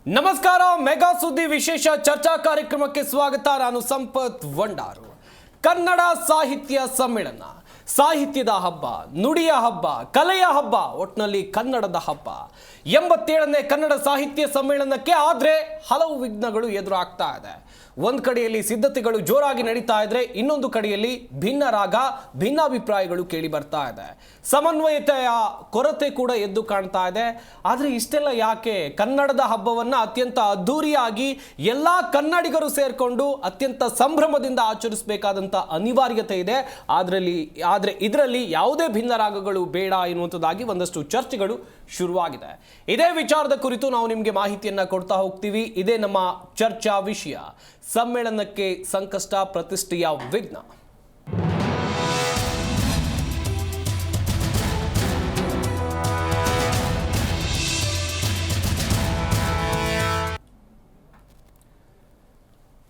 ನಮಸ್ಕಾರ. ಮೆಗಾ ಸುದ್ದಿ ವಿಶೇಷ ಚರ್ಚಾ ಕಾರ್ಯಕ್ರಮಕ್ಕೆ ಸ್ವಾಗತ. ನಾನು ಸಂಪತ್ ವಂಡಾರು. ಕನ್ನಡ ಸಾಹಿತ್ಯ ಸಮ್ಮೇಳನ, ಸಾಹಿತ್ಯದ ಹಬ್ಬ, ನುಡಿಯ ಹಬ್ಬ, ಕಲೆಯ ಹಬ್ಬ, ಒಟ್ನಲ್ಲಿ ಕನ್ನಡದ ಹಬ್ಬ. 87ನೇ ಕನ್ನಡ ಸಾಹಿತ್ಯ ಸಮ್ಮೇಳನಕ್ಕೆ ಆದ್ರೆ ಹಲವು ವಿಘ್ನಗಳು ಎದುರಾಗ್ತಾ ಇದೆ. ಒಂದು ಕಡೆಯಲ್ಲಿ ಸಿದ್ಧತೆಗಳು ಜೋರಾಗಿ ನಡೀತಾ ಇದ್ರೆ, ಇನ್ನೊಂದು ಕಡೆಯಲ್ಲಿ ಭಿನ್ನ ರಾಗ, ಭಿನ್ನಾಭಿಪ್ರಾಯಗಳು ಕೇಳಿ ಬರ್ತಾ ಇದೆ. ಸಮನ್ವಯತೆಯ ಕೊರತೆ ಕೂಡ ಎದ್ದು ಕಾಣ್ತಾ ಇದೆ. ಆದರೆ ಇಷ್ಟೆಲ್ಲ ಯಾಕೆ? ಕನ್ನಡದ ಹಬ್ಬವನ್ನ ಅತ್ಯಂತ ಅದ್ಧೂರಿಯಾಗಿ ಎಲ್ಲಾ ಕನ್ನಡಿಗರು ಸೇರ್ಕೊಂಡು ಅತ್ಯಂತ ಸಂಭ್ರಮದಿಂದ ಆಚರಿಸಬೇಕಾದಂತ ಅನಿವಾರ್ಯತೆ ಇದೆ. ಆದ್ರೆ ಇದರಲ್ಲಿ ಯಾವುದೇ ಭಿನ್ನ ರಾಗಗಳು ಬೇಡ ಎನ್ನುವಂಥದ್ದಾಗಿ ಒಂದಷ್ಟು ಚರ್ಚೆಗಳು ಶುರುವಾಗಿದೆ. ಇದೇ ವಿಚಾರದ ಕುರಿತು ನಾವು ನಿಮಗೆ ಮಾಹಿತಿಯನ್ನ ಕೊಡ್ತಾ ಹೋಗ್ತೀವಿ. ಇದೇ ನಮ್ಮ ಚರ್ಚಾ ವಿಷಯ. ಸಮ್ಮೇಳನಕ್ಕೆ ಸಂಕಷ್ಟ, ಪ್ರತಿಷ್ಠೆಯ ವಿಘ್ನ.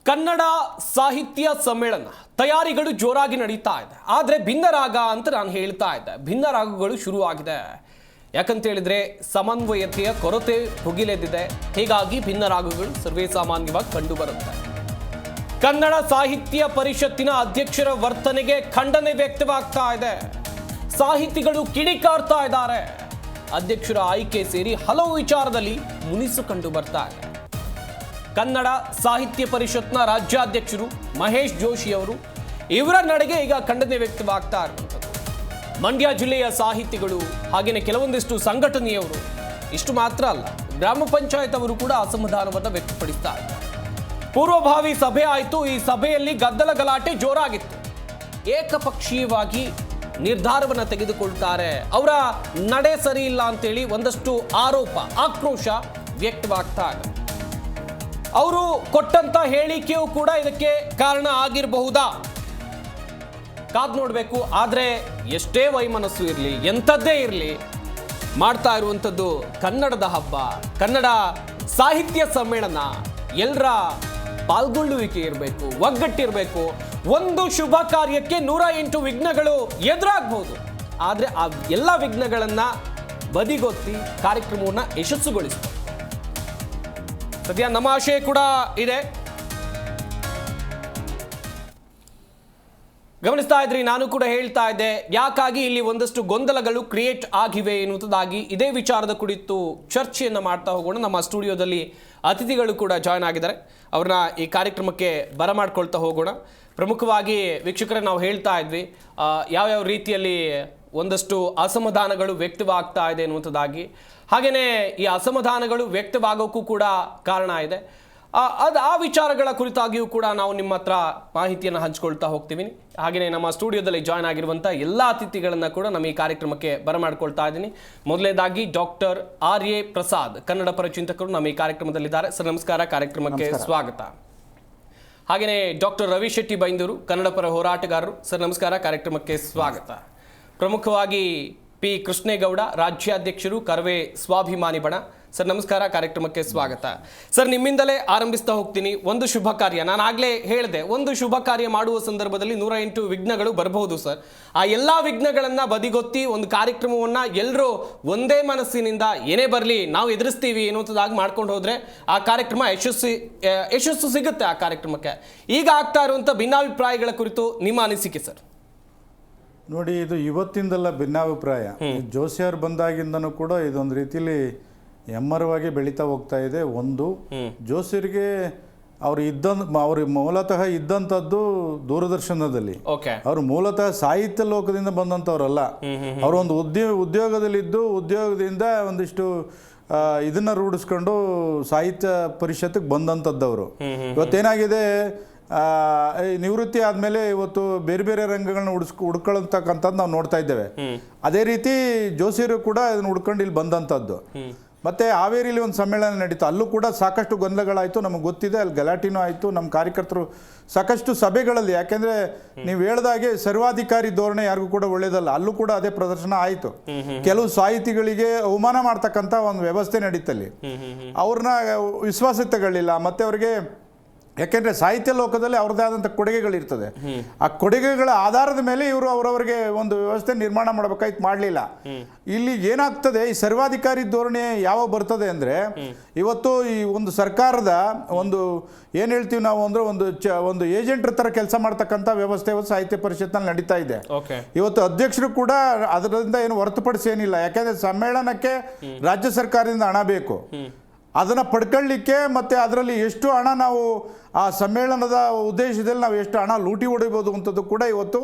ಕನ್ನಡ ಸಾಹಿತ್ಯ ಸಮ್ಮೇಳನ ತಯಾರಿಗಳು ಜೋರಾಗಿ ನಡೀತಾ ಇದೆ. ಆದರೆ ಭಿನ್ನ ರಾಗ ಅಂತ ನಾನು ಹೇಳ್ತಾ ಇದ್ದೆ, ಭಿನ್ನ ರಾಗಗಳು ಶುರುವಾಗಿದೆ. ಯಾಕಂತ ಹೇಳಿದ್ರೆ ಸಮನ್ವಯತೆಯ ಕೊರತೆ ಭುಗಿಲೆದ್ದಿದೆ. ಹೀಗಾಗಿ ಭಿನ್ನ ರಾಗಗಳು ಸರ್ವೇ ಸಾಮಾನ್ಯವಾಗಿ ಕಂಡು ಬರುತ್ತೆ. ಕನ್ನಡ ಸಾಹಿತ್ಯ ಪರಿಷತ್ತಿನ ಅಧ್ಯಕ್ಷರ ವರ್ತನೆಗೆ ಖಂಡನೆ ವ್ಯಕ್ತವಾಗ್ತಾ ಇದೆ. ಸಾಹಿತಿಗಳು ಕಿಡಿಕಾರ್ತಾ ಇದ್ದಾರೆ. ಅಧ್ಯಕ್ಷರ ಆಯ್ಕೆ ಸೇರಿ ಹಲವು ವಿಚಾರದಲ್ಲಿ ಮುನಿಸು ಕಂಡು ಬರ್ತಾ ಇದೆ. ಕನ್ನಡ ಸಾಹಿತ್ಯ ಪರಿಷತ್ನ ರಾಜ್ಯಾಧ್ಯಕ್ಷರು ಮಹೇಶ್ ಜೋಶಿ ಅವರು, ಇವರ ನಡೆಗೆ ಈಗ ಖಂಡನೆ ವ್ಯಕ್ತವಾಗ್ತಾ ಇರುವಂಥದ್ದು. ಮಂಡ್ಯ ಜಿಲ್ಲೆಯ ಸಾಹಿತಿಗಳು, ಹಾಗೆಯೇ ಕೆಲವೊಂದಿಷ್ಟು ಸಂಘಟನೆಯವರು, ಇಷ್ಟು ಮಾತ್ರ ಅಲ್ಲ, ಗ್ರಾಮ ಪಂಚಾಯತ್ ಅವರು ಕೂಡ ಅಸಮಾಧಾನವನ್ನು ವ್ಯಕ್ತಪಡಿಸ್ತಾ ಇದ್ದಾರೆ. ಪೂರ್ವಭಾವಿ ಸಭೆ ಆಯಿತು. ಈ ಸಭೆಯಲ್ಲಿ ಗದ್ದಲ ಗಲಾಟೆ ಜೋರಾಗಿತ್ತು. ಏಕಪಕ್ಷೀಯವಾಗಿ ನಿರ್ಧಾರವನ್ನು ತೆಗೆದುಕೊಳ್ತಾರೆ. ಅವರ ನಡೆ ಸರಿ ಇಲ್ಲ ಅಂತೇಳಿ ಒಂದಷ್ಟು ಆರೋಪ, ಆಕ್ರೋಶ ವ್ಯಕ್ತವಾಗ್ತಾ ಇದೆ. ಅವರು ಕೊಟ್ಟಂತ ಹೇಳಿಕೆಯೂ ಕೂಡ ಇದಕ್ಕೆ ಕಾರಣ ಆಗಿರಬಹುದಾ? ಕಾದ್ ನೋಡಬೇಕು. ಆದರೆ ಎಷ್ಟೇ ವೈಮನಸ್ಸು ಇರಲಿ, ಎಂಥದ್ದೇ ಇರಲಿ, ಮಾಡ್ತಾ ಇರುವಂಥದ್ದು ಕನ್ನಡದ ಹಬ್ಬ, ಕನ್ನಡ ಸಾಹಿತ್ಯ ಸಮ್ಮೇಳನ. ಎಲ್ಲರ ಪಾಲ್ಗೊಳ್ಳುವಿಕೆ ಇರಬೇಕು, ಒಗ್ಗಟ್ಟಿರಬೇಕು. ಒಂದು ಶುಭ ಕಾರ್ಯಕ್ಕೆ 108 ವಿಘ್ನಗಳು ಎದುರಾಗಬಹುದು. ಆದರೆ ಆ ಎಲ್ಲ ವಿಘ್ನಗಳನ್ನು ಬದಿಗೊತ್ತಿ ಕಾರ್ಯಕ್ರಮವನ್ನು ಯಶಸ್ಸುಗೊಳಿಸಬೇಕು. ಸದ್ಯ ನಮ್ಮ ಆಶಯ ಕೂಡ ಇದೆ. ಗಮನಿಸ್ತಾ ಇದ್ರಿ, ನಾನು ಕೂಡ ಹೇಳ್ತಾ ಇದ್ದೆ ಯಾಕಾಗಿ ಇಲ್ಲಿ ಒಂದಷ್ಟು ಗೊಂದಲಗಳು ಕ್ರಿಯೇಟ್ ಆಗಿವೆ ಎನ್ನುವುದಾಗಿ. ಇದೇ ವಿಚಾರದ ಕುರಿತು ಚರ್ಚೆಯನ್ನು ಮಾಡ್ತಾ ಹೋಗೋಣ. ನಮ್ಮ ಸ್ಟುಡಿಯೋದಲ್ಲಿ ಅತಿಥಿಗಳು ಕೂಡ ಜಾಯ್ನ್ ಆಗಿದ್ದಾರೆ. ಅವ್ರನ್ನ ಈ ಕಾರ್ಯಕ್ರಮಕ್ಕೆ ಬರಮಾಡ್ಕೊಳ್ತಾ ಹೋಗೋಣ. ಪ್ರಮುಖವಾಗಿ ವೀಕ್ಷಕರೇ, ನಾವು ಹೇಳ್ತಾ ಇದ್ವಿ ಯಾವ್ಯಾವ ರೀತಿಯಲ್ಲಿ ಒಂದಷ್ಟು ಅಸಮಾಧಾನಗಳು ವ್ಯಕ್ತವಾಗ್ತಾ ಇದೆ ಎನ್ನುವಂಥದ್ದಾಗಿ. ಹಾಗೆಯೇ ಈ ಅಸಮಾಧಾನಗಳು ವ್ಯಕ್ತವಾಗೋಕ್ಕೂ ಕೂಡ ಕಾರಣ ಇದೆ. ಆ ವಿಚಾರಗಳ ಕುರಿತಾಗಿಯೂ ಕೂಡ ನಾವು ನಿಮ್ಮ ಹತ್ರ ಮಾಹಿತಿಯನ್ನು ಹಂಚ್ಕೊಳ್ತಾ ಹೋಗ್ತೀವಿ. ಹಾಗೆಯೇ ನಮ್ಮ ಸ್ಟುಡಿಯೋದಲ್ಲಿ ಜಾಯ್ನ್ ಆಗಿರುವಂಥ ಎಲ್ಲ ಅತಿಥಿಗಳನ್ನು ಕೂಡ ನಮ್ಮ ಈ ಕಾರ್ಯಕ್ರಮಕ್ಕೆ ಬರಮಾಡ್ಕೊಳ್ತಾ ಇದ್ದೀನಿ. ಮೊದಲನೇದಾಗಿ ಡಾಕ್ಟರ್ RA ಪ್ರಸಾದ್, ಕನ್ನಡ ಪರ ಚಿಂತಕರು ನಮ್ಮ ಈ ಕಾರ್ಯಕ್ರಮದಲ್ಲಿದ್ದಾರೆ. ಸರ್ ನಮಸ್ಕಾರ, ಕಾರ್ಯಕ್ರಮಕ್ಕೆ ಸ್ವಾಗತ. ಹಾಗೆಯೇ ಡಾಕ್ಟರ್ ರವಿ ಶೆಟ್ಟಿ ಬೈಂದೂರು, ಕನ್ನಡ ಪರ ಹೋರಾಟಗಾರರು. ಸರ್ ನಮಸ್ಕಾರ, ಕಾರ್ಯಕ್ರಮಕ್ಕೆ ಸ್ವಾಗತ. ಪ್ರಮುಖವಾಗಿ P. ಕೃಷ್ಣೇಗೌಡ, ರಾಜ್ಯಾಧ್ಯಕ್ಷರು, ಕರವೇ ಸ್ವಾಭಿಮಾನಿ ಬಣ. ಸರ್ ನಮಸ್ಕಾರ, ಕಾರ್ಯಕ್ರಮಕ್ಕೆ ಸ್ವಾಗತ. ಸರ್, ನಿಮ್ಮಿಂದಲೇ ಆರಂಭಿಸ್ತಾ ಹೋಗ್ತೀನಿ. ಒಂದು ಶುಭ ಕಾರ್ಯ, ನಾನು ಆಗಲೇ ಹೇಳಿದೆ, ಒಂದು ಶುಭ ಕಾರ್ಯ ಮಾಡುವ ಸಂದರ್ಭದಲ್ಲಿ 108 ವಿಘ್ನಗಳು ಬರಬಹುದು ಸರ್. ಆ ಎಲ್ಲ ವಿಘ್ನಗಳನ್ನು ಬದಿಗೊತ್ತಿ ಒಂದು ಕಾರ್ಯಕ್ರಮವನ್ನು ಎಲ್ಲರೂ ಒಂದೇ ಮನಸ್ಸಿನಿಂದ ಏನೇ ಬರಲಿ ನಾವು ಎದುರಿಸ್ತೀವಿ ಎನ್ನುವಂಥದ್ದಾಗಿ ಮಾಡ್ಕೊಂಡು ಹೋದರೆ ಆ ಕಾರ್ಯಕ್ರಮ ಯಶಸ್ಸು ಸಿಗುತ್ತೆ ಆ ಕಾರ್ಯಕ್ರಮಕ್ಕೆ. ಈಗ ಆಗ್ತಾ ಇರುವಂಥ ಭಿನ್ನಾಭಿಪ್ರಾಯಗಳ ಕುರಿತು ನಿಮ್ಮ ಅನಿಸಿಕೆ ಸರ್? ನೋಡಿ, ಇದು ಇವತ್ತಿಂದಲ್ಲ ಭಿನ್ನಾಭಿಪ್ರಾಯ. ಜೋಶಿಯರ್ ಬಂದಾಗಿಂದನೂ ಕೂಡ ಇದೊಂದು ರೀತಿಲಿ ಎಮ್ಮರವಾಗಿ ಬೆಳೀತಾ ಹೋಗ್ತಾ ಇದೆ. ಒಂದು, ಜೋಶಿಯರ್ಗೆ ಅವ್ರು ಮೂಲತಃ ಇದ್ದಂಥದ್ದು ದೂರದರ್ಶನದಲ್ಲಿ. ಅವರು ಮೂಲತಃ ಸಾಹಿತ್ಯ ಲೋಕದಿಂದ ಬಂದಂಥವ್ರಲ್ಲ. ಅವರು ಒಂದು ಉದ್ಯೋಗದಲ್ಲಿದ್ದು, ಉದ್ಯೋಗದಿಂದ ಒಂದಿಷ್ಟು ಇದನ್ನ ರೂಢಿಸ್ಕೊಂಡು ಸಾಹಿತ್ಯ ಪರಿಷತ್ತಿಗೆ ಬಂದಂಥದ್ದವರು. ಇವತ್ತೇನಾಗಿದೆ, ನಿವೃತ್ತಿ ಆದಮೇಲೆ ಇವತ್ತು ಬೇರೆ ಬೇರೆ ರಂಗಗಳನ್ನ ಹುಡ್ಕೊಳ್ತಕ್ಕಂಥದ್ದು ನಾವು ನೋಡ್ತಾ ಇದ್ದೇವೆ. ಅದೇ ರೀತಿ ಜೋಶಿಯರು ಕೂಡ ಇದನ್ನು ಹುಡ್ಕೊಂಡು ಇಲ್ಲಿ ಬಂದಂಥದ್ದು. ಮತ್ತು ಹಾವೇರಿಲಿ ಒಂದು ಸಮ್ಮೇಳನ ನಡೀತು, ಅಲ್ಲೂ ಕೂಡ ಸಾಕಷ್ಟು ಗೊಂದಲಗಳಾಯಿತು, ನಮಗೆ ಗೊತ್ತಿದೆ. ಅಲ್ಲಿ ಗಲಾಟಿನೂ ಆಯಿತು. ನಮ್ಮ ಕಾರ್ಯಕರ್ತರು ಸಾಕಷ್ಟು ಸಭೆಗಳಲ್ಲಿ, ಯಾಕೆಂದರೆ ನೀವು ಹೇಳ್ದಾಗೆ ಸರ್ವಾಧಿಕಾರಿ ಧೋರಣೆ ಯಾರಿಗೂ ಕೂಡ ಒಳ್ಳೇದಲ್ಲ. ಅಲ್ಲೂ ಕೂಡ ಅದೇ ಪ್ರದರ್ಶನ ಆಯಿತು. ಕೆಲವು ಸಾಹಿತಿಗಳಿಗೆ ಅವಮಾನ ಮಾಡ್ತಕ್ಕಂಥ ಒಂದು ವ್ಯವಸ್ಥೆ ನಡೀತಲ್ಲಿ. ಅವ್ರನ್ನ ವಿಶ್ವಾಸಕ್ಕೆ ತಗೊಳ್ಳಿಲ್ಲ, ಮತ್ತು ಅವ್ರಿಗೆ ಯಾಕೆಂದರೆ ಸಾಹಿತ್ಯ ಲೋಕದಲ್ಲಿ ಅವ್ರದ್ದೇ ಆದಂಥ ಕೊಡುಗೆಗಳಿರ್ತದೆ. ಆ ಕೊಡುಗೆಗಳ ಆಧಾರದ ಮೇಲೆ ಇವರು ಅವರವರಿಗೆ ಒಂದು ವ್ಯವಸ್ಥೆ ನಿರ್ಮಾಣ ಮಾಡಬೇಕಾಯ್ತು, ಮಾಡಲಿಲ್ಲ. ಇಲ್ಲಿ ಏನಾಗ್ತದೆ, ಈ ಸರ್ವಾಧಿಕಾರಿ ಧೋರಣೆ ಯಾವಾಗ ಬರ್ತದೆ ಅಂದರೆ, ಇವತ್ತು ಈ ಒಂದು ಸರ್ಕಾರದ ಒಂದು ಏನು ಹೇಳ್ತೀವಿ ನಾವು ಅಂದರೆ ಒಂದು ಏಜೆಂಟ್ರ ಥರ ಕೆಲಸ ಮಾಡ್ತಕ್ಕಂಥ ವ್ಯವಸ್ಥೆ ಸಾಹಿತ್ಯ ಪರಿಷತ್ನಲ್ಲಿ ನಡೀತಾ ಇದೆ. ಇವತ್ತು ಅಧ್ಯಕ್ಷರು ಕೂಡ ಅದರಿಂದ ಏನು ಹೊರತುಪಡಿಸಿ ಏನಿಲ್ಲ. ಯಾಕೆಂದರೆ ಸಮ್ಮೇಳನಕ್ಕೆ ರಾಜ್ಯ ಸರ್ಕಾರದಿಂದ ಹಣ ಬೇಕು. ಅದನ್ನು ಪಡ್ಕೊಳ್ಳಿಕ್ಕೆ ಮತ್ತು ಅದರಲ್ಲಿ ಎಷ್ಟು ಹಣ ನಾವು ಆ ಸಮ್ಮೇಳನದ ಉದ್ದೇಶದಲ್ಲಿ ನಾವು ಎಷ್ಟು ಹಣ ಲೂಟಿ ಹೊಡಿಬೋದು ಅಂಥದ್ದು ಕೂಡ ಇವತ್ತು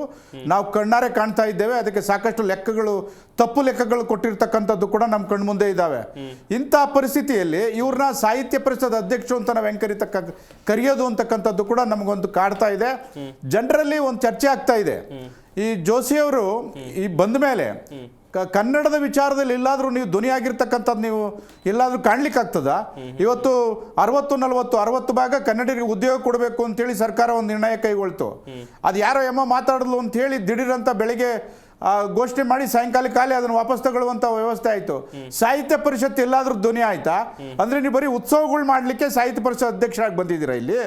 ನಾವು ಕಣ್ಣಾರೆ ಕಾಣ್ತಾ ಇದ್ದೇವೆ. ಅದಕ್ಕೆ ಸಾಕಷ್ಟು ಲೆಕ್ಕಗಳು, ತಪ್ಪು ಲೆಕ್ಕಗಳು ಕೊಟ್ಟಿರ್ತಕ್ಕಂಥದ್ದು ಕೂಡ ನಮ್ಮ ಕಣ್ಮುಂದೆ ಇದ್ದಾವೆ. ಇಂಥ ಪರಿಸ್ಥಿತಿಯಲ್ಲಿ ಇವ್ರನ್ನ ಸಾಹಿತ್ಯ ಪರಿಷತ್ ಅಧ್ಯಕ್ಷರು ಅಂತ ನಾವು ಕರೆಯೋದು ಅಂತಕ್ಕಂಥದ್ದು ಕೂಡ ನಮಗೊಂದು ಕಾಡ್ತಾ ಇದೆ. ಜನರಲ್ಲಿ ಒಂದು ಚರ್ಚೆ ಆಗ್ತಾ ಇದೆ. ಈ ಜೋಶಿಯವರು ಈ ಬಂದ ಮೇಲೆ ಕನ್ನಡದ ವಿಚಾರದಲ್ಲಿ ಎಲ್ಲಾದರೂ ನೀವು ಧ್ವನಿಯಾಗಿರ್ತಕ್ಕಂಥದ್ದು ನೀವು ಎಲ್ಲಾದರೂ ಕಾಣ್ಲಿಕ್ಕಾಗ್ತದ? ಇವತ್ತು 60-40 ಭಾಗ ಕನ್ನಡಿಗರಿಗೆ ಉದ್ಯೋಗ ಕೊಡಬೇಕು ಅಂತೇಳಿ ಸರ್ಕಾರ ಒಂದು ನಿರ್ಣಯ ಕೈಗೊಳ್ತು. ಅದು ಯಾರೋ ಮಾತಾಡಿದ್ಲು ಅಂತ ಹೇಳಿ ದಿಢೀರಂತ ಬೆಳಿಗ್ಗೆ ಘೋಷಣೆ ಮಾಡಿ ಸಾಯಂಕಾಲ ಖಾಲಿ ಅದನ್ನು ವಾಪಸ್ ತಗೊಳ್ಳುವಂಥ ವ್ಯವಸ್ಥೆ ಆಯಿತು. ಸಾಹಿತ್ಯ ಪರಿಷತ್ ಎಲ್ಲಾದರೂ ಧ್ವನಿ ಆಯ್ತಾ? ಅಂದರೆ ನೀವು ಬರೀ ಉತ್ಸವಗಳು ಮಾಡಲಿಕ್ಕೆ ಸಾಹಿತ್ಯ ಪರಿಷತ್ ಅಧ್ಯಕ್ಷರಾಗಿ ಬಂದಿದ್ದೀರಾ? ಇಲ್ಲಿ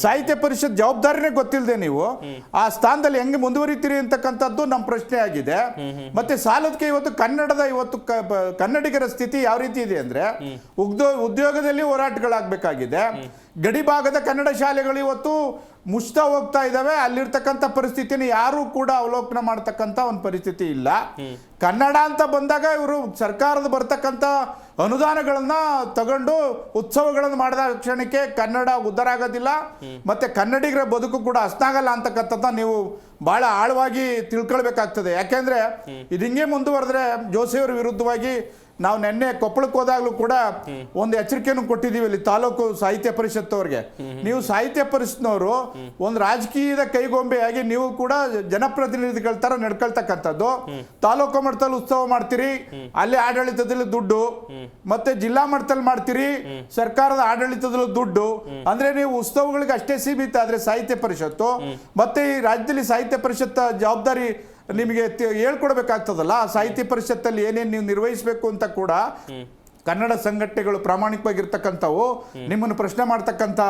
ಸಾಹಿತ್ಯ ಪರಿಷತ್ ಜವಾಬ್ದಾರಿನೇ ಗೊತ್ತಿಲ್ಲದೆ ನೀವು ಆ ಸ್ಥಾನದಲ್ಲಿ ಹೆಂಗೆ ಮುಂದುವರಿತೀರಿ ಅಂತಕ್ಕಂಥದ್ದು ನಮ್ಮ ಪ್ರಶ್ನೆ ಆಗಿದೆ. ಮತ್ತೆ ಸಾಲದಕ್ಕೆ ಇವತ್ತು ಕನ್ನಡಿಗರ ಸ್ಥಿತಿ ಯಾವ ರೀತಿ ಇದೆ ಅಂದರೆ, ಉದ್ಯೋಗದಲ್ಲಿ ಹೋರಾಟಗಳಾಗಬೇಕಾಗಿದೆ. ಗಡಿ ಭಾಗದ ಕನ್ನಡ ಶಾಲೆಗಳು ಇವತ್ತು ಮುಚ್ತಾ ಹೋಗ್ತಾ ಇದ್ದಾವೆ. ಅಲ್ಲಿರ್ತಕ್ಕಂಥ ಪರಿಸ್ಥಿತಿನ ಯಾರೂ ಕೂಡ ಅವಲೋಕನ ಮಾಡ್ತಕ್ಕಂಥ ಒಂದು ಪರಿಸ್ಥಿತಿ ಇಲ್ಲ. ಕನ್ನಡ ಅಂತ ಬಂದಾಗ ಇವರು ಸರ್ಕಾರದ ಬರ್ತಕ್ಕಂಥ ಅನುದಾನಗಳನ್ನ ತಗೊಂಡು ಉತ್ಸವಗಳನ್ನು ಮಾಡಿದ ಕ್ಷಣಕ್ಕೆ ಕನ್ನಡ ಉದ್ಧಾರ ಆಗೋದಿಲ್ಲ, ಮತ್ತೆ ಕನ್ನಡಿಗರ ಬದುಕು ಕೂಡ ಹಸ್ನಾಗಲ್ಲ ಅಂತಕ್ಕಂಥದ್ದು ನೀವು ಬಹಳ ಆಳವಾಗಿ ತಿಳ್ಕೊಳ್ಬೇಕಾಗ್ತದೆ. ಯಾಕೆಂದ್ರೆ ಇದು ಹಿಂಗೆ ಮುಂದುವರೆದ್ರೆ ಜೋಶಿಯವರ ವಿರುದ್ಧವಾಗಿ ನಾವು ನಿನ್ನೆ ಕೊಪ್ಪಳಕ್ಕೆ ಹೋದಾಗಲೂ ಕೂಡ ಒಂದು ಎಚ್ಚರಿಕೆಯನ್ನು ಕೊಟ್ಟಿದ್ದೀವಿ. ಇಲ್ಲಿ ತಾಲೂಕು ಸಾಹಿತ್ಯ ಪರಿಷತ್ ಅವ್ರಿಗೆ, ನೀವು ಸಾಹಿತ್ಯ ಪರಿಷತ್ನವರು ಒಂದು ರಾಜಕೀಯದ ಕೈಗೊಂಬೆಯಾಗಿ ನೀವು ಕೂಡ ಜನಪ್ರತಿನಿಧಿಗಳ ತರ ನಡ್ಕೊಳ್ತಕ್ಕಂಥದ್ದು. ತಾಲೂಕು ಮಟ್ಟದಲ್ಲಿ ಉತ್ಸವ ಮಾಡ್ತೀರಿ, ಅಲ್ಲಿ ಆಡಳಿತದಲ್ಲಿ ದುಡ್ಡು, ಮತ್ತೆ ಜಿಲ್ಲಾ ಮಟ್ಟದಲ್ಲಿ ಮಾಡ್ತೀರಿ, ಸರ್ಕಾರದ ಆಡಳಿತದಲ್ಲೂ ದುಡ್ಡು. ಅಂದ್ರೆ ನೀವು ಉತ್ಸವಗಳಿಗೆ ಅಷ್ಟೇ ಸೀಮಿತ ಆದ್ರೆ ಸಾಹಿತ್ಯ ಪರಿಷತ್ತು ಮತ್ತೆ ಈ ರಾಜ್ಯದಲ್ಲಿ ಸಾಹಿತ್ಯ ಪರಿಷತ್ ಜವಾಬ್ದಾರಿ ನಿಮಗೆ ಹೇಳ್ಕೊಡ್ಬೇಕಾಗ್ತದಲ್ಲ. ಸಾಹಿತ್ಯ ಪರಿಷತ್ತಲ್ಲಿ ಏನೇನು ನೀವು ನಿರ್ವಹಿಸಬೇಕು ಅಂತ ಕೂಡ ಕನ್ನಡ ಸಂಘಟನೆಗಳು ಪ್ರಾಮಾಣಿಕವಾಗಿರ್ತಕ್ಕಂಥವು ನಿಮ್ಮನ್ನು ಪ್ರಶ್ನೆ ಮಾಡ್ತಕ್ಕಂಥ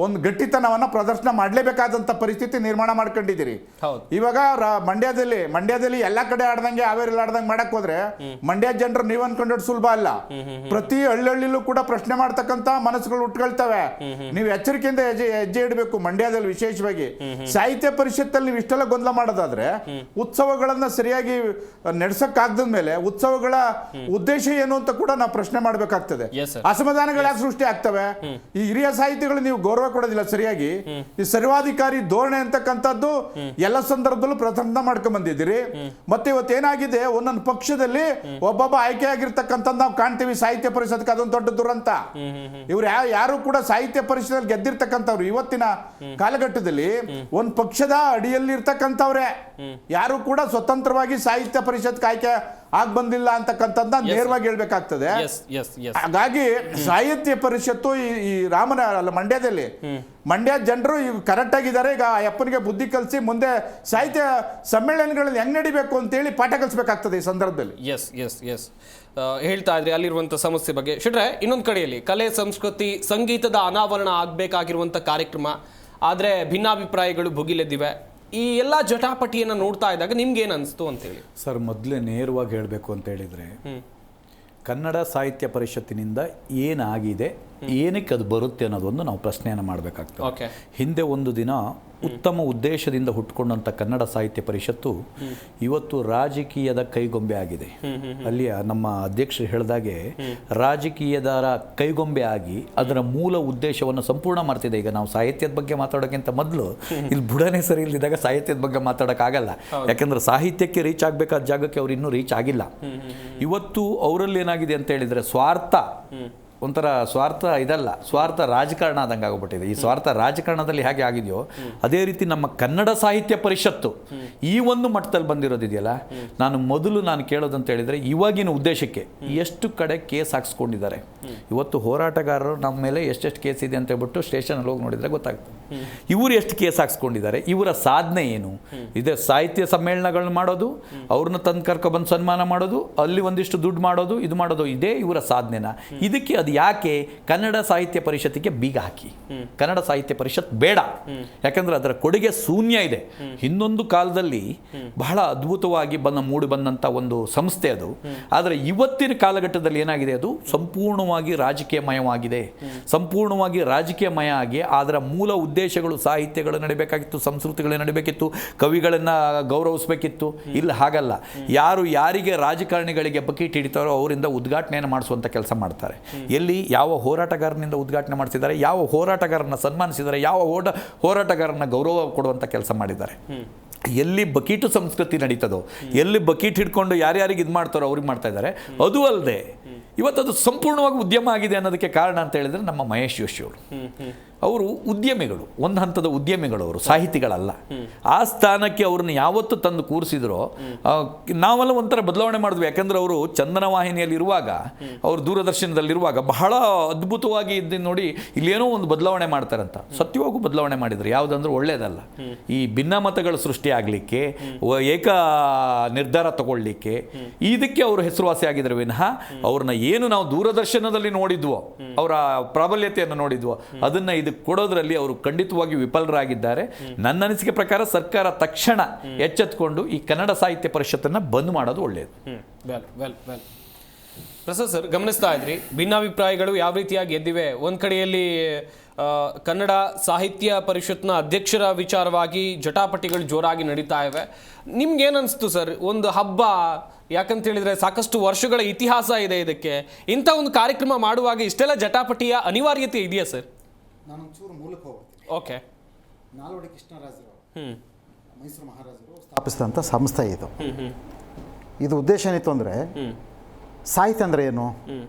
ಒಂದು ಗಟ್ಟಿತನವನ್ನ ಪ್ರದರ್ಶನ ಮಾಡಲೇಬೇಕಾದಂಥ ಪರಿಸ್ಥಿತಿ ನಿರ್ಮಾಣ ಮಾಡ್ಕೊಂಡಿದ್ದೀರಿ. ಇವಾಗ ಮಂಡ್ಯದಲ್ಲಿ ಎಲ್ಲ ಕಡೆ ಆಡ್ದಂಗೆ ಹಾವೇರಿ ಆಡ್ದಂಗೆ ಮಾಡಕ್ ಹೋದ್ರೆ ಮಂಡ್ಯ ಜನರು ನೀವು ಅನ್ಕೊಂಡ್ರೆ ಸುಲಭ ಅಲ್ಲ. ಪ್ರತಿ ಹಳ್ಳಿಯಲ್ಲೂ ಕೂಡ ಪ್ರಶ್ನೆ ಮಾಡ್ತಕ್ಕಂಥ ಮನಸ್ಸುಗಳು ಉಟ್ಕೊಳ್ತವೆ. ನೀವು ಎಚ್ಚರಿಕೆಯಿಂದ ಹೆಜ್ಜೆ ಇಡಬೇಕು. ಮಂಡ್ಯದಲ್ಲಿ ವಿಶೇಷವಾಗಿ ಸಾಹಿತ್ಯ ಪರಿಷತ್ತಲ್ಲಿ ನೀವು ಇಷ್ಟೆಲ್ಲ ಗೊಂದಲ ಮಾಡೋದಾದ್ರೆ ಉತ್ಸವಗಳನ್ನ ಸರಿಯಾಗಿ ನಡೆಸಕ್ಕಾಗದ ಮೇಲೆ ಉತ್ಸವಗಳ ಉದ್ದೇಶ ಏನು ಅಂತ ಕೂಡ ನಾವು ಪ್ರಶ್ನೆ ಮಾಡಬೇಕಾಗ್ತದೆ. ಅಸಮಾಧಾನಗಳು ಯಾಕೆ ಸೃಷ್ಟಿ ಆಗ್ತವೆ? ಈ ಹಿರಿಯ ಸಾಹಿತಿಗಳು ನೀವು ಗೌರವ ಕೊಡೋದಿಲ್ಲ ಸರಿಯಾಗಿ. ಈ ಸರ್ವಾಧಿಕಾರಿ ಧೋರಣೆ ಅಂತಕ್ಕಂಥದ್ದು ಎಲ್ಲ ಸಂದರ್ಭದಲ್ಲೂ ಪ್ರತಿಪಾದನೆ ಮಾಡ್ಕೊಂಡ್ ಬಂದಿದ್ದೀರಿ. ಮತ್ತೆ ಇವತ್ತೇನಾಗಿದೆ, ಒಂದೊಂದು ಪಕ್ಷದಲ್ಲಿ ಒಬ್ಬೊಬ್ಬ ಆಯ್ಕೆ ಆಗಿರ್ತಕ್ಕಂಥದ್ದು ನಾವು ಕಾಣ್ತೀವಿ. ಸಾಹಿತ್ಯ ಪರಿಷತ್ಗೆ ಅದೊಂದು ದೊಡ್ಡ ದುರಂತ. ಇವ್ರು ಯಾರು ಕೂಡ ಸಾಹಿತ್ಯ ಪರಿಷತ್ ಗೆದ್ದಿರ್ತಕ್ಕಂಥವ್ರು ಇವತ್ತಿನ ಕಾಲಘಟ್ಟದಲ್ಲಿ ಒಂದು ಪಕ್ಷದ ಅಡಿಯಲ್ಲಿ ಇರ್ತಕ್ಕಂಥವ್ರೆ. ಯಾರು ಕೂಡ ಸ್ವತಂತ್ರವಾಗಿ ಸಾಹಿತ್ಯ ಪರಿಷತ್ ಆಯ್ಕೆ ಆಗ್ ಬಂದಿಲ್ಲ ಅಂತಕ್ಕಂಥದ್ದನ್ನ ನೇರವಾಗಿ ಹೇಳ್ಬೇಕಾಗ್ತದೆ. ಹಾಗಾಗಿ ಸಾಹಿತ್ಯ ಪರಿಷತ್ತು ಈ ಮಂಡ್ಯ ಜನರು ಕರೆಕ್ಟ್ ಆಗಿದ್ದಾರೆ. ಈಗ ಅಪ್ಪನಿಗೆ ಬುದ್ಧಿ ಕಲಿಸಿ ಮುಂದೆ ಸಾಹಿತ್ಯ ಸಮ್ಮೇಳನಗಳಲ್ಲಿ ಹೆಂಗ್ ನಡಿಬೇಕು ಅಂತೇಳಿ ಪಾಠ ಕಲಿಸಬೇಕಾಗ್ತದೆ ಈ ಸಂದರ್ಭದಲ್ಲಿ. ಹೇಳ್ತಾ ಇದ್ರಿ ಅಲ್ಲಿರುವಂತ ಸಮಸ್ಯೆ ಬಗ್ಗೆ. ಶೆಟ್ರೆ, ಇನ್ನೊಂದು ಕಡೆಯಲ್ಲಿ ಕಲೆ, ಸಂಸ್ಕೃತಿ, ಸಂಗೀತದ ಅನಾವರಣ ಆಗ್ಬೇಕಾಗಿರುವಂತ ಕಾರ್ಯಕ್ರಮ, ಆದ್ರೆ ಭಿನ್ನಾಭಿಪ್ರಾಯಗಳು ಭುಗಿಲೆದ್ದಿವೆ. ಈ ಎಲ್ಲ ಜಟಾಪಟಿಯನ್ನು ನೋಡ್ತಾ ಇದ್ದಾಗ ನಿಮ್ಗೆ ಏನು ಅನಿಸ್ತು ಅಂತೇಳಿ? ಸರ್, ಮೊದಲೇ ನೇರವಾಗಿ ಹೇಳಬೇಕು ಅಂತ ಹೇಳಿದರೆ, ಕನ್ನಡ ಸಾಹಿತ್ಯ ಪರಿಷತ್ತಿನಿಂದ ಏನಾಗಿದೆ, ಏನಕ್ಕೆ ಅದು ಬರುತ್ತೆ ಅನ್ನೋದೊಂದು ನಾವು ಪ್ರಶ್ನೆಯನ್ನು ಮಾಡಬೇಕಾಗ್ತದೆ. ಹಿಂದೆ ಒಂದು ದಿನ ಉತ್ತಮ ಉದ್ದೇಶದಿಂದ ಹುಟ್ಟುಕೊಂಡಂಥ ಕನ್ನಡ ಸಾಹಿತ್ಯ ಪರಿಷತ್ತು ಇವತ್ತು ರಾಜಕೀಯದ ಕೈಗೊಂಬೆ ಆಗಿದೆ. ಅಲ್ಲಿಯ ನಮ್ಮ ಅಧ್ಯಕ್ಷರು ಹೇಳಿದಾಗೆ ರಾಜಕೀಯದ ಕೈಗೊಂಬೆ ಆಗಿ ಅದರ ಮೂಲ ಉದ್ದೇಶವನ್ನು ಸಂಪೂರ್ಣ ಮಾಡ್ತಿದೆ. ಈಗ ನಾವು ಸಾಹಿತ್ಯದ ಬಗ್ಗೆ ಮಾತಾಡೋಕ್ಕಿಂತ ಮೊದಲು ಇಲ್ಲಿ ಬುಡನೇ ಸರಿ ಇಲ್ಲದಿದ್ದಾಗ ಸಾಹಿತ್ಯದ ಬಗ್ಗೆ ಮಾತಾಡೋಕ್ಕಾಗಲ್ಲ. ಯಾಕಂದ್ರೆ ಸಾಹಿತ್ಯಕ್ಕೆ ರೀಚ್ ಆಗಬೇಕಾದ ಜಾಗಕ್ಕೆ ಅವ್ರು ಇನ್ನೂ ರೀಚ್ ಆಗಿಲ್ಲ. ಇವತ್ತು ಅವರಲ್ಲಿ ಏನಾಗಿದೆ ಅಂತ ಹೇಳಿದರೆ ಒಂಥರ ಸ್ವಾರ್ಥ ರಾಜಕಾರಣ ಆದಂಗೆ ಆಗೋಗ್ಬಿಟ್ಟಿದೆ. ಈ ಸ್ವಾರ್ಥ ರಾಜಕಾರಣದಲ್ಲಿ ಹೇಗೆ ಆಗಿದೆಯೋ ಅದೇ ರೀತಿ ನಮ್ಮ ಕನ್ನಡ ಸಾಹಿತ್ಯ ಪರಿಷತ್ತು ಈ ಒಂದು ಮಟ್ಟದಲ್ಲಿ ಬಂದಿರೋದಿದೆಯಲ್ಲ, ನಾನು ಕೇಳೋದಂತ ಹೇಳಿದರೆ ಇವಾಗಿನ ಉದ್ದೇಶಕ್ಕೆ ಎಷ್ಟು ಕಡೆ ಕೇಸ್ ಹಾಕ್ಸ್ಕೊಂಡಿದ್ದಾರೆ. ಇವತ್ತು ಹೋರಾಟಗಾರರು ನಮ್ಮ ಮೇಲೆ ಎಷ್ಟೆಷ್ಟು ಕೇಸ್ ಇದೆ ಅಂತ ಹೇಳ್ಬಿಟ್ಟು ಸ್ಟೇಷನಲ್ಲಿ ಹೋಗಿ ನೋಡಿದರೆ ಗೊತ್ತಾಗ್ತದೆ. ಇವರು ಎಷ್ಟು ಕೇಸ್ ಹಾಕ್ಸ್ಕೊಂಡಿದ್ದಾರೆ, ಇವರ ಸಾಧನೆ ಏನು ಇದೆ? ಸಾಹಿತ್ಯ ಸಮ್ಮೇಳನಗಳನ್ನ ಮಾಡೋದು, ಅವ್ರನ್ನ ತಂದು ಕರ್ಕೊಬಂದು ಸನ್ಮಾನ ಮಾಡೋದು, ಅಲ್ಲಿ ಒಂದಿಷ್ಟು ದುಡ್ಡು ಮಾಡೋದು, ಇದು ಮಾಡೋದು, ಇದೇ ಇವರ ಸಾಧನೆನ? ಇದಕ್ಕೆ ಅದು ಯಾಕೆ ಕನ್ನಡ ಸಾಹಿತ್ಯ ಪರಿಷತ್ತಿಗೆ ಬೀಗ ಹಾಕಿ? ಕನ್ನಡ ಸಾಹಿತ್ಯ ಪರಿಷತ್ ಬೇಡ, ಯಾಕಂದ್ರೆ ಅದರ ಕೊಡುಗೆ ಶೂನ್ಯ ಇದೆ. ಇನ್ನೊಂದು ಕಾಲದಲ್ಲಿ ಬಹಳ ಅದ್ಭುತವಾಗಿ ಮೂಡಿ ಬಂದಂಥ ಒಂದು ಸಂಸ್ಥೆ ಅದು. ಆದರೆ ಇವತ್ತಿನ ಕಾಲಘಟ್ಟದಲ್ಲಿ ಏನಾಗಿದೆ, ಅದು ಸಂಪೂರ್ಣವಾಗಿ ರಾಜಕೀಯಮಯವಾಗಿದೆ. ಸಂಪೂರ್ಣವಾಗಿ ರಾಜಕೀಯಮಯ ಆಗಿ ಅದರ ಮೂಲ ಉದ್ದೇಶಗಳು ಸಾಹಿತ್ಯಗಳು ನಡಿಬೇಕಾಗಿತ್ತು, ಸಂಸ್ಕೃತಿಗಳು ನಡಿಬೇಕಿತ್ತು, ಕವಿಗಳನ್ನು ಗೌರವಿಸಬೇಕಿತ್ತು. ಇಲ್ಲ, ಹಾಗಲ್ಲ. ಯಾರಿಗೆ ರಾಜಕಾರಣಿಗಳಿಗೆ ಬಕೀಟ್ ಹಿಡಿತಾರೋ ಅವರಿಂದ ಉದ್ಘಾಟನೆಯನ್ನು ಮಾಡಿಸುವಂಥ ಕೆಲಸ ಮಾಡ್ತಾರೆ. ಎಲ್ಲಿ ಯಾವ ಹೋರಾಟಗಾರನಿಂದ ಉದ್ಘಾಟನೆ ಮಾಡಿಸಿದ್ದಾರೆ, ಯಾವ ಹೋರಾಟಗಾರನ ಸನ್ಮಾನಿಸಿದ್ದಾರೆ, ಯಾವ ಹೋರಾಟಗಾರನ ಗೌರವ ಕೊಡುವಂಥ ಕೆಲಸ ಮಾಡಿದ್ದಾರೆ. ಎಲ್ಲಿ ಬಕೀಟು ಸಂಸ್ಕೃತಿ ನಡೀತದೋ, ಎಲ್ಲಿ ಬಕೀಟ್ ಹಿಡ್ಕೊಂಡು ಯಾರ್ಯಾರಿಗೆ ಇದು ಮಾಡ್ತಾರೋ ಅವ್ರಿಗೆ ಮಾಡ್ತಾ ಇದ್ದಾರೆ. ಅದು ಅಲ್ಲದೆ ಇವತ್ತದು ಸಂಪೂರ್ಣವಾಗಿ ಉದ್ಯಮ ಆಗಿದೆ ಅನ್ನೋದಕ್ಕೆ ಕಾರಣ ಅಂತ ಹೇಳಿದ್ರೆ ನಮ್ಮ ಮಹೇಶ್ ಜೋಶಿ ಅವರು ಉದ್ಯಮಿಗಳು, ಒಂದು ಹಂತದ ಉದ್ಯಮಿಗಳು, ಅವರು ಸಾಹಿತಿಗಳಲ್ಲ. ಆ ಸ್ಥಾನಕ್ಕೆ ಅವ್ರನ್ನ ಯಾವತ್ತು ತಂದು ಕೂರಿಸಿದ್ರೋ ನಾವೆಲ್ಲ ಒಂಥರ ಬದಲಾವಣೆ ಮಾಡಿದ್ವಿ. ಯಾಕಂದ್ರೆ ಅವರು ಚಂದನ ವಾಹಿನಿಯಲ್ಲಿರುವಾಗ, ಅವರು ದೂರದರ್ಶನದಲ್ಲಿರುವಾಗ ಬಹಳ ಅದ್ಭುತವಾಗಿ ಇದ್ದು ನೋಡಿ, ಇಲ್ಲೇನೋ ಒಂದು ಬದಲಾವಣೆ ಮಾಡ್ತಾರಂತ. ಸತ್ಯವಾಗೂ ಬದಲಾವಣೆ ಮಾಡಿದ್ರು. ಯಾವುದಂದ್ರೆ ಒಳ್ಳೇದಲ್ಲ. ಈ ಭಿನ್ನಮತಗಳು ಸೃಷ್ಟಿ ಆಗಲಿಕ್ಕೆ, ಏಕ ನಿರ್ಧಾರ ತಗೊಳ್ಳಿಕ್ಕೆ, ಇದಕ್ಕೆ ಅವರು ಹೆಸರುವಾಸಿ ಆಗಿದ್ರು ವಿನಃ ಅವ್ರನ್ನ ಏನು ನಾವು ದೂರದರ್ಶನದಲ್ಲಿ ನೋಡಿದ್ವೋ, ಅವರ ಪ್ರಾಬಲ್ಯತೆಯನ್ನು ನೋಡಿದ್ವೋ, ಅದನ್ನ ಇದಕ್ಕೆ ಕೊಡೋದ್ರಲ್ಲಿ ಅವರು ಖಂಡಿತವಾಗಿ ವಿಫಲರಾಗಿದ್ದಾರೆ. ನನ್ನ ಅನಿಸಿಕೆ ಪ್ರಕಾರ ಸರ್ಕಾರ ತಕ್ಷಣ ಎಚ್ಚೆತ್ತುಕೊಂಡು ಈ ಕನ್ನಡ ಸಾಹಿತ್ಯ ಪರಿಷತ್ತನ್ನು ಬಂದ್ ಮಾಡೋದು ಒಳ್ಳೆಯದು. ಪ್ರಸಾದ್ ಸರ್, ಗಮನಿಸ್ತಾ ಇದ್ರಿ ಭಿನ್ನಾಭಿಪ್ರಾಯಗಳು ಯಾವ ರೀತಿಯಾಗಿ ಎದ್ದಿವೆ. ಒಂದ್ ಕಡೆಯಲ್ಲಿ ಕನ್ನಡ ಸಾಹಿತ್ಯ ಪರಿಷತ್ನ ಅಧ್ಯಕ್ಷರ ವಿಚಾರವಾಗಿ ಜಟಾಪಟಿಗಳು ಜೋರಾಗಿ ನಡೀತಾ ಇವೆ. ನಿಮ್ಗೇನು ಅನಿಸ್ತು ಸರ್? ಒಂದು ಹಬ್ಬ, ಯಾಕಂತ ಹೇಳಿದ್ರೆ ಸಾಕಷ್ಟು ವರ್ಷಗಳ ಇತಿಹಾಸ ಇದೆ ಇದಕ್ಕೆ. ಇಂಥ ಒಂದು ಕಾರ್ಯಕ್ರಮ ಮಾಡುವಾಗ ಇಷ್ಟೆಲ್ಲ ಜಟಾಪಟಿಯ ಅನಿವಾರ್ಯತೆ ಇದೆಯಾ ಸರ್? ನಾನೊಂಚೂರು ಮೂಲಕ ಹೋಗ್ತೀನಿ. ಓಕೆ. ನಾಲ್ವಡಿ ಕೃಷ್ಣರಾಜರು ಮೈಸೂರು ಮಹಾರಾಜರು ಸ್ಥಾಪಿಸಿದಂಥ ಸಂಸ್ಥೆ ಇದು. ಇದು ಉದ್ದೇಶ ಏನಿತ್ತು ಅಂದರೆ, ಸಾಹಿತ್ಯ ಅಂದರೆ ಏನು?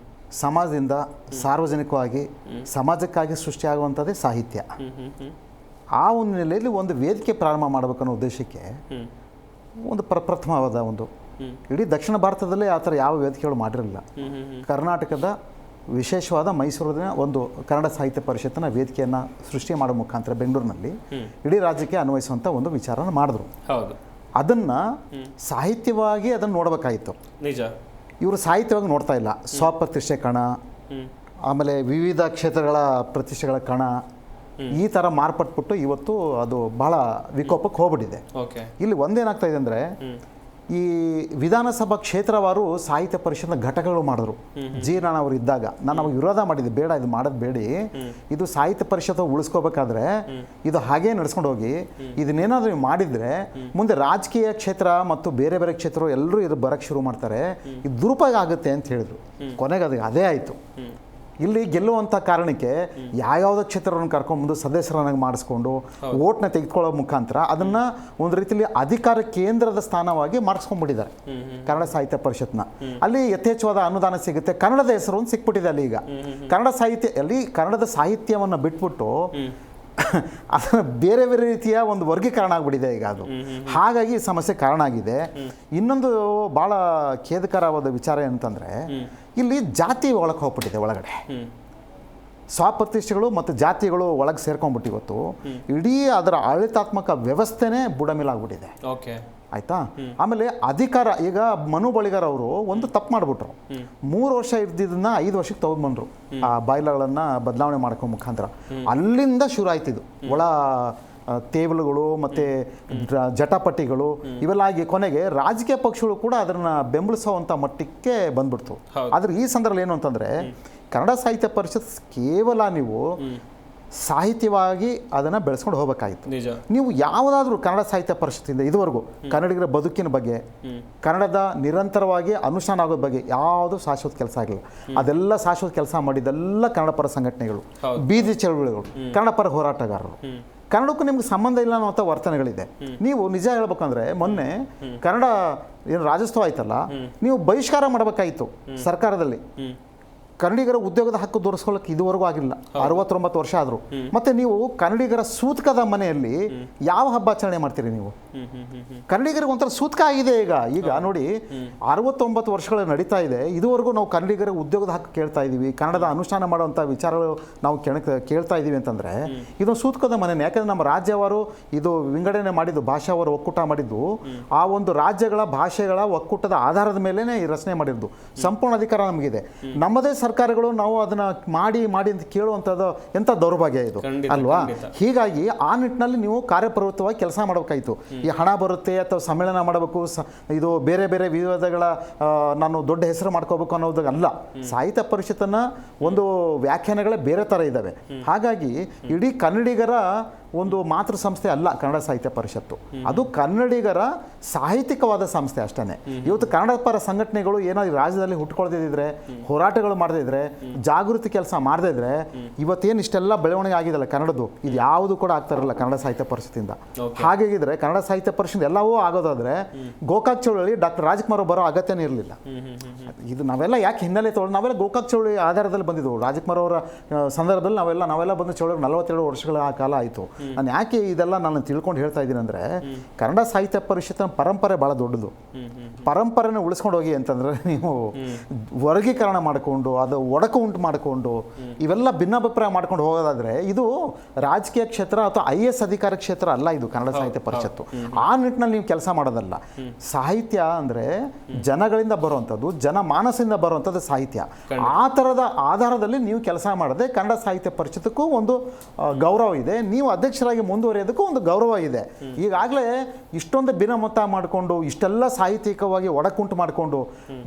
ಸಮಾಜದಿಂದ ಸಾರ್ವಜನಿಕವಾಗಿ ಸಮಾಜಕ್ಕಾಗಿ ಸೃಷ್ಟಿಯಾಗುವಂಥದ್ದೇ ಸಾಹಿತ್ಯ. ಆ ಒಂದು ನೆಲೆಯಲ್ಲಿ ಒಂದು ವೇದಿಕೆ ಪ್ರಾರಂಭ ಮಾಡಬೇಕನ್ನೋ ಉದ್ದೇಶಕ್ಕೆ ಒಂದು ಪ್ರಪ್ರಥಮವಾದ ಒಂದು, ಇಡೀ ದಕ್ಷಿಣ ಭಾರತದಲ್ಲೇ ಆ ಥರ ಯಾವ ವೇದಿಕೆಗಳು ಮಾಡಿರಲಿಲ್ಲ. ಕರ್ನಾಟಕದ ವಿಶೇಷವಾದ ಮೈಸೂರಿನ ಒಂದು ಕನ್ನಡ ಸಾಹಿತ್ಯ ಪರಿಷತ್ತಿನ ವೇದಿಕೆಯನ್ನು ಸೃಷ್ಟಿ ಮಾಡೋ ಮುಖಾಂತರ ಬೆಂಗಳೂರಿನಲ್ಲಿ ಇಡೀ ರಾಜ್ಯಕ್ಕೆ ಅನ್ವಯಿಸುವಂಥ ಒಂದು ವಿಚಾರನ ಮಾಡಿದ್ರು. ಅದನ್ನು ಸಾಹಿತ್ಯವಾಗಿ ಅದನ್ನು ನೋಡಬೇಕಾಗಿತ್ತು. ನಿಜ. ಇವರು ಸಾಹಿತ್ಯವಾಗಿ ನೋಡ್ತಾ ಇಲ್ಲ. ಸ್ವಪ್ರತಿಷ್ಠೆ ಕಣ, ಆಮೇಲೆ ವಿವಿಧ ಕ್ಷೇತ್ರಗಳ ಪ್ರತಿಷ್ಠೆಗಳ ಕಣ, ಈ ಥರ ಮಾರ್ಪಟ್ಬಿಟ್ಟು ಇವತ್ತು ಅದು ಬಹಳ ವಿಕೋಪಕ್ಕೆ ಹೋಗ್ಬಿಟ್ಟಿದೆ. ಇಲ್ಲಿ ಒಂದೇನಾಗ್ತಾ ಇದೆ ಅಂದರೆ, ಈ ವಿಧಾನಸಭಾ ಕ್ಷೇತ್ರವಾರು ಸಾಹಿತ್ಯ ಪರಿಷತ್ನ ಘಟಕಗಳು ಮಾಡಿದ್ರು. ಜೀರ್ಣ ಅವರು ಇದ್ದಾಗ ನಾನು ಅವಾಗ ವಿರೋಧ ಮಾಡಿದ್ದೆ, ಬೇಡ ಇದು ಮಾಡೋದು ಬೇಡಿ, ಇದು ಸಾಹಿತ್ಯ ಪರಿಷತ್ ಉಳಿಸ್ಕೋಬೇಕಾದ್ರೆ ಇದು ಹಾಗೇ ನಡ್ಸ್ಕೊಂಡು ಹೋಗಿ, ಇದನ್ನೇನಾದರೂ ನೀವು ಮಾಡಿದರೆ ಮುಂದೆ ರಾಜಕೀಯ ಕ್ಷೇತ್ರ ಮತ್ತು ಬೇರೆ ಬೇರೆ ಕ್ಷೇತ್ರ ಎಲ್ಲರೂ ಇದು ಬರೋಕ್ಕೆ ಶುರು ಮಾಡ್ತಾರೆ, ಇದು ದುರುಪಯೋಗ ಆಗುತ್ತೆ ಅಂತ ಹೇಳಿದ್ರು. ಕೊನೆಗೆ ಅದೇ ಆಯಿತು. ಇಲ್ಲಿ ಗೆಲ್ಲುವಂಥ ಕಾರಣಕ್ಕೆ ಯಾವ್ಯಾವುದೋ ಕ್ಷೇತ್ರವನ್ನು ಕರ್ಕೊಂಡ್ಬಂದು ಸದಸ್ಯರನ್ನಾಗಿ ಮಾಡಿಸ್ಕೊಂಡು ಓಟ್ನ ತೆಗೆದುಕೊಳ್ಳೋ ಮುಖಾಂತರ ಅದನ್ನು ಒಂದು ರೀತಿಯಲ್ಲಿ ಅಧಿಕಾರ ಕೇಂದ್ರದ ಸ್ಥಾನವಾಗಿ ಮಾಡಿಸ್ಕೊಂಡ್ಬಿಟ್ಟಿದ್ದಾರೆ ಕನ್ನಡ ಸಾಹಿತ್ಯ ಪರಿಷತ್ನ. ಅಲ್ಲಿ ಯಥೇಚ್ಛವಾದ ಅನುದಾನ ಸಿಗುತ್ತೆ, ಕನ್ನಡದ ಹೆಸರು ಒಂದು ಸಿಕ್ಬಿಟ್ಟಿದೆ ಅಲ್ಲಿ. ಈಗ ಕನ್ನಡ ಸಾಹಿತ್ಯ ಅಲ್ಲಿ ಕನ್ನಡದ ಸಾಹಿತ್ಯವನ್ನು ಬಿಟ್ಬಿಟ್ಟು ಅದನ್ನು ಬೇರೆ ಬೇರೆ ರೀತಿಯ ಒಂದು ವರ್ಗೀಕರಣ ಆಗಿಬಿಟ್ಟಿದೆ ಈಗ ಅದು. ಹಾಗಾಗಿ ಈ ಸಮಸ್ಯೆ ಕಾರಣ ಆಗಿದೆ. ಇನ್ನೊಂದು ಭಾಳ ಖೇದಕರವಾದ ವಿಚಾರ ಏನಂತಂದರೆ, ಇಲ್ಲಿ ಜಾತಿ ಒಳಗೆ ಹೋಗ್ಬಿಟ್ಟಿದೆ. ಒಳಗಡೆ ಸ್ವಪ್ರತಿಷ್ಠೆಗಳು ಮತ್ತು ಜಾತಿಗಳು ಒಳಗೆ ಸೇರ್ಕೊಂಡ್ಬಿಟ್ಟು ಇವತ್ತು ಇಡೀ ಅದರ ಆಡಳಿತಾತ್ಮಕ ವ್ಯವಸ್ಥೆನೇ ಬುಡಮೇಲಾಗ್ಬಿಟ್ಟಿದೆ. ಆಯಿತಾ? ಆಮೇಲೆ ಅಧಿಕಾರ, ಈಗ ಮನು ಬಳಿಗಾರ್ ಅವರು ಒಂದು ತಪ್ಪು ಮಾಡಿಬಿಟ್ರು. 3 ವರ್ಷ ಇದ್ದಿದ್ದನ್ನ 5 ವರ್ಷಕ್ಕೆ ತಗೊಂಡ್ಬಂದ್ರು ಆ ಬಾಯ್ಲಗಳನ್ನು ಬದಲಾವಣೆ ಮಾಡ್ಕೊ ಮುಖಾಂತರ. ಅಲ್ಲಿಂದ ಶುರು ಆಯ್ತಿದ್ದು ಒಳ ತೇವಲುಗಳು ಮತ್ತು ಜಟಾಪಟಿಗಳು ಇವೆಲ್ಲ ಆಗಿ ಕೊನೆಗೆ ರಾಜಕೀಯ ಪಕ್ಷಗಳು ಕೂಡ ಅದನ್ನು ಬೆಂಬಲಿಸುವಂಥ ಮಟ್ಟಕ್ಕೆ ಬಂದ್ಬಿಡ್ತು. ಆದರೆ ಈ ಸಂದರ್ಭದಲ್ಲಿ ಏನು ಅಂತಂದರೆ, ಕನ್ನಡ ಸಾಹಿತ್ಯ ಪರಿಷತ್ ಕೇವಲ ನೀವು ಸಾಹಿತ್ಯವಾಗಿ ಅದನ್ನು ಬೆಳೆಸ್ಕೊಂಡು ಹೋಗಬೇಕಾಗಿತ್ತು. ನೀವು ಯಾವುದಾದ್ರೂ ಕನ್ನಡ ಸಾಹಿತ್ಯ ಪರಿಷತ್ತಿಂದ ಇದುವರೆಗೂ ಕನ್ನಡಿಗರ ಬದುಕಿನ ಬಗ್ಗೆ, ಕನ್ನಡದ ನಿರಂತರವಾಗಿ ಅನುಷ್ಠಾನ ಆಗೋದ ಬಗ್ಗೆ ಯಾವುದು ಶಾಶ್ವತ ಕೆಲಸ ಆಗಿಲ್ಲ. ಅದೆಲ್ಲ ಶಾಶ್ವತ ಕೆಲಸ ಮಾಡಿದ್ದೆಲ್ಲ ಕನ್ನಡ ಪರ ಸಂಘಟನೆಗಳು, ಬೀದಿ ಚಳವಳಿಗಳು, ಕನ್ನಡ ಪರ ಹೋರಾಟಗಾರರು. ಕನ್ನಡಕ್ಕೂ ನಿಮ್ಗೆ ಸಂಬಂಧ ಇಲ್ಲ ಅನ್ನೋಂಥ ವರ್ತನೆಗಳಿದೆ. ನೀವು ನಿಜ ಹೇಳ್ಬೇಕಂದ್ರೆ, ಮೊನ್ನೆ ಕನ್ನಡ ಏನು ರಾಜ್ಯೋತ್ಸವ ಆಯ್ತಲ್ಲ, ನೀವು ಬಹಿಷ್ಕಾರ ಮಾಡಬೇಕಾಗಿತ್ತು ಸರ್ಕಾರದಲ್ಲಿ. ಕನ್ನಡಿಗರ ಉದ್ಯೋಗದ ಹಕ್ಕು ದೊರಸ್ಕೊಳ್ಳೋಕೆ ಇದುವರೆಗೂ ಆಗಿಲ್ಲ. 69 ವರ್ಷ ಆದರೂ. ಮತ್ತೆ ನೀವು ಕನ್ನಡಿಗರ ಸೂತಕದ ಮನೆಯಲ್ಲಿ ಯಾವ ಹಬ್ಬ ಆಚರಣೆ ಮಾಡ್ತೀರಿ ನೀವು? ಕನ್ನಡಿಗರಿಗೆ ಒಂಥರ ಸೂತಕ ಆಗಿದೆ ಈಗ ನೋಡಿ, 69 ವರ್ಷಗಳು ನಡೀತಾ ಇದೆ, ಇದುವರೆಗೂ ನಾವು ಕನ್ನಡಿಗರ ಉದ್ಯೋಗದ ಹಕ್ಕು ಕೇಳ್ತಾ ಇದ್ದೀವಿ, ಕನ್ನಡದ ಅನುಷ್ಠಾನ ಮಾಡುವಂಥ ವಿಚಾರಗಳು ನಾವು ಕೇಳ್ತಾ ಇದ್ದೀವಿ ಅಂತಂದರೆ ಇದು ಸೂತಕದ ಮನೆಯೇ. ಯಾಕಂದರೆ ನಮ್ಮ ರಾಜ್ಯವರು ಇದು ವಿಂಗಡಣೆ ಮಾಡಿದ್ದು, ಭಾಷಾವರು ಒಕ್ಕೂಟ ಮಾಡಿದ್ದು ಆ ಒಂದು ರಾಜ್ಯಗಳ ಭಾಷೆಗಳ ಒಕ್ಕೂಟದ ಆಧಾರದ ಮೇಲೇ ಈ ರಚನೆ ಮಾಡಿದ್ದು. ಸಂಪೂರ್ಣ ಅಧಿಕಾರ ನಮಗಿದೆ. ನಮ್ಮದೇ ಸರ್ಕಾರಗಳು ನಾವು ಅದನ್ನ ಮಾಡಿ ಅಂತ ಕೇಳುವಂಥದ್ದು ಎಂಥ ದೌರ್ಭಾಗ್ಯ ಇದು ಅಲ್ವಾ? ಹೀಗಾಗಿ ಆ ನಿಟ್ಟಿನಲ್ಲಿ ನೀವು ಕಾರ್ಯಪ್ರವೃತ್ತವಾಗಿ ಕೆಲಸ ಮಾಡಬೇಕಾಯಿತು. ಈ ಹಣ ಬರುತ್ತೆ ಅಥವಾ ಸಮ್ಮೇಳನ ಮಾಡಬೇಕು, ಇದು ಬೇರೆ ಬೇರೆ ವಿವಾದಗಳ ನಾನು ದೊಡ್ಡ ಹೆಸರು ಮಾಡ್ಕೋಬೇಕು ಅನ್ನೋದು ಅಲ್ಲ. ಸಾಹಿತ್ಯ ಪರಿಷತ್ತನ್ನ ಒಂದು ವ್ಯಾಖ್ಯಾನಗಳೇ ಬೇರೆ ಥರ ಇದ್ದಾವೆ. ಹಾಗಾಗಿ ಇಡೀ ಕನ್ನಡಿಗರ ಒಂದು ಮಾತೃ ಸಂಸ್ಥೆ ಅಲ್ಲ ಕನ್ನಡ ಸಾಹಿತ್ಯ ಪರಿಷತ್ತು. ಅದು ಕನ್ನಡಿಗರ ಸಾಹಿತ್ಯಿಕವಾದ ಸಂಸ್ಥೆ ಅಷ್ಟೇ. ಇವತ್ತು ಕನ್ನಡ ಪರ ಸಂಘಟನೆಗಳು ಏನೋ ಈ ರಾಜ್ಯದಲ್ಲಿ ಹುಟ್ಕೊಳ್ದಿದ್ರೆ, ಹೋರಾಟಗಳು ಮಾಡದಿದ್ರೆ, ಜಾಗೃತಿ ಕೆಲಸ ಮಾಡದಿದ್ರೆ ಇವತ್ತೇನು ಇಷ್ಟೆಲ್ಲ ಬೆಳವಣಿಗೆ ಆಗಿದೆಲ್ಲ ಕನ್ನಡದ್ದು, ಇದು ಯಾವುದು ಕೂಡ ಆಗ್ತಾ ಇರಲಿಲ್ಲ ಕನ್ನಡ ಸಾಹಿತ್ಯ ಪರಿಷತ್ತಿಂದ. ಹಾಗಾಗಿದ್ರೆ ಕನ್ನಡ ಸಾಹಿತ್ಯ ಪರಿಷತ್ ಎಲ್ಲವೂ ಆಗೋದಾದ್ರೆ ಗೋಕಾಕ್ ಚಳವಳಿ ಡಾಕ್ಟರ್ ರಾಜ್ಕುಮಾರ್ ಬರೋ ಅಗತ್ಯನೇ ಇರಲಿಲ್ಲ. ಇದು ನಾವೆಲ್ಲ ಯಾಕೆ ಹಿನ್ನೆಲೆ ತೊಗೊಂಡು ನಾವೆಲ್ಲ ಗೋಕಾಕ್ ಚಳವಳಿ ಆಧಾರದಲ್ಲಿ ಬಂದಿದ್ದೆವು. ರಾಜ್ಕುಮಾರ್ ಅವರ ಸಂದರ್ಭದಲ್ಲಿ ನಾವೆಲ್ಲ ಬಂದು ಚಳವಳಿ 42 ವರ್ಷಗಳ ಕಾಲ ಆಯಿತು. ನಾನು ಯಾಕೆ ಇದೆಲ್ಲ ನಾನು ತಿಳ್ಕೊಂಡು ಹೇಳ್ತಾ ಇದ್ದೀನಿ ಅಂದರೆ, ಕನ್ನಡ ಸಾಹಿತ್ಯ ಪರಿಷತ್ತಿನ ಪರಂಪರೆ ಭಾಳ ದೊಡ್ಡದು. ಪರಂಪರೆನ ಉಳಿಸ್ಕೊಂಡು ಹೋಗಿ ಅಂತಂದರೆ ನೀವು ವರ್ಗೀಕರಣ ಮಾಡಿಕೊಂಡು ಅದು ಒಡಕು ಉಂಟು ಮಾಡಿಕೊಂಡು ಇವೆಲ್ಲ ಭಿನ್ನಾಭಿಪ್ರಾಯ ಮಾಡ್ಕೊಂಡು ಹೋಗೋದಾದರೆ ಇದು ರಾಜಕೀಯ ಕ್ಷೇತ್ರ ಅಥವಾ IAS ಅಧಿಕಾರ ಕ್ಷೇತ್ರ ಅಲ್ಲ ಇದು ಕನ್ನಡ ಸಾಹಿತ್ಯ ಪರಿಷತ್ತು. ಆ ನಿಟ್ಟಿನಲ್ಲಿ ನೀವು ಕೆಲಸ ಮಾಡೋದಲ್ಲ. ಸಾಹಿತ್ಯ ಅಂದರೆ ಜನಗಳಿಂದ ಬರುವಂಥದ್ದು, ಜನಮಾನಸದಿಂದ ಬರುವಂಥದ್ದು ಸಾಹಿತ್ಯ. ಆ ಥರದ ಆಧಾರದಲ್ಲಿ ನೀವು ಕೆಲಸ ಮಾಡದೆ ಕನ್ನಡ ಸಾಹಿತ್ಯ ಪರಿಷತ್ತಕ್ಕೂ ಒಂದು ಗೌರವ ಇದೆ. ನೀವು ಅಧ್ಯಕ್ಷರಾಗಿ ಮುಂದುವರಿಯೋದಕ್ಕೂ ಒಂದು ಗೌರವ ಇದೆ. ಈಗಾಗಲೇ ಇಷ್ಟೊಂದು ಭಿನ್ನಮತ ಮಾಡಿಕೊಂಡು ಇಷ್ಟೆಲ್ಲ ಸಾಹಿತ್ಯಿಕವಾಗಿ ಒಡಕುಂಟು ಮಾಡಿಕೊಂಡು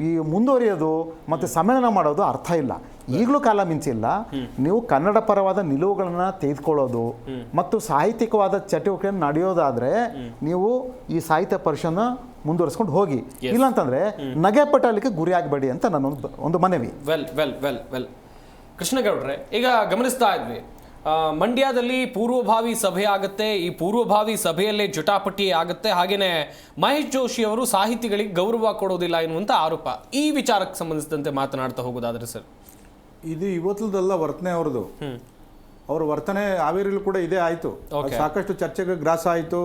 ಈ ಮುಂದುವರಿಯೋದು ಮತ್ತು ಸಮ್ಮೇಳನ ಮಾಡೋದು ಅರ್ಥ ಇಲ್ಲ. ಈಗಲೂ ಕಾಲ ಮಿಂಚಿಲ್ಲ. ನೀವು ಕನ್ನಡ ಪರವಾದ ನಿಲುವುಗಳನ್ನು ತೆಗೆದುಕೊಳ್ಳೋದು ಮತ್ತು ಸಾಹಿತ್ಯಿಕವಾದ ಚಟುವಟಿಕೆಯನ್ನು ನಡೆಯೋದಾದರೆ ನೀವು ಈ ಸಾಹಿತ್ಯ ಪರಿಷತ್ನ ಮುಂದುವರಿಸ್ಕೊಂಡು ಹೋಗಿ. ಇಲ್ಲಾಂತಂದರೆ ನಗೆ ಪಟಾಲಿಕೆ ಗುರಿ ಆಗಬೇಡಿ ಅಂತ ನನ್ನ ಒಂದು ಮನವಿ. ವೆಲ್ ಕೃಷ್ಣಗೌಡ್ರೆ, ಈಗ ಗಮನಿಸ್ತಾ ಇದ್ವಿ ಮಂಡ್ಯದಲ್ಲಿ ಪೂರ್ವಭಾವಿ ಸಭೆ ಆಗುತ್ತೆ. ಈ ಪೂರ್ವಭಾವಿ ಸಭೆಯಲ್ಲೇ ಜಟಾಪಟಿ ಆಗುತ್ತೆ. ಹಾಗೇನೆ ಮಹೇಶ್ ಜೋಶಿ ಅವರು ಸಾಹಿತಿಗಳಿಗೆ ಗೌರವ ಕೊಡೋದಿಲ್ಲ ಎನ್ನುವಂಥ ಆರೋಪ. ಈ ವಿಚಾರಕ್ಕೆ ಸಂಬಂಧಿಸಿದಂತೆ ಮಾತನಾಡ್ತಾ ಹೋಗೋದಾದ್ರೆ ಸರ್, ಇದು ಇವತ್ತದಲ್ಲ ವರ್ತನೆ ಅವ್ರದ್ದು. ಅವ್ರ ವರ್ತನೆ ಹಾವೇರಿಲಿ ಕೂಡ ಇದೇ ಆಯಿತು. ಸಾಕಷ್ಟು ಚರ್ಚೆಗೆ ಗ್ರಾಸ ಆಯಿತು.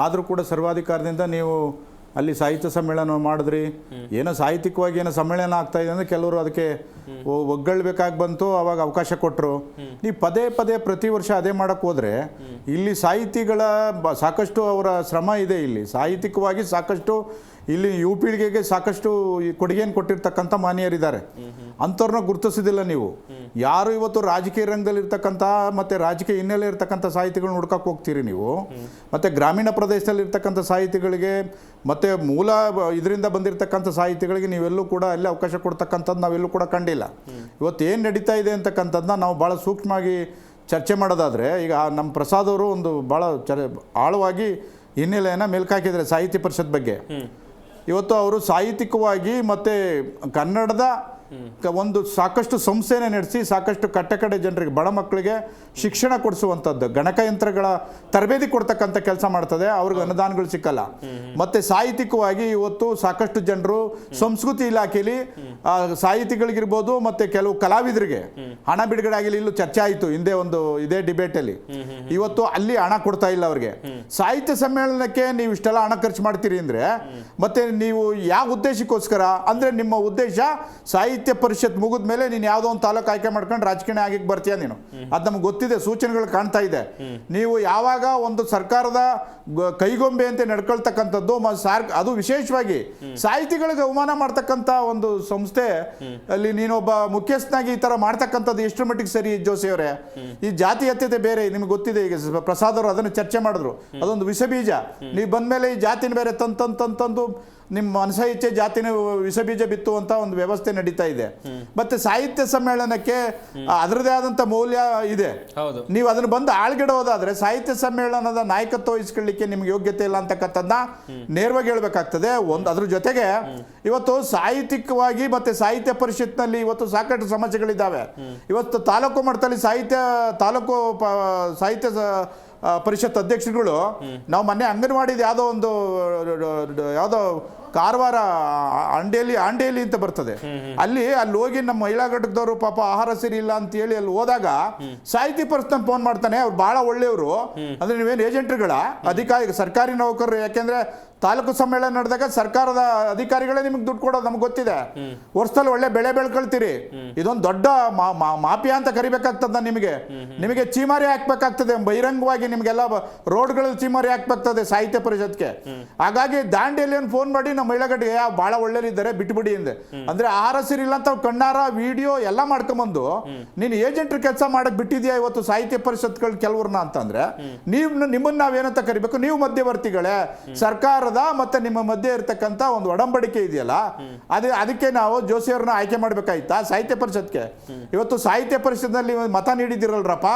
ಆದರೂ ಕೂಡ ಸರ್ವಾಧಿಕಾರದಿಂದ ನೀವು ಅಲ್ಲಿ ಸಾಹಿತ್ಯ ಸಮ್ಮೇಳನ ಮಾಡಿದ್ರಿ. ಏನೋ ಸಾಹಿತ್ಯಿಕವಾಗಿ ಏನೋ ಸಮ್ಮೇಳನ ಆಗ್ತಾ ಇದೆ ಅಂದರೆ ಕೆಲವರು ಅದಕ್ಕೆ ಒಗ್ಗಳ್ಬೇಕಾಗಿ ಬಂತು, ಅವಾಗ ಅವಕಾಶ ಕೊಟ್ಟರು. ನೀವು ಪದೇ ಪ್ರತಿ ವರ್ಷ ಅದೇ ಮಾಡೋಕ್ಕೆ ಹೋದರೆ ಇಲ್ಲಿ ಸಾಹಿತಿಗಳ ಸಾಕಷ್ಟು ಅವರ ಶ್ರಮ ಇದೆ. ಇಲ್ಲಿ ಸಾಹಿತ್ಯಿಕವಾಗಿ ಸಾಕಷ್ಟು ಇಲ್ಲಿ ಯುವ ಪೀಳಿಗೆಗೆ ಸಾಕಷ್ಟು ಕೊಡುಗೆಯನ್ನು ಕೊಟ್ಟಿರ್ತಕ್ಕಂಥ ಮಾನ್ಯರಿದ್ದಾರೆ. ಅಂಥವ್ರನ್ನ ಗುರುತಿಸೋದಿಲ್ಲ ನೀವು. ಯಾರು ಇವತ್ತು ರಾಜಕೀಯ ರಂಗದಲ್ಲಿರ್ತಕ್ಕಂಥ ಮತ್ತು ರಾಜಕೀಯ ಹಿನ್ನೆಲೆ ಇರ್ತಕ್ಕಂಥ ಸಾಹಿತಿಗಳನ್ನ ಹುಡ್ಕಕ್ಕೆ ಹೋಗ್ತೀರಿ ನೀವು. ಮತ್ತು ಗ್ರಾಮೀಣ ಪ್ರದೇಶದಲ್ಲಿ ಇರ್ತಕ್ಕಂಥ ಸಾಹಿತಿಗಳಿಗೆ ಮತ್ತು ಮೂಲ ಇದರಿಂದ ಬಂದಿರತಕ್ಕಂಥ ಸಾಹಿತಿಗಳಿಗೆ ನೀವೆಲ್ಲೂ ಕೂಡ ಅಲ್ಲಿ ಅವಕಾಶ ಕೊಡ್ತಕ್ಕಂಥದ್ದು ನಾವೆಲ್ಲೂ ಕೂಡ ಕಂಡಿಲ್ಲ. ಇವತ್ತು ಏನು ನಡೀತಾ ಇದೆ ಅಂತಕ್ಕಂಥದ್ದನ್ನ ನಾವು ಭಾಳ ಸೂಕ್ಷ್ಮವಾಗಿ ಚರ್ಚೆ ಮಾಡೋದಾದರೆ, ಈಗ ನಮ್ಮ ಪ್ರಸಾದ್ ಅವರು ಒಂದು ಭಾಳ ಆಳವಾಗಿ ಹಿನ್ನೆಲೆಯನ್ನು ಮೆಲ್ಕಾಕಿದ್ದಾರೆ ಸಾಹಿತ್ಯ ಪರಿಷತ್ ಬಗ್ಗೆ. ಇವತ್ತು ಅವರು ಸಾಹಿತ್ಯಿಕವಾಗಿ ಮತ್ತು ಕನ್ನಡದ ಒಂದು ಸಾಕಷ್ಟು ಸಂಸ್ಥೆನೇ ನಡೆಸಿ ಸಾಕಷ್ಟು ಕಟ್ಟಕಡೆ ಜನರಿಗೆ, ಬಡ ಮಕ್ಕಳಿಗೆ ಶಿಕ್ಷಣ ಕೊಡಿಸುವಂಥದ್ದು, ಗಣಕಯಂತ್ರಗಳ ತರಬೇತಿ ಕೊಡ್ತಕ್ಕಂಥ ಕೆಲಸ ಮಾಡ್ತದೆ. ಅವ್ರಿಗೆ ಅನುದಾನಗಳು ಸಿಕ್ಕಲ್ಲ. ಮತ್ತು ಸಾಹಿತ್ಯಿಕವಾಗಿ ಇವತ್ತು ಸಾಕಷ್ಟು ಜನರು ಸಂಸ್ಕೃತಿ ಇಲಾಖೆಯಲ್ಲಿ ಸಾಹಿತಿಗಳಿಗಿರ್ಬೋದು ಮತ್ತು ಕೆಲವು ಕಲಾವಿದರಿಗೆ ಹಣ ಬಿಡುಗಡೆ ಆಗಿಲ್ಲ. ಇಲ್ಲೂ ಚರ್ಚೆ ಆಯಿತು ಹಿಂದೆ ಒಂದು ಇದೇ ಡಿಬೇಟಲ್ಲಿ. ಇವತ್ತು ಅಲ್ಲಿ ಹಣ ಕೊಡ್ತಾ ಇಲ್ಲ ಅವ್ರಿಗೆ. ಸಾಹಿತ್ಯ ಸಮ್ಮೇಳನಕ್ಕೆ ನೀವು ಇಷ್ಟೆಲ್ಲ ಹಣ ಖರ್ಚು ಮಾಡ್ತೀರಿ ಅಂದರೆ ಮತ್ತೆ ನೀವು ಯಾವ ಉದ್ದೇಶಕ್ಕೋಸ್ಕರ ಅಂದರೆ, ನಿಮ್ಮ ಉದ್ದೇಶ ಸಾಹಿತ್ಯ ಪರಿಷತ್ ಮುಗಿದ ಮೇಲೆ ನೀನು ಯಾವುದೋ ಒಂದು ತಾಲೂಕು ಆಯ್ಕೆ ಮಾಡ್ಕೊಂಡು ರಾಜಕೀಯ ಆಗಿಗೆ ಬರ್ತೀಯ ನೀನು. ಅದು ನಮ್ಗೆ ಗೊತ್ತಿದೆ, ಸೂಚನೆಗಳು ಕಾಣ್ತಾ ಇದೆ. ನೀವು ಯಾವಾಗ ಒಂದು ಸರ್ಕಾರದ ಕೈಗೊಂಬೆ ಅಂತ ನಡ್ಕೊಳ್ತಕ್ಕಂಥದ್ದು, ಅದು ವಿಶೇಷವಾಗಿ ಸಾಹಿತಿಗಳಿಗೆ ಅವಮಾನ ಮಾಡ್ತಕ್ಕಂಥ ಒಂದು ಸಂಸ್ಥೆ ಅಲ್ಲಿ ನೀನೊಬ್ಬ ಮುಖ್ಯಸ್ಥನಾಗಿ ಈ ಥರ ಮಾಡ್ತಕ್ಕಂಥದ್ದು ಎಷ್ಟು ಮಟ್ಟಿಗೆ ಸರಿ ಜೋಶಿ ಅವರೇ? ಈ ಜಾತೀಯತೆ ಬೇರೆ ನಿಮ್ಗೆ ಗೊತ್ತಿದೆ. ಈಗ ಪ್ರಸಾದ್ ಅವರು ಅದನ್ನು ಚರ್ಚೆ ಮಾಡಿದ್ರು. ಅದೊಂದು ವಿಷ ಬೀಜ. ನೀವು ಬಂದಮೇಲೆ ಈ ಜಾತಿನ ಬೇರೆ ತಂದು ನಿಮ್ಮ ಮನಸ ಇಚ್ಛೆ ಜಾತಿನ ವಿಷಬೀಜ ಬಿತ್ತುವಂಥ ಒಂದು ವ್ಯವಸ್ಥೆ ನಡೀತಾ ಇದೆ. ಮತ್ತೆ ಸಾಹಿತ್ಯ ಸಮ್ಮೇಳನಕ್ಕೆ ಅದರದೇ ಆದಂಥ ಮೌಲ್ಯ ಇದೆ. ನೀವು ಅದನ್ನು ಬಂದು ಆಳ್ಗೆಡೋದಾದ್ರೆ ಸಾಹಿತ್ಯ ಸಮ್ಮೇಳನದ ನಾಯಕತ್ವ ವಹಿಸ್ಕೊಳ್ಳಿಕ್ಕೆ ನಿಮ್ಗೆ ಯೋಗ್ಯತೆ ಇಲ್ಲ ಅಂತಕ್ಕಂಥದ್ದನ್ನ ನೇರವಾಗಿ ಹೇಳ್ಬೇಕಾಗ್ತದೆ. ಅದ್ರ ಜೊತೆಗೆ ಇವತ್ತು ಸಾಹಿತ್ಯಿಕವಾಗಿ ಮತ್ತೆ ಸಾಹಿತ್ಯ ಪರಿಷತ್ನಲ್ಲಿ ಇವತ್ತು ಸಾಕಷ್ಟು ಸಮಸ್ಯೆಗಳಿದ್ದಾವೆ. ಇವತ್ತು ತಾಲೂಕು ಮಟ್ಟದಲ್ಲಿ ತಾಲೂಕು ಸಾಹಿತ್ಯ ಪರಿಷತ್ ಅಧ್ಯಕ್ಷರುಗಳು ನಾವು ಮೊನ್ನೆ ಅಂಗನವಾಡಿದ ಯಾವುದೋ ಕಾರವಾರ ಆಂಡೇಲಿ ಅಂತ ಬರ್ತದೆ. ಅಲ್ಲಿ ಹೋಗಿ ನಮ್ಮ ಮಹಿಳಾ ಘಟಕದವರು ಪಾಪ ಆಹಾರ ಸರಿ ಇಲ್ಲ ಅಂತ ಹೇಳಿ ಅಲ್ಲಿ ಹೋದಾಗ ಸಾಹಿತಿ ಪರಿಷತ್ ಫೋನ್ ಮಾಡ್ತಾನೆ. ಅವ್ರು ಬಹಳ ಒಳ್ಳೆಯವರು, ಅಂದ್ರೆ ನೀವೇನು ಏಜೆಂಟ್ಗಳ ಅಧಿಕಾರಿ ಸರ್ಕಾರಿ ನೌಕರರು, ಯಾಕೆಂದ್ರೆ ತಾಲೂಕು ಸಮ್ಮೇಳನ ನಡೆದಾಗ ಸರ್ಕಾರದ ಅಧಿಕಾರಿಗಳೇ ನಿಮಗೆ ದುಡ್ಡು ಕೊಡೋದು ನಮ್ಗೆ ಗೊತ್ತಿದೆ. ವರ್ಷದಲ್ಲಿ ಒಳ್ಳೆ ಬೆಳೆ ಬೆಳ್ಕೊಳ್ತೀರಿ, ಇದೊಂದು ದೊಡ್ಡ ಮಾಫಿಯಾ ಅಂತ ಕರಿಬೇಕಾಗ್ತದ. ನಿಮಗೆ ಚೀಮಾರಿ ಹಾಕ್ಬೇಕಾಗ್ತದೆ ಬಹಿರಂಗವಾಗಿ, ನಿಮಗೆಲ್ಲ ರೋಡ್ಗಳಲ್ಲಿ ಚೀಮಾರಿ ಹಾಕ್ಬೇಕಾಗ್ತದೆ ಸಾಹಿತ್ಯ ಪರಿಷತ್ಗೆ. ಹಾಗಾಗಿ ದಾಂಡೇಲಿಯನ್ನು ಫೋನ್ ಮಾಡಿ ನಮ್ಮ ಮಹಿಳಾ ಘಟಕ ಬಹಳ ಒಳ್ಳೆಯರಿದ್ದಾರೆ ಬಿಟ್ಬಿಡಿ ಅಂದೆ. ಅಂದ್ರೆ ಆಹಾರ ಸರಿ ಇಲ್ಲ ಅಂತ ಕಣ್ಣಾರ ವಿಡಿಯೋ ಎಲ್ಲ ಮಾಡ್ಕೊಂಬಂದು ನೀನು ಏಜೆಂಟ್ರ ಕೆಲಸ ಮಾಡಕ್ ಬಿಟ್ಟಿದ್ಯಾ ಇವತ್ತು ಸಾಹಿತ್ಯ ಪರಿಷತ್ಗಳು ಕೆಲವ್ರನ್ನ ಅಂತಂದ್ರೆ ನಿಮ್ಮನ್ನ ನಾವೇನಂತ ಕರಿಬೇಕು? ನೀವು ಮಧ್ಯವರ್ತಿಗಳೇ. ಸರ್ಕಾರ ಮತ್ತೆ ನಿಮ್ಮ ಮಧ್ಯೆ ಇರತಕ್ಕಂತ ಒಂದು ಒಡಂಬಡಿಕೆ ಇದೆಯಲ್ಲ, ಅದಕ್ಕೆ ನಾವು ಜೋಶಿಯವ್ರನ್ನ ಆಯ್ಕೆ ಮಾಡ್ಬೇಕಾಯ್ತಾ ಸಾಹಿತ್ಯ ಪರಿಷತ್ಗೆ? ಇವತ್ತು ಸಾಹಿತ್ಯ ಪರಿಷತ್ನಲ್ಲಿ ಮತ ನೀಡಿದಿರಲ್ರಪ್ಪ,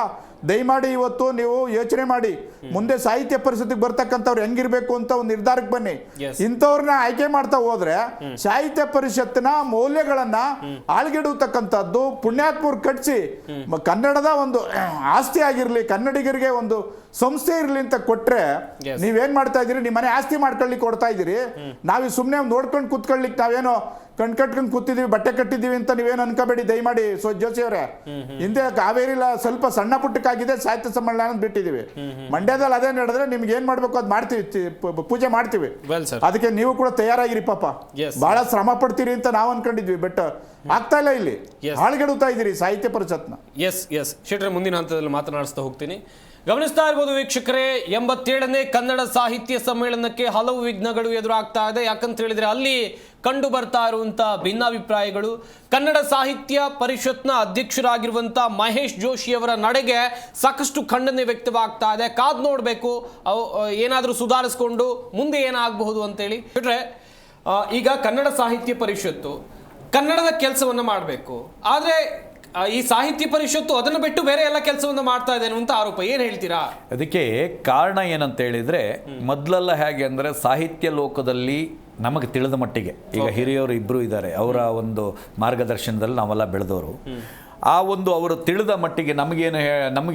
ದಯಮಾಡಿ ಇವತ್ತು ನೀವು ಯೋಚನೆ ಮಾಡಿ, ಮುಂದೆ ಸಾಹಿತ್ಯ ಪರಿಷತ್ತಿಗೆ ಬರ್ತಕ್ಕಂಥವ್ರು ಹೆಂಗಿರ್ಬೇಕು ಅಂತ ಒಂದು ನಿರ್ಧಾರಕ್ಕೆ ಬನ್ನಿ. ಇಂಥವ್ರನ್ನ ಆಯ್ಕೆ ಮಾಡ್ತಾ ಹೋದ್ರೆ ಸಾಹಿತ್ಯ ಪರಿಷತ್ತಿನ ಮೌಲ್ಯಗಳನ್ನ ಆಳ್ಗೆಡುತ್ತಕ್ಕಂಥದ್ದು ಪುಣ್ಯಾತ್ಮರು ಕಟ್ಸಿ ಕನ್ನಡದ ಒಂದು ಆಸ್ತಿ ಆಗಿರ್ಲಿ, ಕನ್ನಡಿಗರಿಗೆ ಒಂದು ಸಂಸ್ಥೆ ಇರ್ಲಿ ಅಂತ ಕೊಟ್ರೆ ನೀವೇನ್ ಮಾಡ್ತಾ ಇದೀರಿ? ನಿಮ್ಮ ಮನೆ ಆಸ್ತಿ ಮಾಡ್ಕೊಳ್ಳಿಕ್ಕೆ ಕೊಡ್ತಾ ಇದೀರಿ. ನಾವೀ ಸುಮ್ಮನೆ ನೋಡ್ಕೊಂಡು ಕೂತ್ಕೊಳ್ಳಿಕ್ಕೆ ನಾವೇನೋ ಕಟ್ಕೊಂಡು ಕೂತಿದೀವಿ, ಬಟ್ಟೆ ಕಟ್ಟಿದೀವಿ ಅಂತ ನೀವೇನು ಅನ್ಕೋಬೇಡಿ ದಯಮಾಡಿ ಜೋಶಿ ಅವರೇ. ಹಿಂದೆ ಕಾವೇರಿಲ ಸ್ವಲ್ಪ ಸಣ್ಣ ಪುಟ್ಟಕ್ಕಾಗಿದೆ ಸಾಹಿತ್ಯ ಸಮ್ಮೇಳನ ಬಿಟ್ಟಿದೀವಿ. ಮಂಡ್ಯದಲ್ಲಿ ಅದೇ ನಡೆದ್ರೆ ನಿಮ್ಗೆ ಏನ್ ಮಾಡ್ಬೇಕು ಅದು ಮಾಡ್ತೀವಿ, ಪೂಜೆ ಮಾಡ್ತೀವಿ. ಅದಕ್ಕೆ ನೀವು ಕೂಡ ತಯಾರಾಗಿರಿ ಪಾಪ. ಬಹಳ ಶ್ರಮ ಪಡ್ತೀರಿ ಅಂತ ನಾವು ಅನ್ಕೊಂಡಿದ್ವಿ, ಬಟ್ ಆಗ್ತಾ ಇಲ್ಲ. ಇಲ್ಲಿ ಹಾಳ್ಗೆಡುತ್ತಾ ಇದೀರಿ ಸಾಹಿತ್ಯ ಪರಿಷತ್ನ. ಎಸ್ ಶೆಟ್ರೆ, ಮುಂದಿನ ಹಂತದಲ್ಲಿ ಮಾತನಾಡಿಸ್ತಾ ಹೋಗ್ತೀನಿ. ಗಮನಿಸ್ತಾ ಇರ್ಬೋದು ವೀಕ್ಷಕರೇ, 87ನೇ ಕನ್ನಡ ಸಾಹಿತ್ಯ ಸಮ್ಮೇಳನಕ್ಕೆ ಹಲವು ವಿಘ್ನಗಳು ಎದುರಾಗ್ತಾ ಇದೆ. ಯಾಕಂತ ಹೇಳಿದ್ರೆ ಅಲ್ಲಿ ಕಂಡು ಬರ್ತಾ ಇರುವಂತ ಭಿನ್ನಾಭಿಪ್ರಾಯಗಳು, ಕನ್ನಡ ಸಾಹಿತ್ಯ ಪರಿಷತ್ನ ಅಧ್ಯಕ್ಷರಾಗಿರುವಂತ ಮಹೇಶ್ ಜೋಶಿ ಅವರ ನಡೆಗೆ ಸಾಕಷ್ಟು ಖಂಡನೆ ವ್ಯಕ್ತವಾಗ್ತಾ ಇದೆ. ಕಾದ್ ನೋಡ್ಬೇಕು ಏನಾದರೂ ಸುಧಾರಿಸ್ಕೊಂಡು ಮುಂದೆ ಏನಾಗಬಹುದು ಅಂತೇಳಿ. ಈಗ ಕನ್ನಡ ಸಾಹಿತ್ಯ ಪರಿಷತ್ತು ಕನ್ನಡದ ಕೆಲಸವನ್ನ ಮಾಡಬೇಕು, ಆದ್ರೆ ಈ ಸಾಹಿತ್ಯ ಪರಿಷತ್ತು ಅದನ್ನು ಬಿಟ್ಟು ಬೇರೆ ಎಲ್ಲ ಕೆಲಸವನ್ನು ಮಾಡ್ತಾ ಇದೆ ಅನ್ನುವಂತ ಆರೋಪ. ಏನ್ ಹೇಳ್ತೀರಾ? ಅದಕ್ಕೆ ಕಾರಣ ಏನಂತ ಹೇಳಿದ್ರೆ, ಮೊದಲೆಲ್ಲ ಹೇಗೆ ಅಂದ್ರೆ ಸಾಹಿತ್ಯ ಲೋಕದಲ್ಲಿ ನಮಗೆ ತಿಳಿದ ಮಟ್ಟಿಗೆ, ಈಗ ಹಿರಿಯವರು ಇಬ್ಬರು ಇದ್ದಾರೆ, ಅವರ ಒಂದು ಮಾರ್ಗದರ್ಶನದಲ್ಲಿ ನಾವೆಲ್ಲ ಬೆಳೆದವರು. ಆ ಒಂದು ಅವರು ತಿಳಿದ ಮಟ್ಟಿಗೆ ನಮಗೆ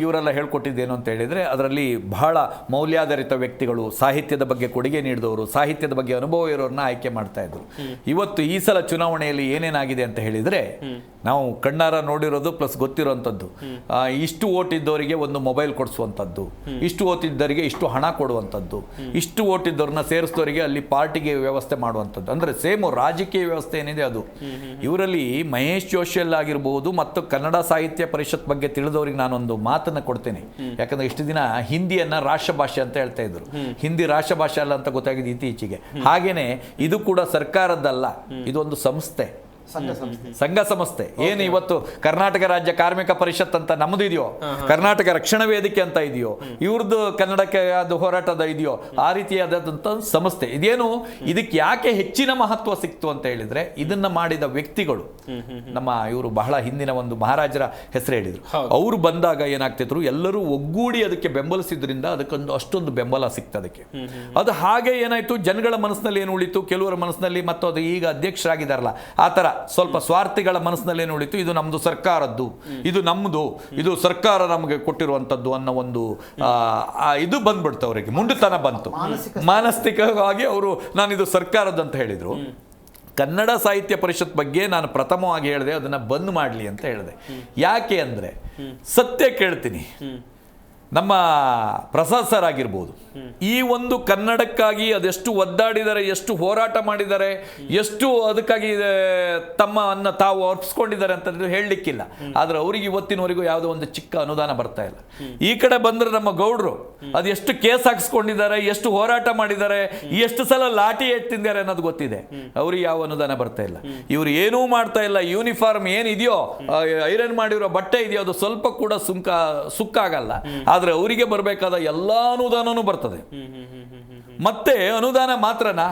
ಇವರೆಲ್ಲ ಹೇಳ್ಕೊಟ್ಟಿದ್ದೇನು ಅಂತ ಹೇಳಿದರೆ, ಅದರಲ್ಲಿ ಬಹಳ ಮೌಲ್ಯಾಧಾರಿತ ವ್ಯಕ್ತಿಗಳು, ಸಾಹಿತ್ಯದ ಬಗ್ಗೆ ಕೊಡುಗೆ ನೀಡಿದವರು, ಸಾಹಿತ್ಯದ ಬಗ್ಗೆ ಅನುಭವ ಇರೋರನ್ನ ಆಯ್ಕೆ ಮಾಡ್ತಾ ಇದ್ರು. ಇವತ್ತು ಈ ಸಲ ಚುನಾವಣೆಯಲ್ಲಿ ಏನೇನಾಗಿದೆ ಅಂತ ಹೇಳಿದರೆ, ನಾವು ಕಣ್ಣಾರ ನೋಡಿರೋದು ಪ್ಲಸ್ ಗೊತ್ತಿರೋಂಥದ್ದು, ಇಷ್ಟು ಓಟ್ ಇದ್ದವರಿಗೆ ಒಂದು ಮೊಬೈಲ್ ಕೊಡಿಸುವಂಥದ್ದು, ಇಷ್ಟು ಓಟ್ ಇದ್ದವರಿಗೆ ಇಷ್ಟು ಹಣ ಕೊಡುವಂಥದ್ದು, ಇಷ್ಟು ಓಟ್ ಇದ್ದವ್ರನ್ನ ಸೇರಿಸಿದವರಿಗೆ ಅಲ್ಲಿ ಪಾರ್ಟಿಗೆ ವ್ಯವಸ್ಥೆ ಮಾಡುವಂಥದ್ದು. ಅಂದರೆ ಸೇಮ್ ರಾಜಕೀಯ ವ್ಯವಸ್ಥೆ ಏನಿದೆ ಅದು. ಇವರಲ್ಲಿ ಮಹೇಶ್ ಜೋಶಿಯಲ್ಲಿ ಆಗಿರ್ಬೋದು ಮತ್ತು ಕನ್ನಡ ಸಾಹಿತ್ಯ ಪರಿಷತ್ ಬಗ್ಗೆ ತಿಳಿದವರಿಗೆ ನಾನೊಂದು ಮಾತನ್ನು ಕೊಡ್ತೇನೆ. ಯಾಕಂದ್ರೆ ಇಷ್ಟು ದಿನ ಹಿಂದಿಯನ್ನ ರಾಷ್ಟ್ರ ಭಾಷೆ ಅಂತ ಹೇಳ್ತಾ ಇದ್ರು, ಹಿಂದಿ ರಾಷ್ಟ್ರ ಭಾಷೆ ಅಲ್ಲ ಅಂತ ಗೊತ್ತಾಗಿದೆ ಇತ್ತೀಚೆಗೆ. ಹಾಗೇನೆ ಇದು ಕೂಡ ಸರ್ಕಾರದ್ದಲ್ಲ, ಇದೊಂದು ಸಂಸ್ಥೆ, ಸಂಘ ಸಂಸ್ಥೆ. ಏನು ಇವತ್ತು ಕರ್ನಾಟಕ ರಾಜ್ಯ ಕಾರ್ಮಿಕ ಪರಿಷತ್ ಅಂತ ನಮ್ದು ಇದೆಯೋ, ಕರ್ನಾಟಕ ರಕ್ಷಣಾ ವೇದಿಕೆ ಅಂತ ಇದೆಯೋ, ಇವ್ರದ್ದು ಕನ್ನಡಕ್ಕೆ ಅದು ಹೋರಾಟದ ಇದೆಯೋ, ಆ ರೀತಿಯಾದಂಥ ಸಂಸ್ಥೆ ಇದೇನು. ಇದಕ್ಕೆ ಯಾಕೆ ಹೆಚ್ಚಿನ ಮಹತ್ವ ಸಿಕ್ತು ಅಂತ ಹೇಳಿದ್ರೆ, ಇದನ್ನ ಮಾಡಿದ ವ್ಯಕ್ತಿಗಳು ನಮ್ಮ ಇವರು ಬಹಳ ಹಿಂದಿನ ಒಂದು ಮಹಾರಾಜರ ಹೆಸರು ಹೇಳಿದ್ರು. ಅವರು ಬಂದಾಗ ಏನಾಗ್ತಿದ್ರು, ಎಲ್ಲರೂ ಒಗ್ಗೂಡಿ ಅದಕ್ಕೆ ಬೆಂಬಲಿಸಿದ್ರಿಂದ ಅದಕ್ಕೊಂದು ಅಷ್ಟೊಂದು ಬೆಂಬಲ ಸಿಕ್ತದಕ್ಕೆ. ಅದು ಹಾಗೆ ಏನಾಯ್ತು, ಜನಗಳ ಮನಸ್ಸಿನಲ್ಲಿ ಏನು ಉಳಿತು, ಕೆಲವರ ಮನಸ್ಸಿನಲ್ಲಿ, ಮತ್ತು ಅದು ಈಗ ಅಧ್ಯಕ್ಷರಾಗಿದ್ದಾರಲ್ಲ ಆ ಥರ ಸ್ವಲ್ಪ ಸ್ವಾರ್ಥಿಗಳ ಮನಸ್ಸಿನಲ್ಲಿ ಏನು ಉಳಿತು, ಇದು ನಮ್ದು ಸರ್ಕಾರದ್ದು, ಇದು ನಮ್ದು, ಇದು ಸರ್ಕಾರ ನಮಗೆ ಕೊಟ್ಟಿರುವಂಥದ್ದು ಅನ್ನೋ ಒಂದು ಇದು ಬಂದ್ಬಿಡ್ತು ಅವರಿಗೆ, ಮುಂಡುತನ ಬಂತು. ಮಾನಸಿಕವಾಗಿ ಅವರು ನಾನಿದು ಸರ್ಕಾರದ್ದು ಅಂತ ಹೇಳಿದ್ರು. ಕನ್ನಡ ಸಾಹಿತ್ಯ ಪರಿಷತ್ ಬಗ್ಗೆ ನಾನು ಪ್ರಥಮವಾಗಿ ಹೇಳಿದೆ, ಅದನ್ನ ಬಂದ್ ಮಾಡಲಿ ಅಂತ ಹೇಳಿದೆ. ಯಾಕೆ ಅಂದ್ರೆ ಸತ್ಯ ಕೇಳ್ತೀನಿ, ನಮ್ಮ ಪ್ರಸಾದ್ ಸರ್ ಆಗಿರ್ಬೋದು, ಈ ಒಂದು ಕನ್ನಡಕ್ಕಾಗಿ ಅದೆಷ್ಟು ಒದ್ದಾಡಿದ್ದಾರೆ, ಎಷ್ಟು ಹೋರಾಟ ಮಾಡಿದ್ದಾರೆ, ಎಷ್ಟು ಅದಕ್ಕಾಗಿ ತಮ್ಮನ್ನು ತಾವು ಅರ್ಪಿಸ್ಕೊಂಡಿದ್ದಾರೆ ಅಂತ ಹೇಳಲಿಕ್ಕಿಲ್ಲ. ಆದರೆ ಅವರಿಗೆ ಇವತ್ತಿನವರೆಗೂ ಯಾವುದೋ ಒಂದು ಚಿಕ್ಕ ಅನುದಾನ ಬರ್ತಾ ಇಲ್ಲ. ಈ ಕಡೆ ಬಂದರೆ ನಮ್ಮ ಗೌಡ್ರು ಅದು ಎಷ್ಟು ಕೇಸ್ ಹಾಕಿಸ್ಕೊಂಡಿದ್ದಾರೆ, ಎಷ್ಟು ಹೋರಾಟ ಮಾಡಿದ್ದಾರೆ, ಎಷ್ಟು ಸಲ ಲಾಠಿ ತಿಂದಿದ್ದಾರೆ ಅನ್ನೋದು ಗೊತ್ತಿದೆ. ಅವ್ರಿಗೆ ಯಾವ ಅನುದಾನ ಬರ್ತಾ ಇಲ್ಲ. ಇವರು ಏನೂ ಮಾಡ್ತಾ ಇಲ್ಲ. ಯೂನಿಫಾರ್ಮ್ ಏನಿದೆಯೋ, ಐರನ್ ಮಾಡಿರೋ ಬಟ್ಟೆ ಇದೆಯೋ, ಅದು ಸ್ವಲ್ಪ ಕೂಡ ಸುಕ್ಕಾಗಲ್ಲ. ಆದ್ರೆ ಅವರಿಗೆ ಬರಬೇಕಾದ ಎಲ್ಲಾ ಅನುದಾನನೂ ಬರ್ತದೆ. ಮತ್ತೆ ಅನುದಾನ ಮಾತ್ರನಾ,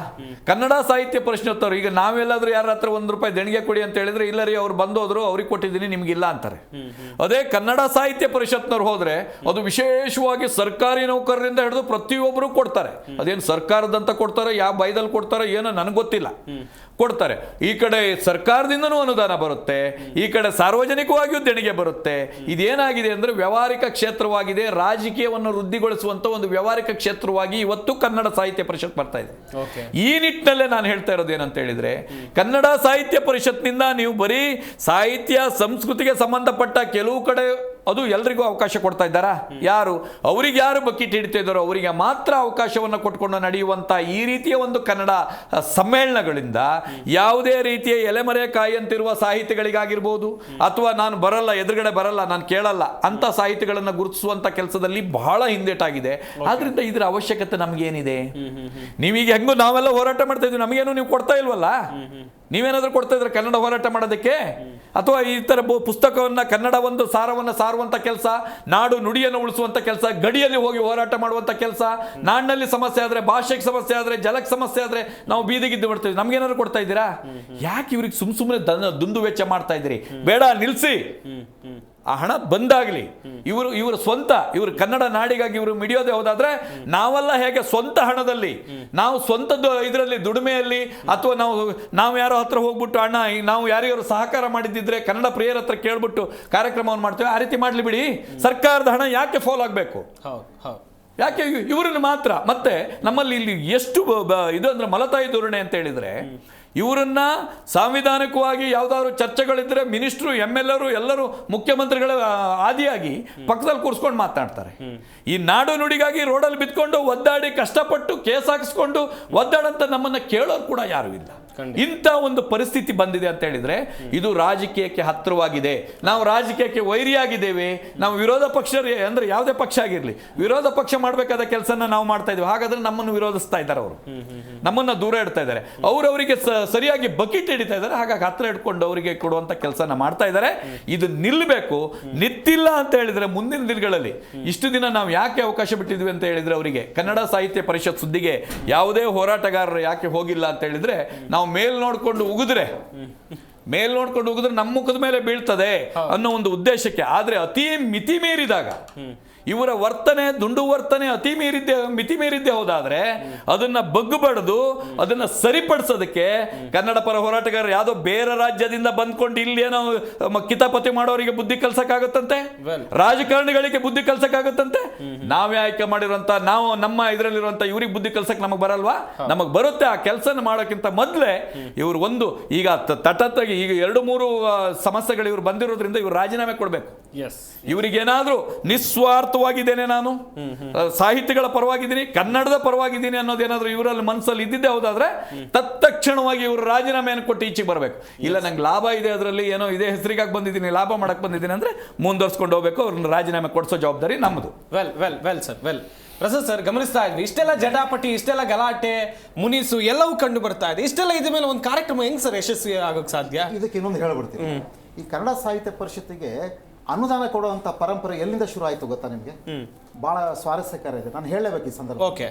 ಕನ್ನಡ ಸಾಹಿತ್ಯ ಪರಿಷತ್ತವ್ರು ಈಗ ನಾವೆಲ್ಲಾದ್ರೂ ಯಾರ ಹತ್ರ ₹1 ದೇಣಿಗೆ ಕೊಡಿ ಅಂತ ಹೇಳಿದ್ರೆ, ಇಲ್ಲ ರೀ ಅವ್ರು ಬಂದೋದ್ರು, ಅವ್ರಿಗೆ ಕೊಟ್ಟಿದ್ದೀನಿ ನಿಮ್ಗಿಲ್ಲ ಅಂತಾರೆ. ಅದೇ ಕನ್ನಡ ಸಾಹಿತ್ಯ ಪರಿಷತ್ನವ್ರು ಹೋದ್ರೆ ಅದು ವಿಶೇಷವಾಗಿ ಸರ್ಕಾರಿ ನೌಕರರಿಂದ ಹಿಡಿದು ಪ್ರತಿಯೊಬ್ಬರು ಕೊಡ್ತಾರೆ. ಅದೇನು ಸರ್ಕಾರದಂತ ಕೊಡ್ತಾರೆ, ಯಾವ ಬೈದಲ್ಲಿ ಕೊಡ್ತಾರೆ ಏನೋ ನನಗೆ ಗೊತ್ತಿಲ್ಲ, ಕೊಡ್ತಾರೆ. ಈ ಕಡೆ ಸರ್ಕಾರದಿಂದನೂ ಅನುದಾನ ಬರುತ್ತೆ, ಈ ಕಡೆ ಸಾರ್ವಜನಿಕವಾಗಿಯೂ ದೇಣಿಗೆ ಬರುತ್ತೆ. ಇದೇನಾಗಿದೆ ಅಂದ್ರೆ ವ್ಯಾವಹಾರಿಕ ಕ್ಷೇತ್ರವಾಗಿದೆ, ರಾಜಕೀಯವನ್ನು ವೃದ್ಧಿಗೊಳಿಸುವಂತ ಒಂದು ವ್ಯಾವಹಾರಿಕ ಕ್ಷೇತ್ರವಾಗಿ ಇವತ್ತು ಕನ್ನಡ ಸಾಹಿತ್ಯ ಪರಿಷತ್ ಬರ್ತಾ ಇದೆ. ಓಕೆ. ಈ ನಿಟ್ಟಿನಲ್ಲೇ ನಾನು ಹೇಳ್ತಾ ಇರೋದು ಏನಂತ ಹೇಳಿದ್ರೆ, ಕನ್ನಡ ಸಾಹಿತ್ಯ ಪರಿಷತ್ನಿಂದ ನೀವು ಬರೀ ಸಾಹಿತ್ಯ ಸಂಸ್ಕೃತಿಗೆ ಸಂಬಂಧಪಟ್ಟ ಕೆಲವು ಕಡೆ ಅದು ಎಲ್ರಿಗೂ ಅವಕಾಶ ಕೊಡ್ತಾ ಇದ್ದಾರಾ? ಯಾರು ಅವರಿಗೆ ಯಾರು ಬಕೆಟ್ ಹಿಡಿತಾ ಇದ್ದಾರೋ ಅವರಿಗೆ ಮಾತ್ರ ಅವಕಾಶವನ್ನು ಕೊಟ್ಕೊಂಡು ನಡೆಯುವಂಥ ಈ ರೀತಿಯ ಒಂದು ಕನ್ನಡ ಸಮ್ಮೇಳನಗಳಿಂದ ಯಾವುದೇ ರೀತಿಯ ಎಲೆಮರೆ ಕಾಯಿಯಂತಿರುವ ಸಾಹಿತಿಗಳಿಗಾಗಿರ್ಬೋದು, ಅಥವಾ ನಾನು ಬರಲ್ಲ, ಎದುರುಗಡೆ ಬರಲ್ಲ, ನಾನು ಕೇಳಲ್ಲ ಅಂತ ಸಾಹಿತಿಗಳನ್ನು ಗುರುತಿಸುವಂಥ ಕೆಲಸದಲ್ಲಿ ಬಹಳ ಹಿಂದೇಟಾಗಿದೆ. ಆದ್ರಿಂದ ಇದರ ಅವಶ್ಯಕತೆ ನಮಗೇನಿದೆ? ನೀವೀಗ ಹೆಂಗೋ ನಾವೆಲ್ಲ ಹೋರಾಟ ಮಾಡ್ತಾ ಇದ್ವಿ, ನಮಗೇನು ನೀವು ಕೊಡ್ತಾ ಇಲ್ವಲ್ಲ? ನೀವೇನಾದ್ರೂ ಕೊಡ್ತಾ ಇದ್ರೆ ಕನ್ನಡ ಹೋರಾಟ ಮಾಡೋದಕ್ಕೆ? ಅಥವಾ ಈ ಥರ ಪುಸ್ತಕವನ್ನು, ಕನ್ನಡ ಒಂದು ಸಾರವನ್ನು ಸಾರುವಂಥ ಕೆಲಸ, ನಾಡು ನುಡಿಯನ್ನು ಉಳಿಸುವಂಥ ಕೆಲಸ, ಗಡಿಯಲ್ಲಿ ಹೋಗಿ ಹೋರಾಟ ಮಾಡುವಂಥ ಕೆಲಸ, ನಾಡಿನಲ್ಲಿ ಸಮಸ್ಯೆ ಆದರೆ, ಭಾಷೆಗೆ ಸಮಸ್ಯೆ ಆದರೆ, ಜಲಕ್ಕೆ ಸಮಸ್ಯೆ ಆದರೆ ನಾವು ಬೀದಿಗಿದ್ದು ಬಿಡ್ತೀವಿ. ನಮ್ಗೇನಾದ್ರು ಕೊಡ್ತಾ ಇದ್ದೀರಾ? ಯಾಕೆ ಇವ್ರಿಗೆ ಸುಮ್ಮನೆ ದುಂದು ವೆಚ್ಚ ಮಾಡ್ತಾ ಇದ್ದೀರಿ? ಬೇಡ, ನಿಲ್ಲಿಸಿ. ಆ ಹಣ ಬಂದಾಗಲಿ. ಇವರು ಸ್ವಂತ, ಇವರು ಕನ್ನಡ ನಾಡಿಗಾಗಿ ಇವರು ಮಿಡಿಯೋದೇ ಹೋದಾದ್ರೆ, ನಾವೆಲ್ಲ ಹೇಗೆ ಸ್ವಂತ ಹಣದಲ್ಲಿ, ನಾವು ಸ್ವಂತದ್ದು ಇದರಲ್ಲಿ ದುಡಿಮೆಯಲ್ಲಿ, ಅಥವಾ ನಾವು ಯಾರೋ ಹತ್ರ ಹೋಗ್ಬಿಟ್ಟು ಅಣ್ಣ ನಾವು ಯಾರಿಗಾರು ಸಹಕಾರ ಮಾಡಿದ್ದಿದ್ರೆ ಕನ್ನಡ ಪ್ರಿಯರ ಹತ್ರ ಕೇಳ್ಬಿಟ್ಟು ಕಾರ್ಯಕ್ರಮವನ್ನು ಮಾಡ್ತೇವೆ, ಆ ರೀತಿ ಮಾಡ್ಲಿ ಬಿಡಿ. ಸರ್ಕಾರದ ಹಣ ಯಾಕೆ ಫಾಲ್ ಆಗಬೇಕು? ಯಾಕೆ ಇವ್ರನ್ನ ಮಾತ್ರ? ಮತ್ತೆ ನಮ್ಮಲ್ಲಿ ಇಲ್ಲಿ ಎಷ್ಟು ಇದು ಅಂದ್ರೆ ಮಲತಾಯಿ ಧೋರಣೆ ಅಂತ ಹೇಳಿದ್ರೆ, ಇವರನ್ನ ಸಾಂವಿಧಾನಿಕವಾಗಿ ಯಾವುದಾದ್ರು ಚರ್ಚೆಗಳಿದ್ರೆ ಮಿನಿಸ್ಟ್ರು, MLA ಎಲ್ಲರೂ ಮುಖ್ಯಮಂತ್ರಿಗಳ ಆದಿಯಾಗಿ ಪಕ್ಕದಲ್ಲಿ ಕೂರಿಸ್ಕೊಂಡು ಮಾತನಾಡ್ತಾರೆ. ಈ ನಾಡು ನುಡಿಗಾಗಿ ರೋಡಲ್ಲಿ ಬಿದ್ಕೊಂಡು ಒದ್ದಾಡಿ ಕಷ್ಟಪಟ್ಟು ಕೇಸ್ ಹಾಕಿಸ್ಕೊಂಡು ಒದ್ದಾಡಂತ ನಮ್ಮನ್ನ ಕೇಳೋರು ಕೂಡ ಯಾರು ಇಲ್ಲ. ಇಂಥ ಒಂದು ಪರಿಸ್ಥಿತಿ ಬಂದಿದೆ ಅಂತ ಹೇಳಿದ್ರೆ ಇದು ರಾಜಕೀಯಕ್ಕೆ ಹತ್ತಿರವಾಗಿದೆ. ನಾವು ರಾಜಕೀಯಕ್ಕೆ ವೈರಿಯಾಗಿದ್ದೇವೆ. ನಾವು ವಿರೋಧ ಪಕ್ಷ ಅಂದ್ರೆ ಯಾವುದೇ ಪಕ್ಷ ಆಗಿರಲಿ, ವಿರೋಧ ಪಕ್ಷ ಮಾಡಬೇಕಾದ ಕೆಲಸನ ನಾವು ಮಾಡ್ತಾ ಇದ್ದೀವಿ. ಹಾಗಾದ್ರೆ ನಮ್ಮನ್ನು ವಿರೋಧಿಸ್ತಾ ಇದ್ದಾರೆ, ಅವರು ನಮ್ಮನ್ನ ದೂರ ಇಡ್ತಾ ಇದ್ದಾರೆ, ಅವರವರಿಗೆ ಸರಿಯಾಗಿ ಬಕೆಟ್ ಹಿಡಿತಾ ಇದ್ದಾರೆ. ಹಾಗಾಗಿ ಹತ್ರ ಇಟ್ಕೊಂಡು ಅವರಿಗೆ ಕೊಡುವಂತ ಕೆಲಸನ ಮಾಡ್ತಾ ಇದ್ದಾರೆ. ಇದು ನಿಲ್ಲಬೇಕು. ನಿಂತಿಲ್ಲ ಅಂತ ಹೇಳಿದ್ರೆ ಮುಂದಿನ ದಿನಗಳಲ್ಲಿ, ಇಷ್ಟು ದಿನ ನಾವು ಯಾಕೆ ಅವಕಾಶ ಬಿಟ್ಟಿದ್ವಿ ಅಂತ ಹೇಳಿದ್ರೆ, ಅವರಿಗೆ ಕನ್ನಡ ಸಾಹಿತ್ಯ ಪರಿಷತ್ ಸುದ್ದಿಗೆ ಯಾವುದೇ ಹೋರಾಟಗಾರರು ಯಾಕೆ ಹೋಗಿಲ್ಲ ಅಂತ ಹೇಳಿದ್ರೆ, ನಾವು ಮೇಲ್ ನೋಡ್ಕೊಂಡು ಉಗಿದ್ರೆ ನಮ್ಮ ಮುಖದ ಮೇಲೆ ಬೀಳ್ತದೆ ಅನ್ನೋ ಒಂದು ಉದ್ದೇಶಕ್ಕೆ. ಆದ್ರೆ ಅತಿ ಮಿತಿ ಮೀರಿದಾಗ, ಇವರ ವರ್ತನೆ, ದುಂಡು ವರ್ತನೆ ಮಿತಿ ಮೀರಿದ್ದೇ ಹೋದಾದ್ರೆ ಅದನ್ನ ಬಗ್ಗುಬಡ್ದು ಅದನ್ನ ಸರಿಪಡಿಸೋದಕ್ಕೆ ಕನ್ನಡ ಪರ ಹೋರಾಟಗಾರರು ಯಾವುದೋ ಬೇರೆ ರಾಜ್ಯದಿಂದ ಬಂದ್ಕೊಂಡು ಇಲ್ಲಿ ಏನೋ ಕಿತಾಪತಿ ಮಾಡೋರಿಗೆ ಬುದ್ಧಿ ಕಲ್ಸಕ್ಕಾಗತ್ತಂತೆ, ರಾಜಕಾರಣಿಗಳಿಗೆ ಬುದ್ಧಿ ಕಲ್ಸಕ್ಕಾಗತ್ತಂತೆ. ನಾವೇ ಆಯ್ಕೆ ಮಾಡಿರುವಂತ, ನಾವು ನಮ್ಮ ಇದರಲ್ಲಿರುವಂತ ಇವ್ರಿಗೆ ಬುದ್ಧಿ ಕಲ್ಸಕ್ ನಮಗ್ ಬರಲ್ವಾ? ನಮಗ್ ಬರುತ್ತೆ. ಆ ಕೆಲಸನ ಮಾಡೋಕ್ಕಿಂತ ಮೊದಲೇ ಇವರು ಒಂದು ಈಗ ತಟತ್ತಾಗಿ ಈಗ 2-3 ಸಮಸ್ಯೆಗಳು ಇವ್ರು ಬಂದಿರೋದ್ರಿಂದ ಇವ್ರು ರಾಜೀನಾಮೆ ಕೊಡ್ಬೇಕು. ಇವರಿಗೇನಾದ್ರೂ ನಿಸ್ವಾರ್ಥವಾಗಿದ್ದೇನೆ, ನಾನು ಸಾಹಿತಿಗಳ ಪರವಾಗಿದ್ದೀನಿ, ಕನ್ನಡದ ಪರವಾಗಿದ್ದೀನಿ ಅನ್ನೋದೇನಾದ್ರೂ ಇವರಲ್ಲಿ ಮನಸ್ಸಲ್ಲಿ ಇದ್ದಿದ್ದೇ ಹೋದಾದ್ರೆ ತತ್ಕ್ಷಣವಾಗಿ ಇವರು ರಾಜೀನಾಮೆಯನ್ನು ಕೊಟ್ಟು ಈಚೆಗೆ ಬರಬೇಕು. ಇಲ್ಲ, ನಂಗೆ ಲಾಭ ಇದೆ, ಅದರಲ್ಲಿ ಏನೋ ಇದೇ ಹೆಸರಿಗಾಗಿ ಬಂದಿದ್ದೀನಿ, ಲಾಭ ಮಾಡಕ್ ಬಂದಿದ್ದೀನಿ ಅಂದ್ರೆ ಮುಂದುವರ್ಸ್ಕೊಂಡು ಹೋಗ್ಬೇಕು. ಅವ್ರನ್ನ ರಾಜೀನಾಮೆ ಕೊಡಿಸೋ ಜವಾಬ್ದಾರಿ ನಮ್ಮದು. ವೆಲ್ ಪ್ರಸಾದ್ ಸರ್, ಗಮನಿಸ್ತಾ ಇದ್ವಿ ಇಷ್ಟೆಲ್ಲ ಜಟಾಪಟಿ, ಇಷ್ಟೆಲ್ಲ ಗಲಾಟೆ, ಮುನಿಸು ಎಲ್ಲವೂ ಕಂಡು ಬರ್ತಾ ಇದೆ. ಇಷ್ಟೆಲ್ಲ ಇದ ಮೇಲೆ ಒಂದು ಕಾರ್ಯಕ್ರಮ ಹೆಂಗ್ ಸರ್ ಯಶಸ್ವಿ ಆಗೋಕ್ ಸಾಧ್ಯ? ಇದಕ್ಕೆ ಇನ್ನೊಂದು ಹೇಳ್ಬಿಡ್ತೀನಿ. ಈ ಕನ್ನಡ ಸಾಹಿತ್ಯ ಪರಿಷತ್ತಿಗೆ ಅನುದಾನ ಕೊಡುವಂತ ಪರಂಪರೆ ಎಲ್ಲಿಂದ ಶುರು ಆಯ್ತು ಗೊತ್ತಾ ನಿಮ್ಗೆ? ಬಹಳ ಸ್ವಾರಸ್ಯಕರ ಇದೆ, ನಾನು ಹೇಳಬೇಕು ಈ ಸಂದರ್ಭ. ಓಕೆ.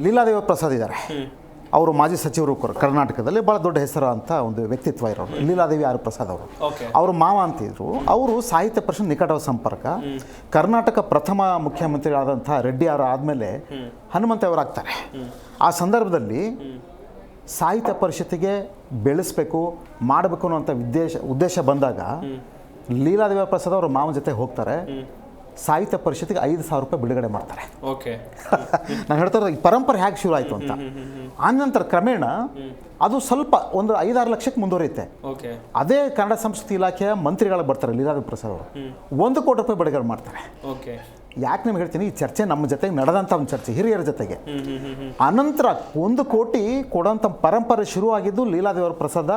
ಲೀಲಾದೇವಿ ಪ್ರಸಾದ್ ಇದ್ದಾರೆ, ಅವರು ಮಾಜಿ ಸಚಿವರು ಕರ್ನಾಟಕದಲ್ಲಿ ಬಹಳ ದೊಡ್ಡ ಹೆಸರು ಅಂತ ಒಂದು ವ್ಯಕ್ತಿತ್ವ ಇರೋರು. ಲೀಲಾದೇವಿ ಆರ್ ಪ್ರಸಾದ್ ಅವರು, ಅವರು ಮಾವ ಅಂತಿದ್ರು. ಅವರು ಸಾಹಿತ್ಯ ಪರಿಷತ್ ನಿಕಟ ಸಂಪರ್ಕ. ಕರ್ನಾಟಕ ಪ್ರಥಮ ಮುಖ್ಯಮಂತ್ರಿಗಳಾದಂಥ ರೆಡ್ಡಿ ಅವರು ಆದಮೇಲೆ ಹನುಮಂತ ಅವರು ಆಗ್ತಾರೆ. ಆ ಸಂದರ್ಭದಲ್ಲಿ ಸಾಹಿತ್ಯ ಪರಿಷತ್ತಿಗೆ ಬೆಳೆಸಬೇಕು, ಮಾಡಬೇಕು ಅನ್ನೋಂಥ ಉದ್ದೇಶ ಬಂದಾಗ ಲೀಲಾದೇವಿ ಪ್ರಸಾದ್ ಅವರು ಮಾವನ ಜೊತೆ ಹೋಗ್ತಾರೆ. ಸಾಹಿತ್ಯ ಪರಿಷತ್ತಿಗೆ 5,000 ರೂಪಾಯಿ ಬಿಡುಗಡೆ ಮಾಡ್ತಾರೆ. ಓಕೆ. ನಾನು ಹೇಳ್ತಾ ಇರೋದು ಈ ಪರಂಪರೆ ಹೇಗೆ ಶುರು ಆಯಿತು ಅಂತ. ಆನಂತರ ಕ್ರಮೇಣ ಅದು ಸ್ವಲ್ಪ ಒಂದು 5-6 ಲಕ್ಷಕ್ಕೆ ಮುಂದುವರಿಯುತ್ತೆ. ಅದೇ ಕನ್ನಡ ಸಂಸ್ಕೃತಿ ಇಲಾಖೆಯ ಮಂತ್ರಿಗಳು ಬರ್ತಾರೆ ಲೀಲಾದೇವಿ ಪ್ರಸಾದ್ ಅವರು, 1 ಕೋಟಿ ರೂಪಾಯಿ ಬಿಡುಗಡೆ ಮಾಡ್ತಾರೆ. ಯಾಕೆ ನಿಮ್ಗೆ ಹೇಳ್ತೀನಿ, ಈ ಚರ್ಚೆ ನಮ್ಮ ಜೊತೆಗೆ ನಡೆದಂಥ ಒಂದು ಚರ್ಚೆ ಹಿರಿಯರ ಜೊತೆಗೆ. ಅನಂತರ 1 ಕೋಟಿ ಕೊಡೋಂಥ ಪರಂಪರೆ ಶುರುವಾಗಿದ್ದು ಲೀಲಾದೇವಿ ಪ್ರಸಾದ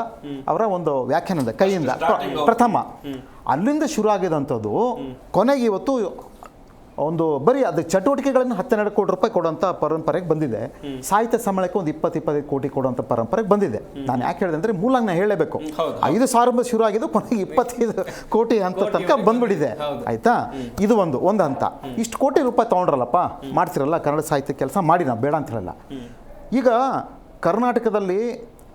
ಅವರ ಒಂದು ವ್ಯಾಖ್ಯಾನದ ಕೈಯಿಂದ ಪ್ರಥಮ. ಅಲ್ಲಿಂದ ಶುರು ಆಗಿದಂಥದ್ದು ಕೊನೆಗೆ ಇವತ್ತು ಒಂದು ಬರೀ ಅದು ಚಟುವಟಿಕೆಗಳನ್ನು 10-12 ಕೋಟಿ ರೂಪಾಯಿ ಕೊಡುವಂಥ ಪರಂಪರೆಗೆ ಬಂದಿದೆ. ಸಾಹಿತ್ಯ ಸಮ್ಮೇಳನಕ್ಕೆ ಒಂದು 20-25 ಕೋಟಿ ಕೊಡುವಂಥ ಪರಂಪರೆಗೆ ಬಂದಿದೆ. ನಾನು ಯಾಕೆ ಹೇಳಿದೆ ಅಂದರೆ ಮೂಲ ನಾನು ಹೇಳಬೇಕು, 5,000 ಶುರು ಆಗಿದ್ದು ಕೊನೆಗೆ 25 ಕೋಟಿ ಅಂತ ತನಕ ಬಂದ್ಬಿಟ್ಟಿದೆ. ಆಯ್ತಾ? ಇದು ಒಂದು ಹಂತ. ಇಷ್ಟು ಕೋಟಿ ರೂಪಾಯಿ ತೊಗೊಂಡ್ರಲ್ಲಪ್ಪ, ಮಾಡ್ತಿರಲ್ಲ ಕನ್ನಡ ಸಾಹಿತ್ಯ ಕೆಲಸ ಮಾಡಿ, ನಾವು ಬೇಡ ಅಂತ ಹೇಳಲ್ಲ. ಈಗ ಕರ್ನಾಟಕದಲ್ಲಿ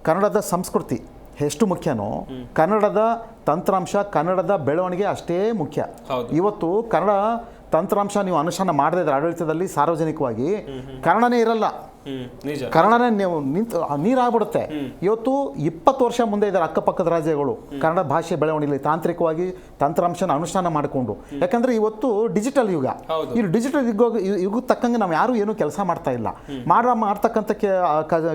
ಕನ್ನಡದ ಸಂಸ್ಕೃತಿ ಎಷ್ಟು ಮುಖ್ಯನೋ ಕನ್ನಡದ ತಂತ್ರಾಂಶ, ಕನ್ನಡದ ಬೆಳವಣಿಗೆ ಅಷ್ಟೇ ಮುಖ್ಯ. ಇವತ್ತು ಕನ್ನಡ ತಂತ್ರಾಂಶ ನೀವು ಅನುಷ್ಠಾನ ಮಾಡದೇ ಇದ್ರೆ ಆಡಳಿತದಲ್ಲಿ ಸಾರ್ವಜನಿಕವಾಗಿ ಕನ್ನಡನೇ ಇರಲ್ಲ. ನಿಜ. ಕನ್ನಡನೇ ನೀವು ನೀರಾಗ್ಬಿಡುತ್ತೆ. ಇವತ್ತು 20 ವರ್ಷ ಮುಂದೆ ಇದ್ದಾರೆ ಅಕ್ಕಪಕ್ಕದ ರಾಜ್ಯಗಳು ಕನ್ನಡ ಭಾಷೆ ಬೆಳವಣಿಗೆ ತಾಂತ್ರಿಕವಾಗಿ ತಂತ್ರಾಂಶನ ಅನುಷ್ಠಾನ ಮಾಡಿಕೊಂಡು. ಯಾಕಂದ್ರೆ ಇವತ್ತು ಡಿಜಿಟಲ್ ಯುಗ. ಈ ಡಿಜಿಟಲ್ ಯುಗ ತಕ್ಕಂಗೆ ನಾವು ಯಾರು ಏನು ಕೆಲಸ ಮಾಡ್ತಾ ಇಲ್ಲ. ಮಾಡ್ತಕ್ಕಂಥ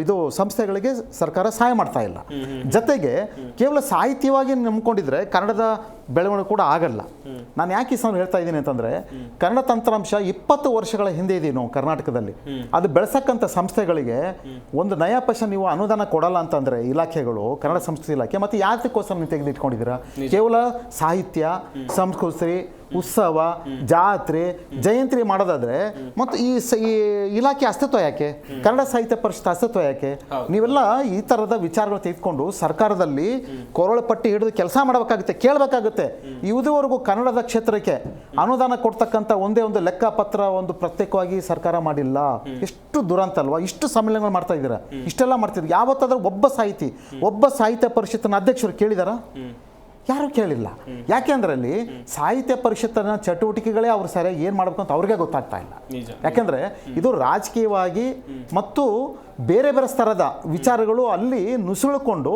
ಇದು ಸಂಸ್ಥೆಗಳಿಗೆ ಸರ್ಕಾರ ಸಹಾಯ ಮಾಡ್ತಾ ಇಲ್ಲ. ಜೊತೆಗೆ ಕೇವಲ ಸಾಹಿತ್ಯವಾಗಿ ನಂಬ್ಕೊಂಡಿದ್ರೆ ಕನ್ನಡದ ಬೆಳವಣಿಗೆ ಕೂಡ ಆಗಲ್ಲ. ನಾನು ಯಾಕೆ ಈ ಹೇಳ್ತಾ ಇದ್ದೀನಿ ಅಂತಂದ್ರೆ, ಕನ್ನಡ ತಂತ್ರಾಂಶ 20 ವರ್ಷಗಳ ಹಿಂದೆ ಇದೀವಿ ನಾವು ಕರ್ನಾಟಕದಲ್ಲಿ. ಅದು ಬೆಳೆಸಕ್ಕಂಥ ಸಂಸ್ಥೆಗಳಿಗೆ ಒಂದು ನಯಾ ಪೈಸೆ ನೀವು ಅನುದಾನ ಕೊಡಲ್ಲ ಅಂತಂದ್ರೆ ಇಲಾಖೆಗಳು, ಕನ್ನಡ ಸಂಸ್ಕೃತಿ ಇಲಾಖೆ, ಮತ್ತೆ ಯಾತಕ್ಕೋಸ್ಕರ ನೀವು ತೆಗೆದಿಟ್ಕೊಂಡಿದ್ದೀರಾ? ಕೇವಲ ಸಾಹಿತ್ಯ, ಸಂಸ್ಕೃತಿ, ಉತ್ಸವ, ಜಾತ್ರೆ, ಜಯಂತಿ ಮಾಡೋದಾದ್ರೆ ಮತ್ತು ಈ ಇಲಾಖೆ ಅಸ್ತಿತ್ವ ಯಾಕೆ? ಕನ್ನಡ ಸಾಹಿತ್ಯ ಪರಿಷತ್ ಅಸ್ತಿತ್ವ ಯಾಕೆ? ನೀವೆಲ್ಲ ಈ ತರದ ವಿಚಾರಗಳು ತೆಗೆದುಕೊಂಡು ಸರ್ಕಾರದಲ್ಲಿ ಕೊರಳ ಪಟ್ಟಿ ಹಿಡಿದು ಕೆಲಸ ಮಾಡಬೇಕಾಗುತ್ತೆ, ಕೇಳಬೇಕಾಗುತ್ತೆ. ಇದುವರೆಗೂ ಕನ್ನಡದ ಕ್ಷೇತ್ರಕ್ಕೆ ಅನುದಾನ ಕೊಡ್ತಕ್ಕಂಥ ಒಂದೇ ಒಂದು ಲೆಕ್ಕಪತ್ರ ಒಂದು ಪ್ರತ್ಯೇಕವಾಗಿ ಸರ್ಕಾರ ಮಾಡಿಲ್ಲ. ಎಷ್ಟು ದುರಂತ ಅಲ್ವಾ? ಇಷ್ಟು ಸಮ್ಮೇಳನಗಳು ಮಾಡ್ತಾ ಇದ್ದೀರಾ, ಇಷ್ಟೆಲ್ಲ ಮಾಡ್ತಿದ್ರು. ಯಾವತ್ತಾದ್ರೂ ಒಬ್ಬ ಸಾಹಿತ್ಯ ಪರಿಷತ್ತಿನ ಅಧ್ಯಕ್ಷರು ಕೇಳಿದಾರ? ಯಾರು ಕೇಳಿಲ್ಲ. ಯಾಕೆ ಅಂದ್ರೆ ಅಲ್ಲಿ ಸಾಹಿತ್ಯ ಪರಿಷತ್ತಿನ ಚಟುವಟಿಕೆಗಳೇ ಅವ್ರು ಸರಿಯಾಗಿ ಏನು ಮಾಡಬೇಕು ಅಂತ ಅವ್ರಿಗೆ ಗೊತ್ತಾಗ್ತಾ ಇಲ್ಲ. ಯಾಕೆಂದ್ರೆ ಇದು ರಾಜಕೀಯವಾಗಿ ಮತ್ತು ಬೇರೆ ಬೇರೆ ಸ್ತರದ ವಿಚಾರಗಳು ಅಲ್ಲಿ ನುಸುಳಿಕೊಂಡು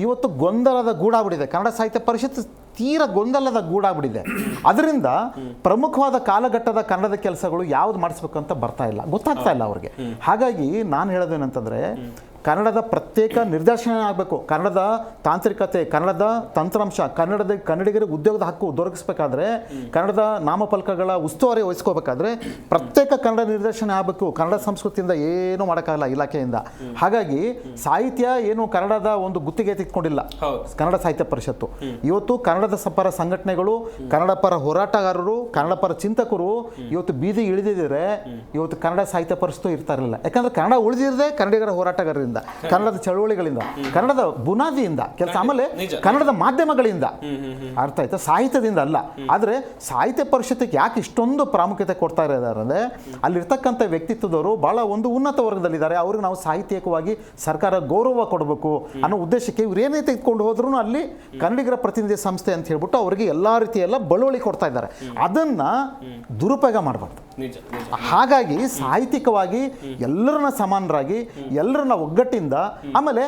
ಇವತ್ತು ಗೊಂದಲದ ಗೂಡಾಗ್ಬಿಟ್ಟಿದೆ. ಕನ್ನಡ ಸಾಹಿತ್ಯ ಪರಿಷತ್ ತೀರ ಗೊಂದಲದ ಗೂಡಾಗ್ಬಿಟ್ಟಿದೆ. ಅದರಿಂದ ಪ್ರಮುಖವಾದ ಕಾಲಘಟ್ಟದ ಕನ್ನಡದ ಕೆಲಸಗಳು ಯಾವ್ದು ಮಾಡಿಸ್ಬೇಕಂತ ಬರ್ತಾ ಇಲ್ಲ, ಗೊತ್ತಾಗ್ತಾ ಇಲ್ಲ ಅವ್ರಿಗೆ. ಹಾಗಾಗಿ ನಾನು ಹೇಳೋದೇನಂತಂದ್ರೆ, ಕನ್ನಡದ ಪ್ರತ್ಯೇಕ ನಿರ್ದೇಶನ ಆಗಬೇಕು. ಕನ್ನಡದ ತಾಂತ್ರಿಕತೆ, ಕನ್ನಡದ ತಂತ್ರಾಂಶ, ಕನ್ನಡಿಗರಿಗೆ ಉದ್ಯೋಗದ ಹಕ್ಕು ದೊರಕಿಸ್ಬೇಕಾದ್ರೆ, ಕನ್ನಡದ ನಾಮಫಲಕಗಳ ಉಸ್ತುವಾರಿ ವಹಿಸ್ಕೋಬೇಕಾದ್ರೆ ಪ್ರತ್ಯೇಕ ಕನ್ನಡ ನಿರ್ದೇಶನ ಆಗಬೇಕು. ಕನ್ನಡ ಸಂಸ್ಕೃತಿಯಿಂದ ಏನೂ ಮಾಡೋಕ್ಕಾಗಲ್ಲ ಇಲಾಖೆಯಿಂದ. ಹಾಗಾಗಿ ಸಾಹಿತ್ಯ ಏನು ಕನ್ನಡದ ಒಂದು ಗುತ್ತಿಗೆ ತೆಗೆದುಕೊಂಡಿಲ್ಲ ಕನ್ನಡ ಸಾಹಿತ್ಯ ಪರಿಷತ್ತು. ಇವತ್ತು ಕನ್ನಡದ ಪರ ಸಂಘಟನೆಗಳು, ಕನ್ನಡ ಪರ ಹೋರಾಟಗಾರರು, ಕನ್ನಡ ಪರ ಚಿಂತಕರು ಇವತ್ತು ಬೀದಿ ಇಳಿದಿದ್ರೆ ಇವತ್ತು ಕನ್ನಡ ಸಾಹಿತ್ಯ ಪರಿಷತ್ತು ಇರ್ತಾ ಇರಲಿಲ್ಲ. ಯಾಕಂದ್ರೆ ಕನ್ನಡ ಉಳಿದಿರದೆ ಕನ್ನಡಿಗರ ಹೋರಾಟಗಾರರಿಂದ, ಕನ್ನಡದ ಚಳವಳಿಗಳಿಂದ, ಕನ್ನಡದ ಬುನಾದಿಯಿಂದ ಕೆಲಸ, ಆಮೇಲೆ ಕನ್ನಡದ ಮಾಧ್ಯಮಗಳಿಂದ. ಅರ್ಥ ಆಯ್ತಾ? ಸಾಹಿತ್ಯದಿಂದ ಅಲ್ಲ. ಆದ್ರೆ ಸಾಹಿತ್ಯ ಪರಿಷತ್ತಿಗೆ ಯಾಕೆ ಇಷ್ಟೊಂದು ಪ್ರಾಮುಖ್ಯತೆ ಕೊಡ್ತಾ ಇದ್ದಾರೆ ಅಂದ್ರೆ, ಅಲ್ಲಿರ್ತಕ್ಕಂಥ ವ್ಯಕ್ತಿತ್ವದವರು ಬಹಳ ಒಂದು ಉನ್ನತ ವರ್ಗದಲ್ಲಿದ್ದಾರೆ. ಅವ್ರಿಗೆ ನಾವು ಸಾಹಿತ್ಯಿಕವಾಗಿ ಸರ್ಕಾರ ಗೌರವ ಕೊಡಬೇಕು ಅನ್ನೋ ಉದ್ದೇಶಕ್ಕೆ ಇವ್ರು ಏನೇ ತೆಗೆದುಕೊಂಡು ಹೋದ್ರೂ ಅಲ್ಲಿ ಕನ್ನಡಿಗರ ಪ್ರತಿನಿಧಿ ಸಂಸ್ಥೆ ಅಂತ ಹೇಳ್ಬಿಟ್ಟು ಅವರಿಗೆ ಎಲ್ಲಾ ರೀತಿಯೆಲ್ಲ ಬಳುವಳಿ ಕೊಡ್ತಾ ಇದ್ದಾರೆ. ಅದನ್ನ ದುರುಪಯೋಗ ಮಾಡಬಾರ್ದು. ಹಾಗಾಗಿ ಸಾಹಿತ್ಯಿಕವಾಗಿ ಎಲ್ಲರನ್ನ ಸಮಾನರಾಗಿ, ಎಲ್ಲರನ್ನ ಒಗ್ಗಟ್ಟಿಂದ, ಆಮೇಲೆ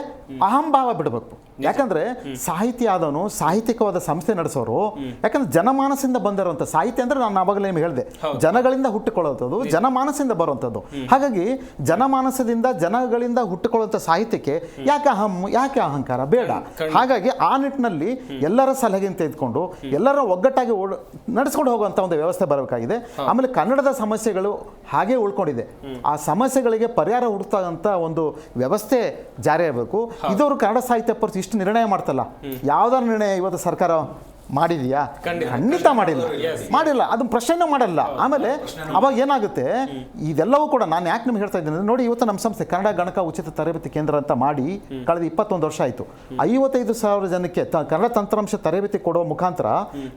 ಅಹಂಭಾವ ಬಿಡಬೇಕು. ಯಾಕಂದ್ರೆ ಸಾಹಿತ್ಯ ಆದವನು, ಸಾಹಿತ್ಯಿಕವಾದ ಸಂಸ್ಥೆ ನಡೆಸೋರು, ಯಾಕಂದ್ರೆ ಜನಮಾನಸದಿಂದ ಬಂದಿರುವಂಥ ಸಾಹಿತ್ಯ ಅಂದ್ರೆ ನಾನು ಆವಾಗಲೇ ನಿಮ್ಗೆ ಹೇಳಿದೆ, ಜನಗಳಿಂದ ಹುಟ್ಟಿಕೊಳ್ಳುವಂಥದ್ದು, ಜನಮಾನಸದಿಂದ ಬರುವಂಥದ್ದು. ಹಾಗಾಗಿ ಜನಮಾನಸದಿಂದ, ಜನಗಳಿಂದ ಹುಟ್ಟಿಕೊಳ್ಳುವಂಥ ಸಾಹಿತ್ಯಕ್ಕೆ ಯಾಕೆ ಅಹಂಕಾರ ಬೇಡ. ಹಾಗಾಗಿ ಆ ನಿಟ್ಟಿನಲ್ಲಿ ಎಲ್ಲರ ಸಲಹೆಯನ್ನು ತೆಗೆದುಕೊಂಡು ಎಲ್ಲರ ಒಗ್ಗಟ್ಟಾಗಿ ನಡೆಸ್ಕೊಂಡು ಹೋಗುವಂಥ ಒಂದು ವ್ಯವಸ್ಥೆ ಬರಬೇಕಾಗಿದೆ. ಆಮೇಲೆ ಕನ್ನಡದ ಸಮಸ್ಯೆಗಳು ಹಾಗೆ ಉಳ್ಕೊಂಡಿದೆ. ಆ ಸಮಸ್ಯೆಗಳಿಗೆ ಪರಿಹಾರ ಹುಡುಕಂತ ಒಂದು ವ್ಯವಸ್ಥೆ ಜಾರಿಯಾಗಬೇಕು. ಇದವರು ಕನ್ನಡ ಸಾಹಿತ್ಯ ಪರಿಷತ್ ಇಷ್ಟು ನಿರ್ಣಯ ಮಾಡ್ತಲ್ಲ, ಯಾವ್ದಾರ ನಿರ್ಣಯ ಇವತ್ತು ಸರ್ಕಾರ ಮಾಡಿದೆಯಾ? ಖಂಡಿತ ಮಾಡಿಲ್ಲ. ಅದನ್ನ ಪ್ರಶ್ನೆ ಮಾಡಲ್ಲ. ಆಮೇಲೆ ಅವಾಗ ಏನಾಗುತ್ತೆ, ಇದೆಲ್ಲವೂ ಕೂಡ ನಾನು ಯಾಕೆ ನಿಮ್ಗೆ ಹೇಳ್ತಾ ಇದ್ದೀನಿ ನೋಡಿ, ಇವತ್ತು ನಮ್ಮ ಸಂಸ್ಥೆ ಕನ್ನಡ ಗಣಕ ಉಚಿತ ತರಬೇತಿ ಕೇಂದ್ರ ಅಂತ ಮಾಡಿ ಕಳೆದ 21 ವರ್ಷ ಆಯಿತು. 55,000 ಜನಕ್ಕೆ ಕನ್ನಡ ತಂತ್ರಾಂಶ ತರಬೇತಿ ಕೊಡುವ ಮುಖಾಂತರ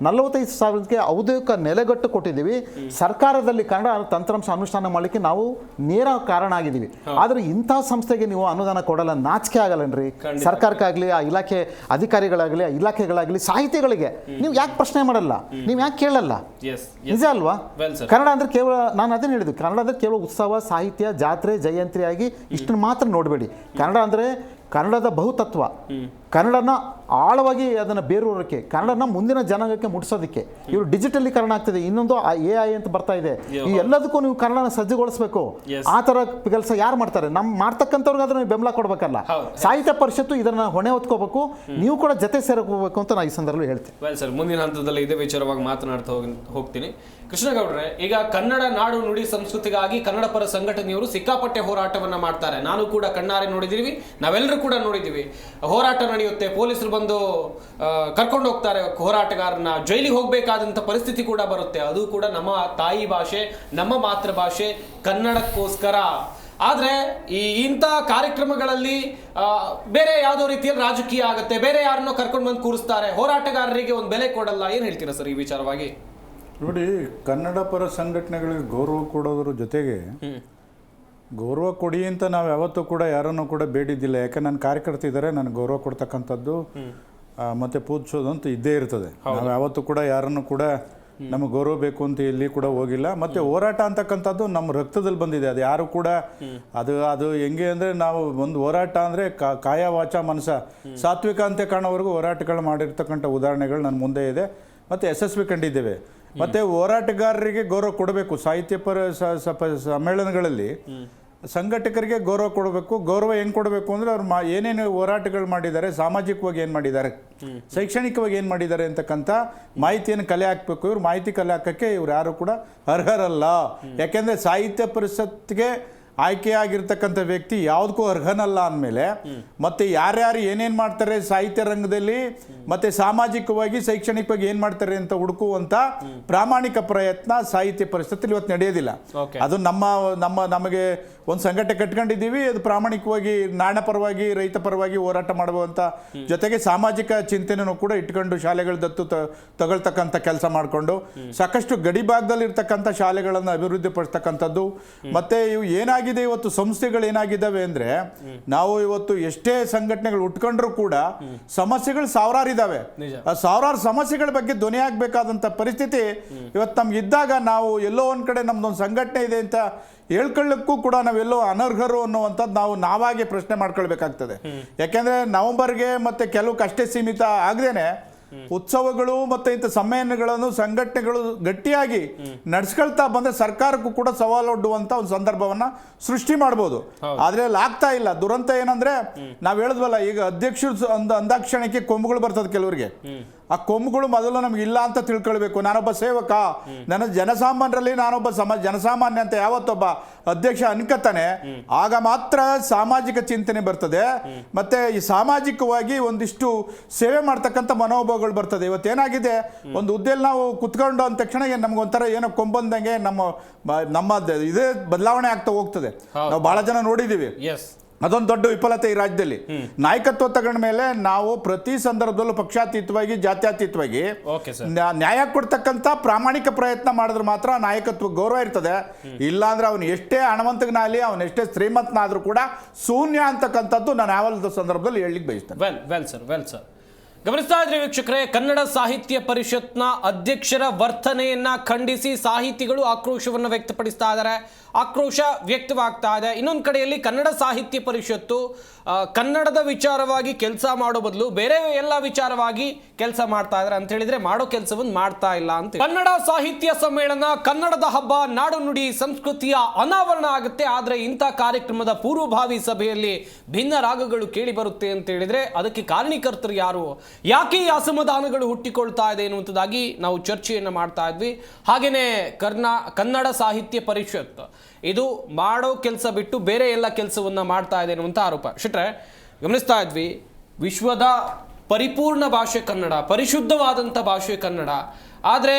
45,000 ಜನಕ್ಕೆ ಔದ್ಯೋಗಿಕ ನೆಲೆಗಟ್ಟು ಕೊಟ್ಟಿದ್ದೀವಿ. ಸರ್ಕಾರದಲ್ಲಿ ಕನ್ನಡ ತಂತ್ರಾಂಶ ಅನುಷ್ಠಾನ ಮಾಡಲಿಕ್ಕೆ ನಾವು ನೇರ ಕಾರಣ ಆಗಿದ್ದೀವಿ. ಆದ್ರೆ ಇಂತಹ ಸಂಸ್ಥೆಗೆ ನೀವು ಅನುದಾನ ಕೊಡಲ್ಲ, ನಾಚಿಕೆ ಆಗಲ್ಲನ್ರಿ. ಸರ್ಕಾರಕ್ಕಾಗಲಿ, ಆ ಇಲಾಖೆ ಅಧಿಕಾರಿಗಳಾಗಲಿ, ಇಲಾಖೆಗಳಾಗಲಿ, ಸಾಹಿತಿಗಳಿಗೆ ನೀವು ಯಾಕೆ ಪ್ರಶ್ನೆ ಮಾಡಲ್ಲ? ನೀವು ಯಾಕೆ ಕೇಳಲ್ಲ? ನಿಜ ಅಲ್ವಾ? ಕನ್ನಡ ಅಂದ್ರೆ ಕೇವಲ, ನಾನು ಅದನ್ನ ಹೇಳಿದ್ದು, ಕನ್ನಡ ಅಂದ್ರೆ ಕೇವಲ ಉತ್ಸವ, ಸಾಹಿತ್ಯ, ಜಾತ್ರೆ, ಜಯಂತಿಯಾಗಿ ಇಷ್ಟನ್ನು ಮಾತ್ರ ನೋಡಬೇಡಿ. ಕನ್ನಡ ಅಂದ್ರೆ ಕನ್ನಡದ ಬಹುತತ್ವ, ಕನ್ನಡನ ಆಳವಾಗಿ ಅದನ್ನು ಬೇರೂರಕ್ಕೆ, ಕನ್ನಡನ ಮುಂದಿನ ಜನಾಂಗಕ್ಕೆ ಮುಟ್ಟಿಸೋದಕ್ಕೆ. ಇವರು ಡಿಜಿಟಲೀಕರಣ ಆಗ್ತಿದೆ, ಇನ್ನೊಂದು AI ಅಂತ ಬರ್ತಾ ಇದೆ. ಈ ಎಲ್ಲದಕ್ಕೂ ನೀವು ಕನ್ನಡನ ಸಜ್ಜುಗೊಳಿಸಬೇಕು. ಆ ಥರ ಕೆಲಸ ಯಾರು ಮಾಡ್ತಾರೆ? ಮಾಡ್ತಕ್ಕಂಥವ್ರಿಗೆ ಅದನ್ನ ಬೆಂಬಲ ಕೊಡಬೇಕಲ್ಲ. ಸಾಹಿತ್ಯ ಪರಿಷತ್ತು ಇದನ್ನ ಹೊಣೆ ಹೊತ್ಕೋಬೇಕು. ನೀವು ಕೂಡ ಜೊತೆ ಸೇರಬೇಕು ಅಂತ ನಾನು ಈ ಸಂದರ್ಭದಲ್ಲಿ ಹೇಳ್ತೀನಿ. ಸರ್, ಮುಂದಿನ ಹಂತದಲ್ಲಿ ಇದೇ ವಿಚಾರವಾಗಿ ಮಾತನಾಡ್ತಾ ಹೋಗ್ತೀನಿ. ಕೃಷ್ಣಗೌಡ್ರೆ, ಈಗ ಕನ್ನಡ ನಾಡು ನುಡಿ ಸಂಸ್ಕೃತಿಗಾಗಿ ಕನ್ನಡ ಪರ ಸಂಘಟನೆಯವರು ಸಿಕ್ಕಾಪಟ್ಟೆ ಹೋರಾಟವನ್ನ ಮಾಡ್ತಾರೆ. ನಾನು ಕೂಡ ಕಣ್ಣಾರೆ ನೋಡಿದೀವಿ, ನಾವೆಲ್ಲರೂ ಕೂಡ ನೋಡಿದೀವಿ. ಹೋರಾಟ ನಡೆಯುತ್ತೆ, ಪೊಲೀಸರು ಬಂದು ಕರ್ಕೊಂಡು ಹೋಗ್ತಾರೆ ಹೋರಾಟಗಾರನ, ಜೈಲಿಗೆ ಹೋಗ್ಬೇಕಾದಂತ ಪರಿಸ್ಥಿತಿ ಕೂಡ ಬರುತ್ತೆ. ಅದು ಕೂಡ ನಮ್ಮ ತಾಯಿ ಭಾಷೆ, ನಮ್ಮ ಮಾತೃಭಾಷೆ ಕನ್ನಡಕ್ಕೋಸ್ಕರ. ಆದ್ರೆ ಇಂಥ ಕಾರ್ಯಕ್ರಮಗಳಲ್ಲಿ ಬೇರೆ ಯಾವುದೋ ರೀತಿಯಲ್ಲಿ ರಾಜಕೀಯ ಆಗುತ್ತೆ, ಬೇರೆ ಯಾರನ್ನೋ ಕರ್ಕೊಂಡು ಬಂದು ಕೂರಿಸ್ತಾರೆ, ಹೋರಾಟಗಾರರಿಗೆ ಒಂದು ಬೆಲೆ ಕೊಡಲ್ಲ. ಏನ್ ಹೇಳ್ತೀರಾ ಸರ್ ಈ ವಿಚಾರವಾಗಿ? ನೋಡಿ, ಕನ್ನಡ ಪರ ಸಂಘಟನೆಗಳಿಗೆ ಗೌರವ ಕೊಡೋದ್ರ ಜೊತೆಗೆ ಗೌರವ ಕೊಡಿ ಅಂತ ನಾವು ಯಾವತ್ತೂ ಕೂಡ ಯಾರನ್ನು ಕೂಡ ಬೇಡಿದ್ದಿಲ್ಲ. ಯಾಕೆ ನನ್ನ ಕಾರ್ಯಕರ್ತ ಇದ್ದಾರೆ, ನನಗೆ ಗೌರವ ಕೊಡ್ತಕ್ಕಂಥದ್ದು ಮತ್ತೆ ಪೂಜಿಸೋದು ಅಂತ ಇದ್ದೇ ಇರ್ತದೆ. ನಾವು ಯಾವತ್ತೂ ಕೂಡ ಯಾರನ್ನು ಕೂಡ ನಮಗೆ ಗೌರವ ಬೇಕು ಅಂತ ಎಲ್ಲಿ ಕೂಡ ಹೋಗಿಲ್ಲ. ಮತ್ತು ಹೋರಾಟ ಅಂತಕ್ಕಂಥದ್ದು ನಮ್ಮ ರಕ್ತದಲ್ಲಿ ಬಂದಿದೆ. ಅದು ಯಾರು ಕೂಡ ಅದು ಹೆಂಗೆ ಅಂದರೆ ನಾವು ಒಂದು ಹೋರಾಟ ಅಂದರೆ ಕಾಯ ವಾಚ ಮನಸ ಸಾತ್ವಿಕ ಅಂತ್ಯ ಕಾಣೋವರೆಗೂ ಹೋರಾಟಗಳು ಮಾಡಿರ್ತಕ್ಕಂಥ ಉದಾಹರಣೆಗಳು ನನ್ನ ಮುಂದೆ ಇದೆ ಮತ್ತು ಯಶಸ್ವಿ ಕಂಡಿದ್ದೇವೆ. ಮತ್ತು ಹೋರಾಟಗಾರರಿಗೆ ಗೌರವ ಕೊಡಬೇಕು. ಸಾಹಿತ್ಯ ಸಮ್ಮೇಳನಗಳಲ್ಲಿ ಸಂಘಟಕರಿಗೆ ಗೌರವ ಕೊಡಬೇಕು. ಗೌರವ ಹೆಂಗೆ ಕೊಡಬೇಕು ಅಂದರೆ ಅವ್ರು ಏನೇನು ಹೋರಾಟಗಳು ಮಾಡಿದ್ದಾರೆ, ಸಾಮಾಜಿಕವಾಗಿ ಏನು ಮಾಡಿದ್ದಾರೆ, ಶೈಕ್ಷಣಿಕವಾಗಿ ಏನು ಮಾಡಿದ್ದಾರೆ ಅಂತಕ್ಕಂಥ ಮಾಹಿತಿಯನ್ನು ಕಲೆ ಹಾಕಬೇಕು. ಇವ್ರು ಮಾಹಿತಿ ಕಲೆ ಹಾಕೋಕ್ಕೆ ಇವ್ರು ಯಾರು ಕೂಡ ಅರ್ಹರಲ್ಲ. ಯಾಕೆಂದರೆ ಸಾಹಿತ್ಯ ಪರಿಷತ್ಗೆ ಆಯ್ಕೆಯಾಗಿರ್ತಕ್ಕಂಥ ವ್ಯಕ್ತಿ ಯಾವುದಕ್ಕೂ ಅರ್ಹನಲ್ಲ ಅಂದಮೇಲೆ ಮತ್ತು ಯಾರ್ಯಾರು ಏನೇನು ಮಾಡ್ತಾರೆ ಸಾಹಿತ್ಯ ರಂಗದಲ್ಲಿ ಮತ್ತು ಸಾಮಾಜಿಕವಾಗಿ ಶೈಕ್ಷಣಿಕವಾಗಿ ಏನು ಮಾಡ್ತಾರೆ ಅಂತ ಹುಡುಕುವಂಥ ಪ್ರಾಮಾಣಿಕ ಪ್ರಯತ್ನ ಸಾಹಿತ್ಯ ಪರಿಷತ್ತಲ್ಲಿ ಇವತ್ತು ನಡೆಯೋದಿಲ್ಲ. ಅದು ನಮಗೆ ಒಂದು ಸಂಘಟನೆ ಕಟ್ಕೊಂಡಿದ್ದೀವಿ. ಅದು ಪ್ರಾಮಾಣಿಕವಾಗಿ ನಾಡ ಪರವಾಗಿ ರೈತ ಪರವಾಗಿ ಹೋರಾಟ ಮಾಡುವಂಥ ಜೊತೆಗೆ ಸಾಮಾಜಿಕ ಚಿಂತನೆಯೂ ಕೂಡ ಇಟ್ಕೊಂಡು ಶಾಲೆಗಳ ದತ್ತು ತಗೊಳ್ತಕ್ಕಂಥ ಕೆಲಸ ಮಾಡಿಕೊಂಡು ಸಾಕಷ್ಟು ಗಡಿ ಭಾಗದಲ್ಲಿ ಇರ್ತಕ್ಕಂಥ ಶಾಲೆಗಳನ್ನು ಅಭಿವೃದ್ಧಿ ಪಡಿಸ್ತಕ್ಕಂಥದ್ದು. ಮತ್ತು ಇವು ಏನಾಗಿದೆ ಇವತ್ತು ಸಂಸ್ಥೆಗಳು ಏನಾಗಿದ್ದಾವೆ ಅಂದರೆ, ನಾವು ಇವತ್ತು ಎಷ್ಟೇ ಸಂಘಟನೆಗಳು ಉಟ್ಕೊಂಡ್ರೂ ಕೂಡ ಸಮಸ್ಯೆಗಳು ಸಾವಿರಾರು ಇದ್ದಾವೆ. ಆ ಸಾವಿರಾರು ಸಮಸ್ಯೆಗಳ ಬಗ್ಗೆ ಧ್ವನಿ ಆಗಬೇಕಾದಂಥ ಪರಿಸ್ಥಿತಿ ಇವತ್ತು ನಮ್ಗೆ ಇದ್ದಾಗ ನಾವು ಎಲ್ಲೋ ಒಂದು ಕಡೆ ನಮ್ದೊಂದು ಸಂಘಟನೆ ಇದೆ ಅಂತ ಹೇಳ್ಕೊಳ್ಳಕ್ಕೂ ಕೂಡ ನಾವೆಲ್ಲೋ ಅನರ್ಹರು ಅನ್ನುವಂಥದ್ದು ನಾವಾಗೆ ಪ್ರಶ್ನೆ ಮಾಡ್ಕೊಳ್ಬೇಕಾಗ್ತದೆ. ಯಾಕೆಂದರೆ ನವೆಂಬರ್ಗೆ ಮತ್ತು ಕೆಲವಕ್ಕಷ್ಟೇ ಸೀಮಿತ ಆಗದೇನೆ ಉತ್ಸವಗಳು ಮತ್ತು ಇಂಥ ಸಮ್ಮೇಳನಗಳನ್ನು ಸಂಘಟನೆಗಳು ಗಟ್ಟಿಯಾಗಿ ನಡೆಸ್ಕೊಳ್ತಾ ಬಂದರೆ ಸರ್ಕಾರಕ್ಕೂ ಕೂಡ ಸವಾಲು ಒಡ್ಡುವಂಥ ಒಂದು ಸಂದರ್ಭವನ್ನು ಸೃಷ್ಟಿ ಮಾಡ್ಬೋದು. ಆದರೆ ಅಲ್ಲಿ ಆಗ್ತಾ ಇಲ್ಲ. ದುರಂತ ಏನಂದರೆ, ನಾವು ಹೇಳಿದ್ವಲ್ಲ, ಈಗ ಅಧ್ಯಕ್ಷರು ಅಂದಾಕ್ಷಣಕ್ಕೆ ಕೊಂಬುಗಳು ಬರ್ತದೆ ಕೆಲವರಿಗೆ. ಆ ಕೊಂಬುಗಳು ಮೊದಲು ನಮ್ಗೆ ಇಲ್ಲ ಅಂತ ತಿಳ್ಕೊಳ್ಬೇಕು. ನಾನೊಬ್ಬ ಸೇವಕ, ನನ್ನ ಜನಸಾಮಾನ್ಯರಲ್ಲಿ ನಾನೊಬ್ಬ ಜನಸಾಮಾನ್ಯ ಅಂತ ಯಾವತ್ತೊಬ್ಬ ಅಧ್ಯಕ್ಷ ಅನ್ಕತಾನೆ, ಆಗ ಮಾತ್ರ ಸಾಮಾಜಿಕ ಚಿಂತನೆ ಬರ್ತದೆ. ಮತ್ತೆ ಈ ಸಾಮಾಜಿಕವಾಗಿ ಒಂದಿಷ್ಟು ಸೇವೆ ಮಾಡ್ತಕ್ಕಂಥ ಮನೋಭಾವಗಳು ಬರ್ತದೆ. ಇವತ್ತೇನಾಗಿದೆ, ಒಂದು ಹುದ್ದೆಯಲ್ಲಿ ನಾವು ಕುತ್ಕೊಂಡು ಅಂದ ತಕ್ಷಣ ನಮ್ಗೊಂಥರ ಏನೋ ಕೊಂಬಂದಂಗೆ ನಮ್ಮ ಇದೇ ಬದಲಾವಣೆ ಆಗ್ತಾ ಹೋಗ್ತದೆ. ನಾವು ಬಹಳ ಜನ ನೋಡಿದ್ದೀವಿ. ಅದೊಂದು ದೊಡ್ಡ ವಿಫಲತೆ ಈ ರಾಜ್ಯದಲ್ಲಿ. ನಾಯಕತ್ವ ತಗೊಂಡ ಮೇಲೆ ನಾವು ಪ್ರತಿ ಸಂದರ್ಭದಲ್ಲೂ ಪಕ್ಷಾತೀತವಾಗಿ ಜಾತ್ಯತೀತವಾಗಿ ನ್ಯಾಯ ಕೊಡ್ತಕ್ಕಂಥ ಪ್ರಾಮಾಣಿಕ ಪ್ರಯತ್ನ ಮಾಡಿದ್ರೆ ಮಾತ್ರ ನಾಯಕತ್ವ ಗೌರವ ಇರ್ತದೆ. ಇಲ್ಲಾಂದ್ರೆ ಅವನು ಎಷ್ಟೇ ಹಣವಂತನಾಗಲಿ, ಅವನು ಎಷ್ಟೇ ಶ್ರೀಮಂತನಾದ್ರೂ ಕೂಡ ಶೂನ್ಯ ಅಂತಕ್ಕಂಥದ್ದು ನಾನು ಯಾವ ಸಂದರ್ಭದಲ್ಲಿ ಹೇಳಲಿಕ್ಕೆ ಬಯಸ್ತೇನೆ. ವೆಲ್ ಸರ್ ಗಮನಿಸ್ತಾ ಇದ್ರಿ ವೀಕ್ಷಕರೇ, ಕನ್ನಡ ಸಾಹಿತ್ಯ ಪರಿಷತ್ನ ಅಧ್ಯಕ್ಷರ ವರ್ತನೆಯನ್ನ ಖಂಡಿಸಿ ಸಾಹಿತಿಗಳು ಆಕ್ರೋಶವನ್ನು ವ್ಯಕ್ತಪಡಿಸ್ತಾ ಇದ್ದಾರೆ. ಆಕ್ರೋಶ ವ್ಯಕ್ತವಾಗ್ತಾ ಇದೆ. ಇನ್ನೊಂದು ಕಡೆಯಲ್ಲಿ ಕನ್ನಡ ಸಾಹಿತ್ಯ ಪರಿಷತ್ತು ಕನ್ನಡದ ವಿಚಾರವಾಗಿ ಕೆಲಸ ಮಾಡೋ ಬದಲು ಬೇರೆ ಎಲ್ಲ ವಿಚಾರವಾಗಿ ಕೆಲಸ ಮಾಡ್ತಾ ಇದ್ದಾರೆ ಅಂತ ಹೇಳಿದ್ರೆ ಮಾಡೋ ಕೆಲಸವನ್ನು ಮಾಡ್ತಾ ಇಲ್ಲ ಅಂತ. ಕನ್ನಡ ಸಾಹಿತ್ಯ ಸಮ್ಮೇಳನ ಕನ್ನಡದ ಹಬ್ಬ, ನಾಡು ನುಡಿ ಸಂಸ್ಕೃತಿಯ ಅನಾವರಣ ಆಗುತ್ತೆ. ಆದರೆ ಇಂಥ ಕಾರ್ಯಕ್ರಮದ ಪೂರ್ವಭಾವಿ ಸಭೆಯಲ್ಲಿ ಭಿನ್ನ ರಾಗಗಳು ಕೇಳಿ ಬರುತ್ತೆ ಅಂತ ಹೇಳಿದ್ರೆ ಅದಕ್ಕೆ ಕಾರಣೀಕರ್ತರು ಯಾರು, ಯಾಕೆ ಈ ಅಸಮಾಧಾನಗಳು ಹುಟ್ಟಿಕೊಳ್ತಾ ಇದೆ ಎನ್ನುವಂಥದ್ದಾಗಿ ನಾವು ಚರ್ಚೆಯನ್ನು ಮಾಡ್ತಾ ಇದ್ವಿ. ಹಾಗೇನೆ ಕನ್ನಡ ಸಾಹಿತ್ಯ ಪರಿಷತ್ ಇದು ಮಾಡೋ ಕೆಲಸ ಬಿಟ್ಟು ಬೇರೆ ಎಲ್ಲ ಕೆಲಸವನ್ನ ಮಾಡ್ತಾ ಇದೆ ಅನ್ನುವಂಥ ಆರೋಪ. ಶೆಟ್ರೆ, ಗಮನಿಸ್ತಾ ಇದ್ವಿ, ವಿಶ್ವದ ಪರಿಪೂರ್ಣ ಭಾಷೆ ಕನ್ನಡ, ಪರಿಶುದ್ಧವಾದಂಥ ಭಾಷೆ ಕನ್ನಡ. ಆದರೆ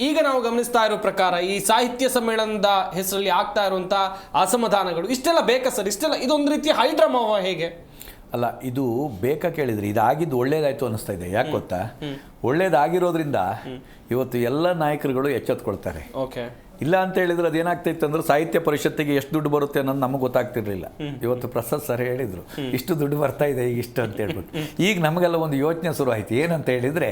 ಈಗ ನಾವು ಗಮನಿಸ್ತಾ ಇರೋ ಪ್ರಕಾರ ಈ ಸಾಹಿತ್ಯ ಸಮ್ಮೇಳನದ ಹೆಸರಲ್ಲಿ ಆಗ್ತಾ ಇರುವಂಥ ಅಸಮಾಧಾನಗಳು ಇಷ್ಟೆಲ್ಲ ಬೇಕಾ ಸರ್? ಇಷ್ಟೆಲ್ಲ ಇದೊಂದು ರೀತಿಯ ಹೈಡ್ರಾಮಾವ ಹೇಗೆ? ಅಲ್ಲ, ಇದು ಬೇಕಾ ಕೇಳಿದ್ರೆ ಇದಾಗಿದ್ದು ಒಳ್ಳೇದಾಯ್ತು ಅನ್ನಿಸ್ತಾ ಇದೆ. ಯಾಕೆ ಗೊತ್ತಾ, ಒಳ್ಳೇದಾಗಿರೋದ್ರಿಂದ ಇವತ್ತು ಎಲ್ಲ ನಾಯಕರುಗಳು ಎಚ್ಚೆತ್ಕೊಳ್ತಾರೆ. ಇಲ್ಲ ಅಂತ ಹೇಳಿದ್ರೆ ಅದೇನಾಗ್ತಿತ್ತು ಅಂದ್ರೆ ಸಾಹಿತ್ಯ ಪರಿಷತ್ತಿಗೆ ಎಷ್ಟು ದುಡ್ಡು ಬರುತ್ತೆ ಅನ್ನೋದು ನಮಗೆ ಗೊತ್ತಾಗ್ತಿರ್ಲಿಲ್ಲ. ಇವತ್ತು ಪ್ರಸಾದ್ ಸರ್ ಹೇಳಿದ್ರು ಇಷ್ಟು ದುಡ್ಡು ಬರ್ತಾ ಇದೆ ಈಗ ಇಷ್ಟು ಅಂತ ಹೇಳ್ಬಿಟ್ಟು. ಈಗ ನಮಗೆಲ್ಲ ಒಂದು ಯೋಚನೆ ಶುರು ಆಯ್ತು. ಏನಂತ ಹೇಳಿದ್ರೆ,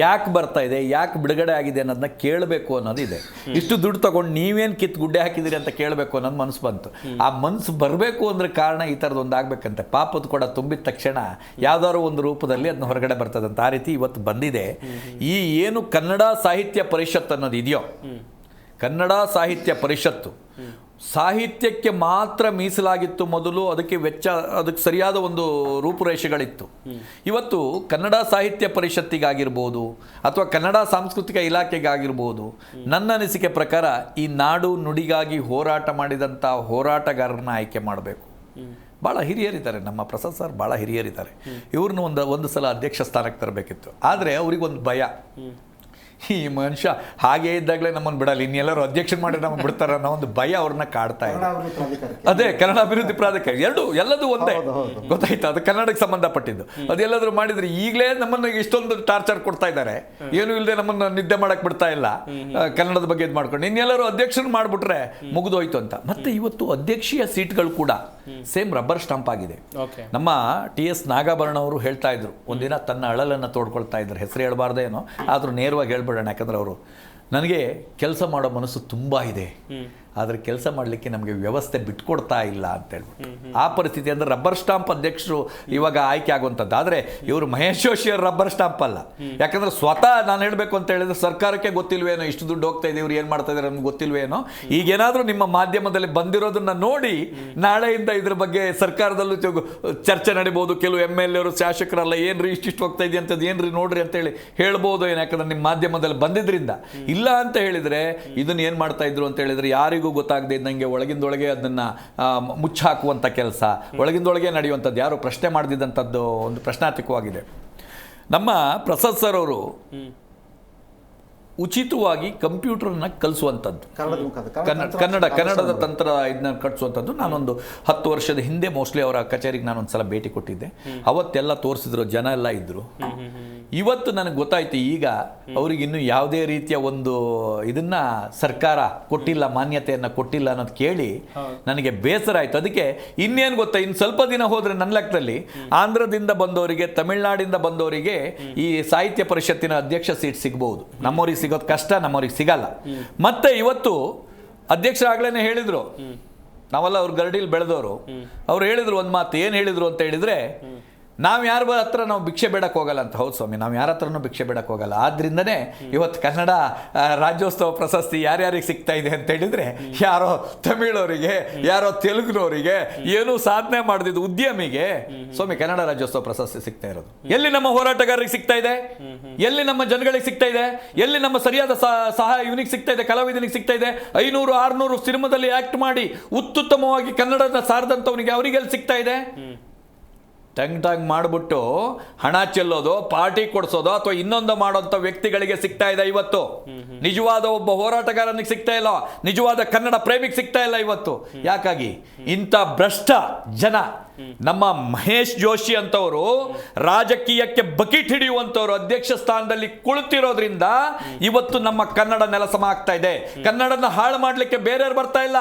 ಯಾಕೆ ಬರ್ತಾ ಇದೆ, ಯಾಕೆ ಬಿಡುಗಡೆ ಆಗಿದೆ ಅನ್ನೋದನ್ನ ಕೇಳಬೇಕು ಅನ್ನೋದಿದೆ. ಇಷ್ಟು ದುಡ್ಡು ತಗೊಂಡು ನೀವೇನು ಕಿತ್ತು ಗುಡ್ಡೆ ಹಾಕಿದಿರಿ ಅಂತ ಕೇಳಬೇಕು ಅನ್ನೋದು ಮನಸ್ಸು ಬಂತು. ಆ ಮನಸ್ಸು ಬರಬೇಕು ಅಂದ್ರೆ ಕಾರಣ ಈ ಥರದ್ದು ಒಂದು ಆಗ್ಬೇಕಂತೆ. ಪಾಪದ ಕೂಡ ತುಂಬಿದ ತಕ್ಷಣ ಯಾವ್ದಾದ್ರು ಒಂದು ರೂಪದಲ್ಲಿ ಅದನ್ನ ಹೊರಗಡೆ ಬರ್ತದಂತ. ಆ ರೀತಿ ಇವತ್ತು ಬಂದಿದೆ. ಈ ಏನು ಕನ್ನಡ ಸಾಹಿತ್ಯ ಪರಿಷತ್ ಅನ್ನೋದು ಇದೆಯೋ, ಕನ್ನಡ ಸಾಹಿತ್ಯ ಪರಿಷತ್ತು ಸಾಹಿತ್ಯಕ್ಕೆ ಮಾತ್ರ ಮೀಸಲಾಗಿತ್ತು ಮೊದಲು. ಅದಕ್ಕೆ ಸರಿಯಾದ ಒಂದು ರೂಪುರೇಷೆಗಳಿತ್ತು. ಇವತ್ತು ಕನ್ನಡ ಸಾಹಿತ್ಯ ಪರಿಷತ್ತಿಗಾಗಿರ್ಬೋದು ಅಥವಾ ಕನ್ನಡ ಸಾಂಸ್ಕೃತಿಕ ಇಲಾಖೆಗಾಗಿರ್ಬೋದು, ನನ್ನ ಅನಿಸಿಕೆ ಪ್ರಕಾರ ಈ ನಾಡು ನುಡಿಗಾಗಿ ಹೋರಾಟ ಮಾಡಿದಂಥ ಹೋರಾಟಗಾರರನ್ನ ಆಯ್ಕೆ ಮಾಡಬೇಕು. ಭಾಳ ಹಿರಿಯರಿದ್ದಾರೆ, ನಮ್ಮ ಪ್ರಸಾದ್ ಸರ್ ಭಾಳ ಹಿರಿಯರಿದ್ದಾರೆ. ಇವ್ರನ್ನ ಒಂದು ಸಲ ಅಧ್ಯಕ್ಷ ಸ್ಥಾನಕ್ಕೆ ತರಬೇಕಿತ್ತು. ಆದರೆ ಅವ್ರಿಗೊಂದು ಭಯ, ಈ ಮನುಷ್ಯ ಹಾಗೆ ಇದ್ದಾಗಲೇ ನಮ್ಮನ್ನು ಬಿಡಲ್ಲ, ಇನ್ನೆಲ್ಲರೂ ಅಧ್ಯಕ್ಷ ಮಾಡಿ ನಮ್ಮನ್ನು ಬಿಡ್ತಾರೆ ಅನ್ನೋ ಒಂದು ಭಯ ಅವ್ರನ್ನ ಕಾಡ್ತಾ ಇದೆ. ಅದೇ ಕನ್ನಡ ಅಭಿವೃದ್ಧಿ ಪ್ರಾಧಿಕಾರ ಎಲ್ಲದೂ ಒಂದೇ, ಗೊತ್ತಾಯ್ತು, ಅದು ಕನ್ನಡಕ್ಕೆ ಸಂಬಂಧಪಟ್ಟಿದ್ದು. ಅದೆಲ್ಲಾದ್ರೂ ಮಾಡಿದ್ರೆ ಈಗಲೇ ನಮ್ಮನ್ನು ಇಷ್ಟೊಂದು ಟಾರ್ಚರ್ ಕೊಡ್ತಾ ಇದ್ದಾರೆ, ಏನು ಇಲ್ಲದೆ ನಮ್ಮನ್ನು ನಿದ್ದೆ ಮಾಡಕ್ ಬಿಡ್ತಾ ಇಲ್ಲ ಕನ್ನಡದ ಬಗ್ಗೆ ಇದು ಮಾಡ್ಕೊಂಡು. ಇನ್ನೆಲ್ಲರೂ ಅಧ್ಯಕ್ಷರು ಮಾಡಿಬಿಟ್ರೆ ಮುಗಿದೋಯ್ತು ಅಂತ. ಮತ್ತೆ ಇವತ್ತು ಅಧ್ಯಕ್ಷೀಯ ಸೀಟ್ಗಳು ಕೂಡ ಸೇಮ್ ರಬ್ಬರ್ ಸ್ಟಾಂಪ್ ಆಗಿದೆ. ನಮ್ಮ TS ನಾಗಾಭರಣ ಅವರು ಹೇಳ್ತಾ ಇದ್ರು, ಒಂದಿನ ತನ್ನ ಅಳಲನ್ನು ತೋಡ್ಕೊಳ್ತಾ ಇದ್ರು, ಹೆಸರು ಹೇಳ್ಬಾರ್ದೇನೋ ಆದ್ರೂ ನೇರವಾಗಿ ಹೇಳ್ಬಿಡೋಣ, ಯಾಕಂದ್ರೆ ಅವರು ನನಗೆ ಕೆಲಸ ಮಾಡೋ ಮನಸ್ಸು ತುಂಬ ಇದೆ, ಆದರೆ ಕೆಲಸ ಮಾಡಲಿಕ್ಕೆ ನಮಗೆ ವ್ಯವಸ್ಥೆ ಬಿಟ್ಕೊಡ್ತಾ ಇಲ್ಲ ಅಂತ ಹೇಳ್ಬಿಟ್ಟು ಆ ಪರಿಸ್ಥಿತಿ. ಅಂದರೆ ರಬ್ಬರ್ ಸ್ಟಾಂಪ್ ಅಧ್ಯಕ್ಷರು ಇವಾಗ ಆಯ್ಕೆ ಆಗುವಂಥದ್ದು. ಆದರೆ ಇವರು ಮಹೇಶ್ ಜೋಶಿ ಅವರು ರಬ್ಬರ್ ಸ್ಟಾಂಪ್ ಅಲ್ಲ. ಯಾಕಂದರೆ ಸ್ವತಃ ನಾನು ಹೇಳಬೇಕು ಅಂತ ಹೇಳಿದ್ರೆ ಸರ್ಕಾರಕ್ಕೆ ಗೊತ್ತಿಲ್ವೇನೋ ಇಷ್ಟು ದುಡ್ಡು ಹೋಗ್ತಾ ಇದೆ, ಇವ್ರು ಏನು ಮಾಡ್ತಾ ಇದ್ದಾರೆ ನಮ್ಗೆ ಗೊತ್ತಿಲ್ವೇನೋ. ಈಗೇನಾದರೂ ನಿಮ್ಮ ಮಾಧ್ಯಮದಲ್ಲಿ ಬಂದಿರೋದನ್ನ ನೋಡಿ ನಾಳೆಯಿಂದ ಇದ್ರ ಬಗ್ಗೆ ಸರ್ಕಾರದಲ್ಲೂ ಚರ್ಚೆ ನಡಿಬೋದು. ಕೆಲವು MLA ಅವರು ಶಾಸಕರಲ್ಲ ಏನ್ರಿ ಇಷ್ಟಿಷ್ಟು ಹೋಗ್ತಾ ಇದೆ ಅಂತದ್ದು ಏನ್ರಿ ನೋಡ್ರಿ ಅಂತೇಳಿ ಹೇಳ್ಬೋದು ಏನು. ಯಾಕಂದ್ರೆ ನಿಮ್ಮ ಮಾಧ್ಯಮದಲ್ಲಿ ಬಂದಿದ್ರಿಂದ. ಇಲ್ಲ ಅಂತ ಹೇಳಿದರೆ ಇದನ್ನು ಏನು ಮಾಡ್ತಾ ಇದ್ರು ಅಂತ ಹೇಳಿದ್ರೆ ಯಾರಿಗೂ ಗೊತ್ತಾಗದೆ ಇದ್ದಂಗೆ ಒಳಗಿಂದೊಳಗೆ ಅದನ್ನ ಮುಚ್ಚಾಕುವಂಥ ಕೆಲಸ, ಒಳಗಿಂದೊಳಗೆ ನಡೆಯುವಂಥದ್ದು, ಯಾರು ಪ್ರಶ್ನೆ ಮಾಡದಿದ್ದಂಥದ್ದು ಒಂದು ಪ್ರಶ್ನಾರ್ಥಕವಾಗಿದೆ. ನಮ್ಮ ಪ್ರಸಾದ್ ಸರ್ ಅವರು ಉಚಿತವಾಗಿ ಕಂಪ್ಯೂಟರ್ನ ಕಲಿಸುವಂಥದ್ದು, ಕನ್ನಡದ ತಂತ್ರ ಇದನ್ನ ಕಲಿಸುವಂಥದ್ದು. ನಾನೊಂದು 10 ವರ್ಷದ ಹಿಂದೆ ಮೋಸ್ಟ್ಲಿ ಅವರ ಕಚೇರಿಗೆ ನಾನೊಂದು ಸಲ ಭೇಟಿ ಕೊಟ್ಟಿದ್ದೆ. ಅವತ್ತೆಲ್ಲ ತೋರಿಸಿದ್ರು, ಜನ ಎಲ್ಲ ಇದ್ದರು. ಇವತ್ತು ನನಗೆ ಗೊತ್ತಾಯ್ತು ಈಗ ಅವ್ರಿಗೆ ಇನ್ನೂ ಯಾವುದೇ ರೀತಿಯ ಒಂದು ಇದನ್ನ ಸರ್ಕಾರ ಕೊಟ್ಟಿಲ್ಲ, ಮಾನ್ಯತೆಯನ್ನು ಕೊಟ್ಟಿಲ್ಲ ಅನ್ನೋದು ಕೇಳಿ ನನಗೆ ಬೇಸರ ಆಯಿತು. ಅದಕ್ಕೆ ಇನ್ನೇನು ಗೊತ್ತಾ, ಇನ್ನು ಸ್ವಲ್ಪ ದಿನ ಹೋದರೆ ನನ್ನ ಲೆಕ್ಕದಲ್ಲಿ ಆಂಧ್ರದಿಂದ ಬಂದವರಿಗೆ, ತಮಿಳುನಾಡಿಂದ ಬಂದವರಿಗೆ ಈ ಸಾಹಿತ್ಯ ಪರಿಷತ್ತಿನ ಅಧ್ಯಕ್ಷ ಸೀಟ್ ಸಿಗ್ಬೋದು. ನಮ್ಮವ್ರಿಗೆ ಸಿಗೋದು ಕಷ್ಟ, ನಮ್ಮವ್ರಿಗೆ ಸಿಗಲ್ಲ. ಮತ್ತೆ ಇವತ್ತು ಅಧ್ಯಕ್ಷರಾಗ್ಲೇ ಹೇಳಿದ್ರು, ನಾವೆಲ್ಲ ಅವ್ರ ಗರಡಿಲಿ ಬೆಳೆದವರು, ಅವ್ರು ಹೇಳಿದ್ರು ಒಂದು ಮಾತು. ಏನು ಹೇಳಿದ್ರು ಅಂತ ಹೇಳಿದ್ರೆ, ನಾವು ಯಾರ ಹತ್ರ ನಾವು ಭಿಕ್ಷೆ ಬೇಡಕ್ಕೆ ಹೋಗಲ್ಲ ಅಂತ. ಹೌದು ಸ್ವಾಮಿ, ನಾವು ಯಾರ ಹತ್ರನೂ ಭಿಕ್ಷೆ ಬೇಡಕ್ಕೆ ಹೋಗಲ್ಲ. ಆದ್ರಿಂದನೇ ಇವತ್ತು ಕನ್ನಡ ರಾಜ್ಯೋತ್ಸವ ಪ್ರಶಸ್ತಿ ಯಾರ್ಯಾರಿಗೆ ಸಿಗ್ತಾ ಇದೆ ಅಂತ ಹೇಳಿದ್ರೆ, ಯಾರೋ ತಮಿಳವರಿಗೆ, ಯಾರೋ ತೆಲುಗುನವರಿಗೆ, ಏನೂ ಸಾಧನೆ ಮಾಡಿದ ಉದ್ಯಮಿಗೆ ಸ್ವಾಮಿ ಕನ್ನಡ ರಾಜ್ಯೋತ್ಸವ ಪ್ರಶಸ್ತಿ ಸಿಗ್ತಾ ಇರೋದು. ಎಲ್ಲಿ ನಮ್ಮ ಹೋರಾಟಗಾರರಿಗೆ ಸಿಗ್ತಾ ಇದೆ, ಎಲ್ಲಿ ನಮ್ಮ ಜನಗಳಿಗೆ ಸಿಗ್ತಾ ಇದೆ, ಎಲ್ಲಿ ನಮ್ಮ ಸರಿಯಾದ ಸಹಾಯ ಇವನಿಗೆ ಸಿಗ್ತಾ ಇದೆ, ಕಲಾವಿದನಿಗೆ ಸಿಗ್ತಾ ಇದೆ. 500-600 ಸಿನಿಮಾದಲ್ಲಿ ಆಕ್ಟ್ ಮಾಡಿ ಅತ್ಯುತ್ತಮವಾಗಿ ಕನ್ನಡದ ಸಾರದಂಥವನಿಗೆ ಅವರಿಗೆಲ್ಲಿ ಸಿಗ್ತಾ ಇದೆ? ಟಂಗ್ ಮಾಡಿಬಿಟ್ಟು ಹಣ ಚೆಲ್ಲೋದು, ಪಾರ್ಟಿ ಕೊಡಿಸೋದು ಅಥವಾ ಇನ್ನೊಂದು ಮಾಡೋಂಥ ವ್ಯಕ್ತಿಗಳಿಗೆ ಸಿಗ್ತಾ ಇದೆ ಇವತ್ತು. ನಿಜವಾದ ಒಬ್ಬ ಹೋರಾಟಗಾರನಿಗೆ ಸಿಗ್ತಾ ಇಲ್ಲ, ನಿಜವಾದ ಕನ್ನಡ ಪ್ರೇಮಿಗೆ ಸಿಗ್ತಾ ಇಲ್ಲ ಇವತ್ತು. ಯಾಕಾಗಿ? ಇಂಥ ಭ್ರಷ್ಟ ಜನ. ನಮ್ಮ ಮಹೇಶ್ ಜೋಶಿ ಅಂತವರು ರಾಜಕೀಯಕ್ಕೆ ಬಕೀಟ್ ಹಿಡಿಯುವಂಥವ್ರು ಅಧ್ಯಕ್ಷ ಸ್ಥಾನದಲ್ಲಿ ಕುಳಿತಿರೋದ್ರಿಂದ ಇವತ್ತು ನಮ್ಮ ಕನ್ನಡ ನೆಲಸಮ ಆಗ್ತಾ ಇದೆ. ಕನ್ನಡನ ಹಾಳು ಮಾಡಲಿಕ್ಕೆ ಬೇರೆಯವ್ರು ಬರ್ತಾ ಇಲ್ಲ,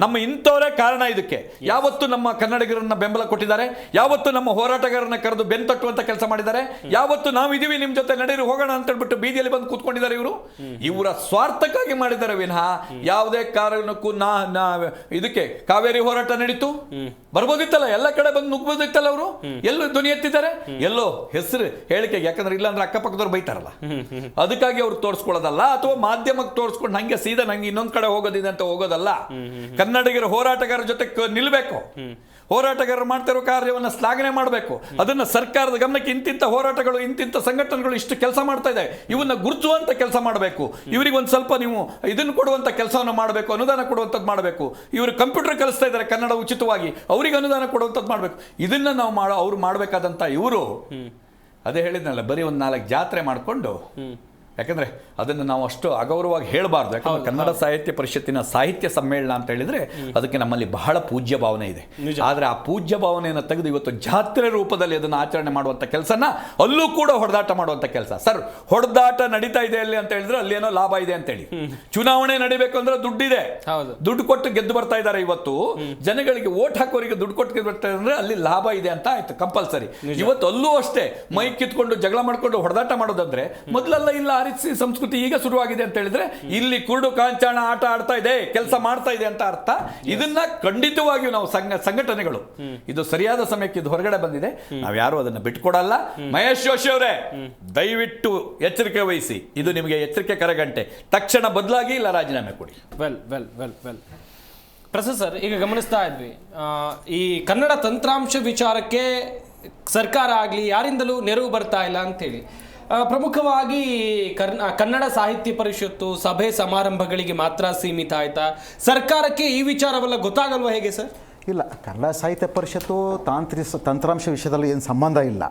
ನಮ್ಮ ಇಂಥವರೇ ಕಾರಣ ಇದಕ್ಕೆ. ಯಾವತ್ತು ನಮ್ಮ ಕನ್ನಡಿಗರನ್ನ ಬೆಂಬಲ ಕೊಟ್ಟಿದ್ದಾರೆ, ಯಾವತ್ತು ನಮ್ಮ ಹೋರಾಟಗಾರರನ್ನ ಕರೆದು ಬೆಂತಟ್ಟುವಂತ ಕೆಲಸ ಮಾಡಿದ್ದಾರೆ, ಯಾವತ್ತು ನಾವು ಇದೀವಿ ನಿಮ್ಮ ಜೊತೆ ನಡೀರಿ ಹೋಗೋಣ ಅಂತ ಹೇಳ್ಬಿಟ್ಟು ಬೀದಿಯಲ್ಲಿ ಬಂದು ಕೂತ್ಕೊಂಡಿದ್ದಾರೆ. ಇವರ ಸ್ವಾರ್ಥಕ್ಕಾಗಿ ಮಾಡಿದ್ದಾರೆ ವಿನಃ ಯಾವುದೇ ಕಾರಣಕ್ಕೂ ಇದಕ್ಕೆ ಕಾವೇರಿ ಹೋರಾಟ ನಡೀತು, ಬರ್ಬೋದಿತ್ತಲ್ಲ, ಎಲ್ಲ ಕಡೆ ಬಂದು ನುಗ್ಬೋದಿತ್ತಲ್ಲ. ಅವರು ಎಲ್ಲೂ ಧ್ವನಿ ಎತ್ತಿದ್ದಾರೆ, ಎಲ್ಲೋ ಹೆಸರು ಹೇಳಿಕೆಗೆ. ಯಾಕಂದ್ರೆ ಇಲ್ಲಾಂದ್ರೆ ಅಕ್ಕಪಕ್ಕದವ್ರು ಬೈತಾರಲ್ಲ, ಅದಕ್ಕಾಗಿ ಅವ್ರು ತೋರಿಸ್ಕೊಳ್ಳೋದಲ್ಲ, ಅಥವಾ ಮಾಧ್ಯಮಕ್ಕೆ ತೋರಿಸ್ಕೊಂಡು ಹಂಗೆ ಸೀದಾ ನಂಗೆ ಇನ್ನೊಂದ್ ಕಡೆ ಹೋಗೋದಿದೆ ಅಂತ ಹೋಗೋದಲ್ಲ. ಕನ್ನಡಿಗರ ಹೋರಾಟಗಾರರ ಜೊತೆ ನಿಲ್ಬೇಕು, ಹೋರಾಟಗಾರರು ಮಾಡ್ತಿರೋ ಕಾರ್ಯವನ್ನು ಶ್ಲಾಘನೆ ಮಾಡಬೇಕು. ಅದನ್ನ ಸರ್ಕಾರದ ಗಮನಕ್ಕೆ ಇಂತಿಂತ ಹೋರಾಟಗಳು, ಇಂತಿಂತ ಸಂಘಟನೆಗಳು ಇಷ್ಟು ಕೆಲಸ ಮಾಡ್ತಾ ಇದೆ, ಇವನ್ನ ಗುರುತಿಸುವಂತ ಕೆಲಸ ಮಾಡಬೇಕು. ಇವರಿಗೆ ಒಂದು ಸ್ವಲ್ಪ ನೀವು ಇದನ್ನು ಕೊಡುವಂತ ಕೆಲಸವನ್ನು ಮಾಡಬೇಕು, ಅನುದಾನ ಕೊಡುವಂಥದ್ದು ಮಾಡಬೇಕು. ಇವರು ಕಂಪ್ಯೂಟರ್ ಕಲಿಸ್ತಾ ಇದ್ದಾರೆ ಕನ್ನಡ ಉಚಿತವಾಗಿ, ಅವರಿಗೆ ಅನುದಾನ ಕೊಡುವಂಥದ್ದು ಮಾಡಬೇಕು. ಇದನ್ನ ನಾವು ಅವ್ರು ಮಾಡಬೇಕಾದಂತ ಇವರು ಅದೇ ಹೇಳಿದ್ನಲ್ಲ, ಬರೀ ಒಂದು 4 ಜಾತ್ರೆ ಮಾಡಿಕೊಂಡು, ಯಾಕಂದ್ರೆ ಅದನ್ನು ನಾವು ಅಷ್ಟು ಅಗೌರವವಾಗಿ ಹೇಳಬಾರ್ದು. ಯಾಕಂದ್ರೆ ಕನ್ನಡ ಸಾಹಿತ್ಯ ಪರಿಷತ್ತಿನ ಸಾಹಿತ್ಯ ಸಮ್ಮೇಳನ ಅಂತ ಹೇಳಿದ್ರೆ ಅದಕ್ಕೆ ನಮ್ಮಲ್ಲಿ ಬಹಳ ಪೂಜ್ಯ ಭಾವನೆ ಇದೆ. ಆದರೆ ಆ ಪೂಜ್ಯ ಭಾವನೆಯನ್ನು ತೆಗೆದು ಇವತ್ತು ಜಾತ್ರೆ ರೂಪದಲ್ಲಿ ಅದನ್ನು ಆಚರಣೆ ಮಾಡುವಂಥ ಕೆಲಸನ ಅಲ್ಲೂ ಕೂಡ ಹೊಡೆದಾಟ ಮಾಡುವಂಥ ಕೆಲಸ. ಸರ್, ಹೊಡೆದಾಟ ನಡೀತಾ ಇದೆ ಅಲ್ಲಿ ಅಂತ ಹೇಳಿದ್ರೆ ಅಲ್ಲಿ ಏನೋ ಲಾಭ ಇದೆ ಅಂತೇಳಿ. ಚುನಾವಣೆ ನಡಿಬೇಕು ಅಂದ್ರೆ ದುಡ್ಡಿದೆ, ದುಡ್ಡು ಕೊಟ್ಟು ಗೆದ್ದು ಬರ್ತಾ ಇದ್ದಾರೆ. ಇವತ್ತು ಜನಗಳಿಗೆ ಓಟ್ ಹಾಕೋರಿಗೆ ದುಡ್ಡು ಕೊಟ್ಟು ಗೆದ್ದು ಬರ್ತಾ ಅಂದ್ರೆ ಅಲ್ಲಿ ಲಾಭ ಇದೆ ಅಂತ ಆಯ್ತು, ಕಂಪಲ್ಸರಿ. ಇವತ್ತು ಅಲ್ಲೂ ಅಷ್ಟೇ ಮೈಕ್ ಕಿತ್ಕೊಂಡು ಜಗಳ ಮಾಡ್ಕೊಂಡು ಹೊಡೆದಾಟ ಮಾಡೋದಂದ್ರೆ ಮೊದಲೆಲ್ಲ ಇಲ್ಲ. ಸಂಸ್ಕೃತಿ ಈಗ ಶುರುವಾಗಿದೆ ಅಂತ ಹೇಳಿದ್ರೆ ಇಲ್ಲಿ ಕುರುಡು ಕಾಂಚಾಣ ಆಟ ಆಡ್ತಾ ಇದೆ, ಕೆಲಸ ಮಾಡ್ತಾ ಇದೆ ಅಂತ ಅರ್ಥ. ಇದನ್ನ ಖಂಡಿತವಾಗಿಯೂ ನಾವು ಸಂಘಟನೆಗಳು ಇದು ಸರಿಯಾದ ಸಮಯಕ್ಕೆ ಇದು ಹೊರಗಡೆ ಬಂದಿದೆ, ನಾವು ಯಾರು ಅದನ್ನ ಬಿಟ್ಕೊಡಲ್ಲ. ಮಹೇಶ್ ಜೋಶಿ ಅವರೇ, ದಯವಿಟ್ಟು ಎಚ್ಚರಿಕೆ ವಹಿಸಿ. ಇದು ನಿಮಗೆ ಎಚ್ಚರಿಕೆ ಕರೆಗಂಟೆ. ತಕ್ಷಣ ಬದಲಾಗಿ ಇಲ್ಲ ರಾಜೀನಾಮೆ ಕೊಡಿ. ವೆಲ್ ಪ್ರೊಫೆಸರ್ ಸರ್, ಈಗ ಗಮನಿಸ್ತಾ ಇದ್ವಿ ಈ ಕನ್ನಡ ತಂತ್ರಾಂಶ ವಿಚಾರಕ್ಕೆ ಸರ್ಕಾರ ಆಗಲಿ ಯಾರಿಂದಲೂ ನೆರವು ಬರ್ತಾ ಇಲ್ಲ ಅಂತೇಳಿ. ಪ್ರಮುಖವಾಗಿ ಕನ್ನಡ ಸಾಹಿತ್ಯ ಪರಿಷತ್ತು ಸಭೆ ಸಮಾರಂಭಗಳಿಗೆ ಮಾತ್ರ ಸೀಮಿತ ಆಯ್ತಾ? ಸರ್ಕಾರಕ್ಕೆ ಈ ವಿಚಾರವೆಲ್ಲ ಗೊತ್ತಾಗಲ್ವಾ ಹೇಗೆ ಸರ್? ಇಲ್ಲ, ಕನ್ನಡ ಸಾಹಿತ್ಯ ಪರಿಷತ್ತು ತಂತ್ರಾಂಶ ವಿಷಯದಲ್ಲಿ ಏನು ಸಂಬಂಧ ಇಲ್ಲ.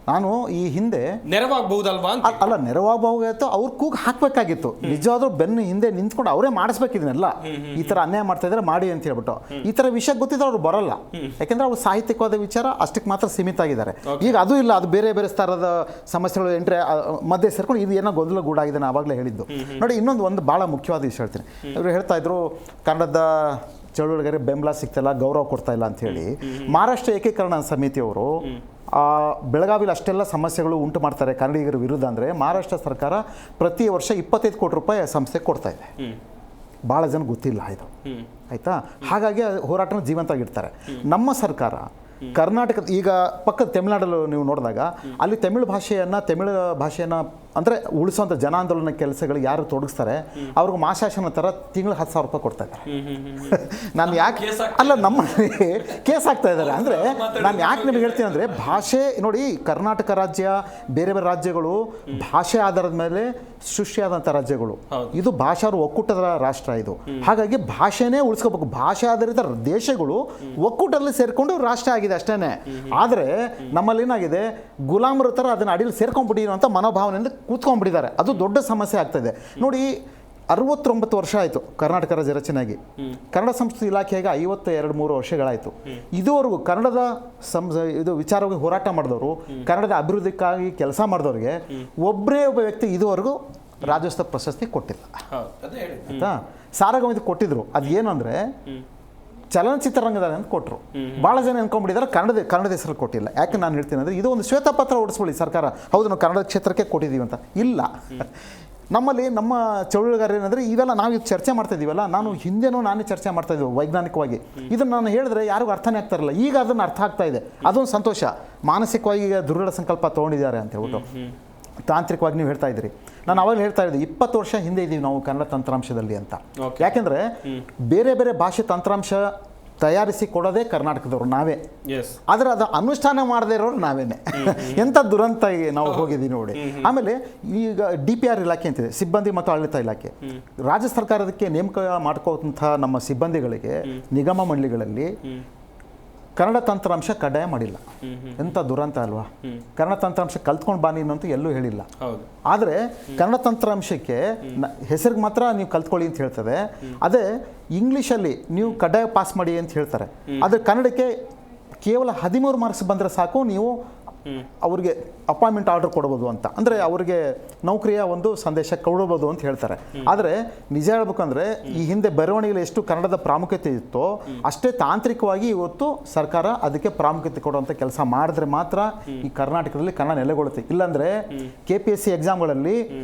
ನಾನು ಈ ಹಿಂದೆ ನೆರವಾಗಬಹುದಲ್ವಾ? ಅಲ್ಲ, ನೆರವಾಗಬಹುದಾಯ್ತು, ಅವ್ರ ಕೂಗು ಹಾಕಬೇಕಾಗಿತ್ತು. ನಿಜವಾದ್ರೂ ಬೆನ್ನು ಹಿಂದೆ ನಿಂತ್ಕೊಂಡು ಅವರೇ ಮಾಡಿಸ್ಬೇಕಿದನ್ನೆಲ್ಲ. ಈ ಥರ ಅನ್ಯಾಯ ಮಾಡ್ತಾ ಇದ್ದಾರೆ ಮಾಡಿ ಅಂತ ಹೇಳ್ಬಿಟ್ಟು. ಈ ಥರ ವಿಷಯ ಗೊತ್ತಿದ್ರೆ ಅವ್ರು ಬರಲ್ಲ, ಯಾಕೆಂದ್ರೆ ಅವ್ರು ಸಾಹಿತ್ಯಿಕವಾದ ವಿಚಾರ ಅಷ್ಟಕ್ಕೆ ಮಾತ್ರ ಸೀಮಿತ ಆಗಿದ್ದಾರೆ. ಈಗ ಅದು ಇಲ್ಲ, ಅದು ಬೇರೆ ಬೇರೆ ಥರದ ಸಮಸ್ಯೆಗಳು ಎಂಟ್ರೆ ಮಧ್ಯೆ ಸೇರ್ಕೊಂಡು ಇದು ಏನೋ ಗೊಂದಲ ಗೂಡಾಗಿದೆ. ನಾನು ಆವಾಗಲೇ ಹೇಳಿದ್ದು ನೋಡಿ. ಒಂದು ಭಾಳ ಮುಖ್ಯವಾದ ವಿಷಯ ಹೇಳ್ತೀನಿ. ಇವರು ಹೇಳ್ತಾ ಇದ್ರು ಕನ್ನಡದ ಚಳುವಳಿಗಾರರಿಗೆ ಬೆಂಬಲ ಸಿಗ್ತಿಲ್ಲ, ಗೌರವ ಕೊಡ್ತಾ ಇಲ್ಲ ಅಂತ ಹೇಳಿ. ಮಹಾರಾಷ್ಟ್ರ ಏಕೀಕರಣ ಸಮಿತಿಯವರು ಬೆಳಗಾವಿಲಿ ಅಷ್ಟೆಲ್ಲ ಸಮಸ್ಯೆಗಳು ಉಂಟು ಮಾಡ್ತಾರೆ ಕನ್ನಡಿಗರ ವಿರುದ್ಧ ಅಂದರೆ ಮಹಾರಾಷ್ಟ್ರ ಸರ್ಕಾರ ಪ್ರತಿ ವರ್ಷ 25 ಕೋಟಿ ರೂಪಾಯಿ ಸಂಸ್ಥೆ ಕೊಡ್ತಾ ಇದೆ. ಭಾಳ ಜನ ಗೊತ್ತಿಲ್ಲ ಇದು, ಆಯಿತಾ? ಹಾಗಾಗಿ ಹೋರಾಟನ ಜೀವಂತವಾಗಿರ್ತಾರೆ. ನಮ್ಮ ಸರ್ಕಾರ ಕರ್ನಾಟಕದ ಈಗ ಪಕ್ಕದ ತಮಿಳುನಾಡಲ್ಲಿ ನೀವು ನೋಡಿದಾಗ ಅಲ್ಲಿ ತಮಿಳು ಭಾಷೆಯನ್ನು ಅಂದರೆ ಉಳಿಸುವಂಥ ಜನಾಂದೋಲನ ಕೆಲಸಗಳಿಗೆ ಯಾರು ತೊಡಗಿಸ್ತಾರೆ ಅವ್ರಿಗೆ ಮಾಸಾಶನ ಥರ ತಿಂಗಳು 10,000 ರೂಪಾಯಿ ಕೊಡ್ತಾ ಇದ್ದಾರೆ. ನಾನು ಯಾಕೆ ಅಲ್ಲ ನಮ್ಮಲ್ಲಿ ಕೇಸ್ ಆಗ್ತಾ ಇದ್ದಾರೆ ಅಂದರೆ ನಾನು ಯಾಕೆ ನಿಮಗೆ ಹೇಳ್ತೀನಿ ಅಂದರೆ ಭಾಷೆ ನೋಡಿ, ಕರ್ನಾಟಕ ರಾಜ್ಯ ಬೇರೆ ಬೇರೆ ರಾಜ್ಯಗಳು ಭಾಷೆ ಆಧಾರದ ಮೇಲೆ ಸೃಷ್ಟಿಯಾದಂಥ ರಾಜ್ಯಗಳು. ಇದು ಭಾಷಾ ಒಕ್ಕೂಟದ ರಾಷ್ಟ್ರ ಇದು. ಹಾಗಾಗಿ ಭಾಷೆನೇ ಉಳಿಸ್ಕೋಬೇಕು. ಭಾಷೆ ಆಧಾರಿತ ದೇಶಗಳು ಒಕ್ಕೂಟದಲ್ಲಿ ಸೇರಿಕೊಂಡು ರಾಷ್ಟ್ರ ಆಗಿದೆ ಅಷ್ಟೇ. ಆದರೆ ನಮ್ಮಲ್ಲಿ ಏನಾಗಿದೆ, ಗುಲಾಮರ ಥರ ಅದನ್ನು ಅಡಿಯಲ್ಲಿ ಸೇರ್ಕೊಂಡ್ಬಿಟ್ಟಿರೋ ಅಂತ ಮನೋಭಾವನೆಯಿಂದ ಕೂತ್ಕೊಂಡ್ಬಿಟ್ಟಿದ್ದಾರೆ. ಅದು ದೊಡ್ಡ ಸಮಸ್ಯೆ ಆಗ್ತಾಯಿದೆ ನೋಡಿ. 69 ವರ್ಷ ಆಯಿತು ಕರ್ನಾಟಕ ರಾಜ್ಯ ರಚನೆಯಾಗಿ. ಕನ್ನಡ ಸಂಸ್ಕೃತಿ ಇಲಾಖೆಗೆ 52-53 ವರ್ಷಗಳಾಯಿತು. ಇದುವರೆಗೂ ಕನ್ನಡದ ಇದು ವಿಚಾರವಾಗಿ ಹೋರಾಟ ಮಾಡಿದವರು, ಕನ್ನಡದ ಅಭಿವೃದ್ಧಿಗಾಗಿ ಕೆಲಸ ಮಾಡಿದವ್ರಿಗೆ ಒಬ್ಬ ವ್ಯಕ್ತಿ ಇದುವರೆಗೂ ರಾಜ್ಯೋತ್ಸವ ಪ್ರಶಸ್ತಿ ಕೊಟ್ಟಿಲ್ಲ, ಆಯಿತಾ? ಸಾರಗಮತಿ ಕೊಟ್ಟಿದ್ರು. ಅದು ಏನು ಅಂದರೆ ಚಲನಚಿತ್ರರಂಗದಲ್ಲಿ ಅಂತ ಕೊಟ್ಟರು. ಭಾಳ ಜನ ಅನ್ಕೊಂಡ್ಬಿಟ್ಟಿದ್ದಾರೆ ಕನ್ನಡದ ಹೆಸರು ಕೊಟ್ಟಿಲ್ಲ. ಯಾಕೆ ನಾನು ಹೇಳ್ತೀನಿ ಅಂದರೆ ಇದು ಒಂದು ಶ್ವೇತಪತ್ರ ಹೊಡಿಸ್ಕೊಳ್ಳಿ ಸರ್ಕಾರ, ಹೌದು ನಾವು ಕನ್ನಡ ಕ್ಷೇತ್ರಕ್ಕೆ ಕೊಟ್ಟಿದ್ದೀವಿ ಅಂತ. ಇಲ್ಲ, ನಮ್ಮಲ್ಲಿ ನಮ್ಮ ಚಳುವಳಿಗಾರರು ಏನಂದರೆ ಇವೆಲ್ಲ ನಾವು ಇದು ಚರ್ಚೆ ಮಾಡ್ತಾ ಇದ್ದೀವಲ್ಲ, ನಾನೇ ಚರ್ಚೆ ಮಾಡ್ತಾ ಇದ್ದೀವಿ ವೈಜ್ಞಾನಿಕವಾಗಿ. ಇದನ್ನು ನಾನು ಹೇಳಿದ್ರೆ ಯಾರಿಗೂ ಅರ್ಥನೇ ಆಗ್ತಾರಲ್ಲ. ಈಗ ಅದನ್ನು ಅರ್ಥ ಆಗ್ತಾ ಇದೆ, ಅದೊಂದು ಸಂತೋಷ. ಮಾನಸಿಕವಾಗಿ ಈಗ ದೃಢ ಸಂಕಲ್ಪ ತೊಗೊಂಡಿದ್ದಾರೆ ಅಂತ ಹೇಳ್ಬಿಟ್ಟು ತಾಂತ್ರಿಕವಾಗಿ ನೀವು ಹೇಳ್ತಾ ಇದ್ದೀರಿ. ನಾನು ಅವಾಗ ಹೇಳ್ತಾ ಇದ್ದೆ 20 ವರ್ಷ ಹಿಂದೆ ಇದ್ದೀವಿ ನಾವು ಕನ್ನಡ ತಂತ್ರಾಂಶದಲ್ಲಿ ಅಂತ. ಯಾಕೆಂದರೆ ಬೇರೆ ಬೇರೆ ಭಾಷೆ ತಂತ್ರಾಂಶ ತಯಾರಿಸಿ ಕೊಡೋದೇ ಕರ್ನಾಟಕದವ್ರು ನಾವೇ, ಆದರೆ ಅದು ಅನುಷ್ಠಾನ ಮಾಡದೇ ಇರೋರು ನಾವೇನೆ. ಎಂಥ ದುರಂತ ನಾವು ಹೋಗಿದ್ದೀವಿ ನೋಡಿ. ಆಮೇಲೆ ಈಗ DPR ಇಲಾಖೆ ಅಂತಿದೆ, ಸಿಬ್ಬಂದಿ ಮತ್ತು ಆಡಳಿತ ಇಲಾಖೆ. ರಾಜ್ಯ ಸರ್ಕಾರದಕ್ಕೆ ನೇಮಕ ಮಾಡ್ಕೋಂಥ ನಮ್ಮ ಸಿಬ್ಬಂದಿಗಳಿಗೆ ನಿಗಮ ಮಂಡಳಿಗಳಲ್ಲಿ ಕನ್ನಡ ತಂತ್ರಾಂಶ ಕಡ್ಡಾಯ ಮಾಡಿಲ್ಲ. ಎಂಥ ದುರಂತ ಅಲ್ವಾ? ಕನ್ನಡ ತಂತ್ರಾಂಶ ಕಲ್ತ್ಕೊಂಡು ಬಾ ನೀನು ಅಂತ ಎಲ್ಲೂ ಹೇಳಿಲ್ಲ. ಆದರೆ ಕನ್ನಡ ತಂತ್ರಾಂಶಕ್ಕೆ ಹೆಸರಿಗೆ ಮಾತ್ರ ನೀವು ಕಲ್ತ್ಕೊಳ್ಳಿ ಅಂತ ಹೇಳ್ತದೆ. ಅದೇ ಇಂಗ್ಲೀಷಲ್ಲಿ ನೀವು ಕಡ್ಡಾಯ ಪಾಸ್ ಮಾಡಿ ಅಂತ ಹೇಳ್ತಾರೆ. ಆದರೆ ಕನ್ನಡಕ್ಕೆ ಕೇವಲ 13 ಮಾರ್ಕ್ಸ್ ಬಂದರೆ ಸಾಕು, ನೀವು ಅವ್ರಿಗೆ ಅಪಾಯಿಂಟ್ಮೆಂಟ್ ಆರ್ಡರ್ ಕೊಡ್ಬೋದು ಅಂತ, ಅಂದರೆ ಅವರಿಗೆ ನೌಕರಿಯ ಒಂದು ಸಂದೇಶ ಕೊಡ್ಬೋದು ಅಂತ ಹೇಳ್ತಾರೆ. ಆದರೆ ನಿಜ ಹೇಳ್ಬೇಕಂದ್ರೆ ಈ ಹಿಂದೆ ಬರವಣಿಗೆಯಲ್ಲಿ ಎಷ್ಟು ಕನ್ನಡದ ಪ್ರಾಮುಖ್ಯತೆ ಇತ್ತೋ ಅಷ್ಟೇ ತಾಂತ್ರಿಕವಾಗಿ ಇವತ್ತು ಸರ್ಕಾರ ಅದಕ್ಕೆ ಪ್ರಾಮುಖ್ಯತೆ ಕೊಡುವಂಥ ಕೆಲಸ ಮಾಡಿದ್ರೆ ಮಾತ್ರ ಈ ಕರ್ನಾಟಕದಲ್ಲಿ ಕನ್ನಡ ನೆಲೆಗೊಳ್ಳುತ್ತೆ. ಇಲ್ಲಾಂದರೆ KPSC ಎಕ್ಸಾಮ್ಗಳಲ್ಲಿ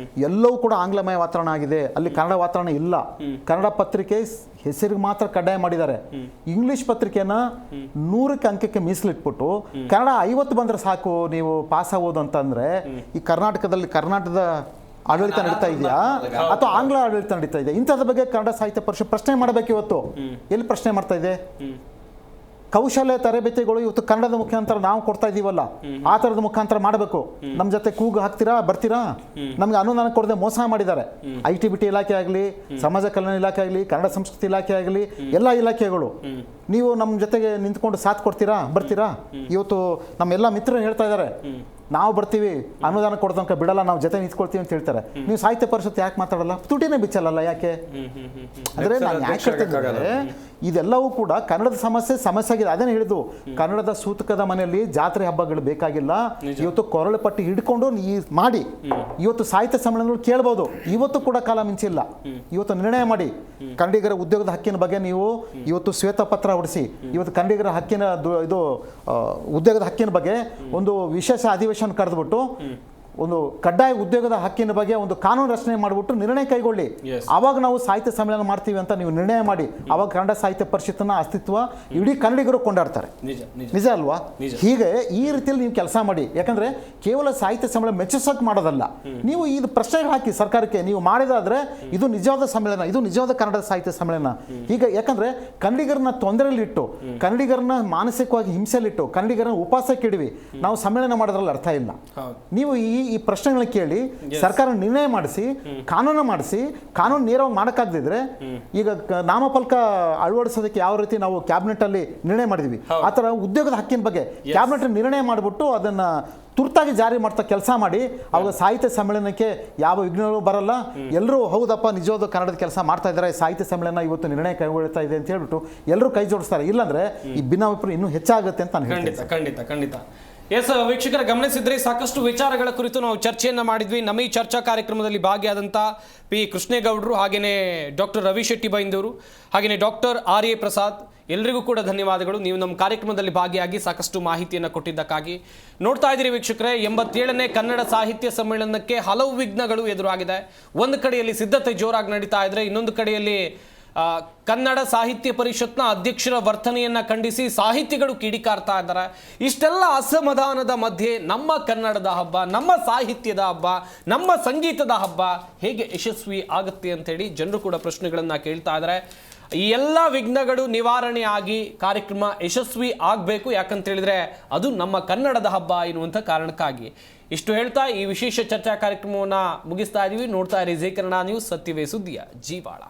ಎಲ್ಲವೂ ಕೂಡ ಆಂಗ್ಲಮಯ ವಾತಾವರಣ ಆಗಿದೆ, ಅಲ್ಲಿ ಕನ್ನಡ ವಾತಾವರಣ ಇಲ್ಲ. ಕನ್ನಡ ಪತ್ರಿಕೆ ಹೆಸರಿಗೆ ಮಾತ್ರ ಕಡ್ಡಾಯ ಮಾಡಿದ್ದಾರೆ. ಇಂಗ್ಲಿಷ್ ಪತ್ರಿಕೆನ 100 ಅಂಕಕ್ಕೆ ಮೀಸಲಿಟ್ಬಿಟ್ಟು ಕನ್ನಡ 50 ಬಂದರೆ ಸಾಕು ನೀವು ಪಾಸ್ ಆಗೋದು ಅಂತಂದ್ರೆ ಈ ಕರ್ನಾಟಕದ ಆಡಳಿತ ನಡೀತಾ ಇದೆಯಾ ಅಥವಾ ಆಂಗ್ಲ ಆಡಳಿತ ನಡೀತಾ ಇದೆ? ಇಂಥದ್ರ ಬಗ್ಗೆ ಕನ್ನಡ ಸಾಹಿತ್ಯ ಪರಿಷತ್ ಪ್ರಶ್ನೆ ಮಾಡಬೇಕು. ಇವತ್ತು ಎಲ್ಲಿ ಪ್ರಶ್ನೆ ಮಾಡ್ತಾ ಇದೆ? ಕೌಶಲ್ಯ ತರಬೇತಿಗಳು ಇವತ್ತು ಕನ್ನಡದ ಮುಖಾಂತರ ನಾವು ಕೊಡ್ತಾ ಇದೀವಲ್ಲ, ಆ ಥರದ ಮುಖಾಂತರ ಮಾಡಬೇಕು. ನಮ್ಮ ಜೊತೆ ಕೂಗು ಹಾಕ್ತೀರಾ, ಬರ್ತೀರಾ? ನಮ್ಗೆ ಅನುದಾನ ಕೊಡದೆ ಮೋಸ ಮಾಡಿದ್ದಾರೆ. IT-BT ಇಲಾಖೆ ಆಗಲಿ, ಸಮಾಜ ಕಲ್ಯಾಣ ಇಲಾಖೆ ಆಗಲಿ, ಕನ್ನಡ ಸಂಸ್ಕೃತಿ ಇಲಾಖೆ ಆಗಲಿ, ಎಲ್ಲ ಇಲಾಖೆಗಳು ನೀವು ನಮ್ಮ ಜೊತೆಗೆ ನಿಂತ್ಕೊಂಡು ಸಾಥ್ ಕೊಡ್ತೀರಾ, ಬರ್ತೀರಾ? ಇವತ್ತು ನಮ್ಮೆಲ್ಲ ಮಿತ್ರರು ಹೇಳ್ತಾ ಇದ್ದಾರೆ, ನಾವು ಬರ್ತೀವಿ, ಅನುದಾನ ಕೊಡ್ತನಕ ಬಿಡಲ್ಲ, ನಾವು ಜೊತೆ ನಿಂತ್ಕೊಳ್ತೀವಿ ಅಂತ ಹೇಳ್ತಾರೆ. ನೀವು ಸಾಹಿತ್ಯ ಪರಿಷತ್ ಯಾಕೆ ಮಾತಾಡಲ್ಲ? ತುಟಿನೇ ಬಿಚ್ಚಲ್ಲ ಯಾಕೆ? ಅಂದರೆ ನಾನು ಯಾಕೆ ಹೇಳ್ತಿದ್ದೆ, ಇದೆಲ್ಲವೂ ಕೂಡ ಕನ್ನಡದ ಸಮಸ್ಯೆ ಆಗಿದೆ. ಅದೇನು ಹೇಳಿದ್ದು, ಕನ್ನಡದ ಸೂತಕದ ಮನೆಯಲ್ಲಿ ಜಾತ್ರೆ ಹಬ್ಬಗಳು ಬೇಕಾಗಿಲ್ಲ. ಇವತ್ತು ಕೊರಳು ಪಟ್ಟಿ ಹಿಡ್ಕೊಂಡು ಮಾಡಿ ಇವತ್ತು ಸಾಹಿತ್ಯ ಸಮ್ಮೇಳನಗಳು ಕೇಳ್ಬೋದು. ಇವತ್ತು ಕೂಡ ಕಾಲ ಮಿಂಚಿಲ್ಲ. ಇವತ್ತು ನಿರ್ಣಯ ಮಾಡಿ ಕನ್ನಡಿಗರ ಉದ್ಯೋಗದ ಹಕ್ಕಿನ ಬಗ್ಗೆ ನೀವು ಇವತ್ತು ಶ್ವೇತಪತ್ರ ಹೊಡಿಸಿ, ಇವತ್ತು ಕನ್ನಡಿಗರ ಹಕ್ಕಿನ ಉದ್ಯೋಗದ ಹಕ್ಕಿನ ಬಗ್ಗೆ ಒಂದು ವಿಶೇಷ ಅಧಿವೇಶನ ಕರೆದ್ಬಿಟ್ಟು ಒಂದು ಕಡ್ಡಾಯ ಉದ್ಯೋಗದ ಹಕ್ಕಿನ ಬಗ್ಗೆ ಒಂದು ಕಾನೂನು ರಚನೆ ಮಾಡಿಬಿಟ್ಟು ನಿರ್ಣಯ ಕೈಗೊಳ್ಳಿ. ಆವಾಗ ನಾವು ಸಾಹಿತ್ಯ ಸಮ್ಮೇಳನ ಮಾಡ್ತೀವಿ ಅಂತ ನೀವು ನಿರ್ಣಯ ಮಾಡಿ, ಆವಾಗ ಕನ್ನಡ ಸಾಹಿತ್ಯ ಪರಿಷತ್ತಿನ ಅಸ್ತಿತ್ವ ಇಡೀ ಕನ್ನಡಿಗರು ಕೊಂಡಾಡ್ತಾರೆ. ನಿಜ ಅಲ್ವಾ? ಹೀಗೆ ಈ ರೀತಿಯಲ್ಲಿ ನೀವು ಕೆಲಸ ಮಾಡಿ. ಯಾಕಂದ್ರೆ ಕೇವಲ ಸಾಹಿತ್ಯ ಸಮ್ಮೇಳನ ಮೆಚ್ಚಿಸೋಕೆ ಮಾಡೋದಲ್ಲ, ನೀವು ಇದು ಪ್ರಶ್ನೆಗಳು ಹಾಕಿ ಸರ್ಕಾರಕ್ಕೆ. ನೀವು ಮಾಡಿದಾದ್ರೆ ಇದು ನಿಜವಾದ ಸಮ್ಮೇಳನ, ಇದು ನಿಜವಾದ ಕನ್ನಡದ ಸಾಹಿತ್ಯ ಸಮ್ಮೇಳನ. ಹೀಗೆ ಯಾಕಂದ್ರೆ ಕನ್ನಡಿಗರನ್ನ ತೊಂದರೆಯಲ್ಲಿಟ್ಟು, ಕನ್ನಡಿಗರನ್ನ ಮಾನಸಿಕವಾಗಿ ಹಿಂಸೆಯಲ್ಲಿಟ್ಟು, ಕನ್ನಡಿಗರನ್ನ ಉಪವಾಸಕ್ಕಿಡಿವಿ ನಾವು ಸಮ್ಮೇಳನ ಮಾಡೋದ್ರಲ್ಲಿ ಅರ್ಥ ಇಲ್ಲ. ನೀವು ಈ ಪ್ರಶ್ನೆಗಳನ್ನ ಕೇಳಿ ಸರ್ಕಾರ ನಿರ್ಣಯ ಮಾಡಿಸಿ, ಕಾನೂನು ಮಾಡಿಸಿ, ಕಾನೂನು ನೇರವಾಗಿ ಮಾಡೋಕ್ಕಾಗದಿದ್ರೆ ಈಗ ನಾಮಫಲಕ ಅಳವಡಿಸೋದಕ್ಕೆ ಯಾವ ರೀತಿ ನಾವು ಕ್ಯಾಬಿನೆಟ್ ಅಲ್ಲಿ ನಿರ್ಣಯ ಮಾಡಿದ್ವಿ, ಆ ಥರ ಉದ್ಯೋಗದ ಹಕ್ಕಿನ ಬಗ್ಗೆ ಕ್ಯಾಬಿನೆಟ್ ನಿರ್ಣಯ ಮಾಡಿಬಿಟ್ಟು ಅದನ್ನ ತುರ್ತಾಗಿ ಜಾರಿ ಮಾಡ್ತಾ ಕೆಲಸ ಮಾಡಿ, ಅವಾಗ ಸಾಹಿತ್ಯ ಸಮ್ಮೇಳನಕ್ಕೆ ಯಾವ ವಿಘ್ನಗಳು ಬರಲ್ಲ. ಎಲ್ಲರೂ ಹೌದಪ್ಪ ನಿಜವಾದ ಕನ್ನಡದ ಕೆಲಸ ಮಾಡ್ತಾ ಇದ್ದಾರೆ, ಸಾಹಿತ್ಯ ಸಮ್ಮೇಳನ ಇವತ್ತು ನಿರ್ಣಯ ಕೈಗೊಳ್ತಾ ಇದೆ ಅಂತ ಹೇಳ್ಬಿಟ್ಟು ಎಲ್ಲರೂ ಕೈ ಜೋಡಿಸ್ತಾರೆ. ಇಲ್ಲಾಂದ್ರೆ ಈ ಭಿನ್ನಾಭಿಪ್ರಾಯ ಇನ್ನೂ ಹೆಚ್ಚಾಗುತ್ತೆ ಅಂತ ನಾನು ಹೇಳ್ತೀನಿ. ಖಂಡಿತ. ಎಸ್ ವೀಕ್ಷಕರ ಗಮನಿಸಿದ್ರೆ ಸಾಕಷ್ಟು ವಿಚಾರಗಳ ಕುರಿತು ನಾವು ಚರ್ಚೆಯನ್ನ ಮಾಡಿದ್ವಿ. ನಮ್ಮ ಈ ಚರ್ಚಾ ಕಾರ್ಯಕ್ರಮದಲ್ಲಿ ಭಾಗಿಯಾದಂಥ ಪಿ ಕೃಷ್ಣೇಗೌಡರು, ಹಾಗೆಯೇ ಡಾಕ್ಟರ್ ರವಿ ಶೆಟ್ಟಿ ಬೈಂದೂರು, ಹಾಗೆಯೇ ಡಾಕ್ಟರ್ ಆರ್ ಎ ಪ್ರಸಾದ್, ಎಲ್ರಿಗೂ ಕೂಡ ಧನ್ಯವಾದಗಳು. ನೀವು ನಮ್ಮ ಕಾರ್ಯಕ್ರಮದಲ್ಲಿ ಭಾಗಿಯಾಗಿ ಸಾಕಷ್ಟು ಮಾಹಿತಿಯನ್ನು ಕೊಟ್ಟಿದ್ದಕ್ಕಾಗಿ. ನೋಡ್ತಾ ಇದ್ದೀರಿ ವೀಕ್ಷಕರೇ, 87ನೇ ಕನ್ನಡ ಸಾಹಿತ್ಯ ಸಮ್ಮೇಳನಕ್ಕೆ ಹಲವು ವಿಘ್ನಗಳು ಎದುರಾಗಿದೆ. ಒಂದು ಕಡೆಯಲ್ಲಿ ಸಿದ್ಧತೆ ಜೋರಾಗಿ ನಡೀತಾ ಇದ್ರೆ, ಇನ್ನೊಂದು ಕಡೆಯಲ್ಲಿ ಕನ್ನಡ ಸಾಹಿತ್ಯ ಪರಿಷತ್ನ ಅಧ್ಯಕ್ಷರ ವರ್ತನೆಯನ್ನ ಖಂಡಿಸಿ ಸಾಹಿತಿಗಳು ಕಿಡಿಕಾರ್ತಾ ಇದ್ದಾರೆ. ಇಷ್ಟೆಲ್ಲ ಅಸಮಾಧಾನದ ಮಧ್ಯೆ ನಮ್ಮ ಕನ್ನಡದ ಹಬ್ಬ, ನಮ್ಮ ಸಾಹಿತ್ಯದ ಹಬ್ಬ, ನಮ್ಮ ಸಂಗೀತದ ಹಬ್ಬ ಹೇಗೆ ಯಶಸ್ವಿ ಆಗುತ್ತೆ ಅಂತೇಳಿ ಜನರು ಕೂಡ ಪ್ರಶ್ನೆಗಳನ್ನ ಕೇಳ್ತಾ ಇದ್ದಾರೆ. ಈ ಎಲ್ಲ ವಿಘ್ನಗಳು ನಿವಾರಣೆ ಆಗಿ ಕಾರ್ಯಕ್ರಮ ಯಶಸ್ವಿ ಆಗಬೇಕು, ಯಾಕಂತ ಹೇಳಿದ್ರೆ ಅದು ನಮ್ಮ ಕನ್ನಡದ ಹಬ್ಬ ಎನ್ನುವಂಥ ಕಾರಣಕ್ಕಾಗಿ. ಇಷ್ಟು ಹೇಳ್ತಾ ಈ ವಿಶೇಷ ಚರ್ಚಾ ಕಾರ್ಯಕ್ರಮವನ್ನು ಮುಗಿಸ್ತಾ ಇದೀವಿ. ನೋಡ್ತಾ ಇರಿ ಜಿ ಕನ್ನಡ ನ್ಯೂಸ್, ಸತ್ಯವೇ ಸುದ್ದಿಯ ಜೀವಾಳ.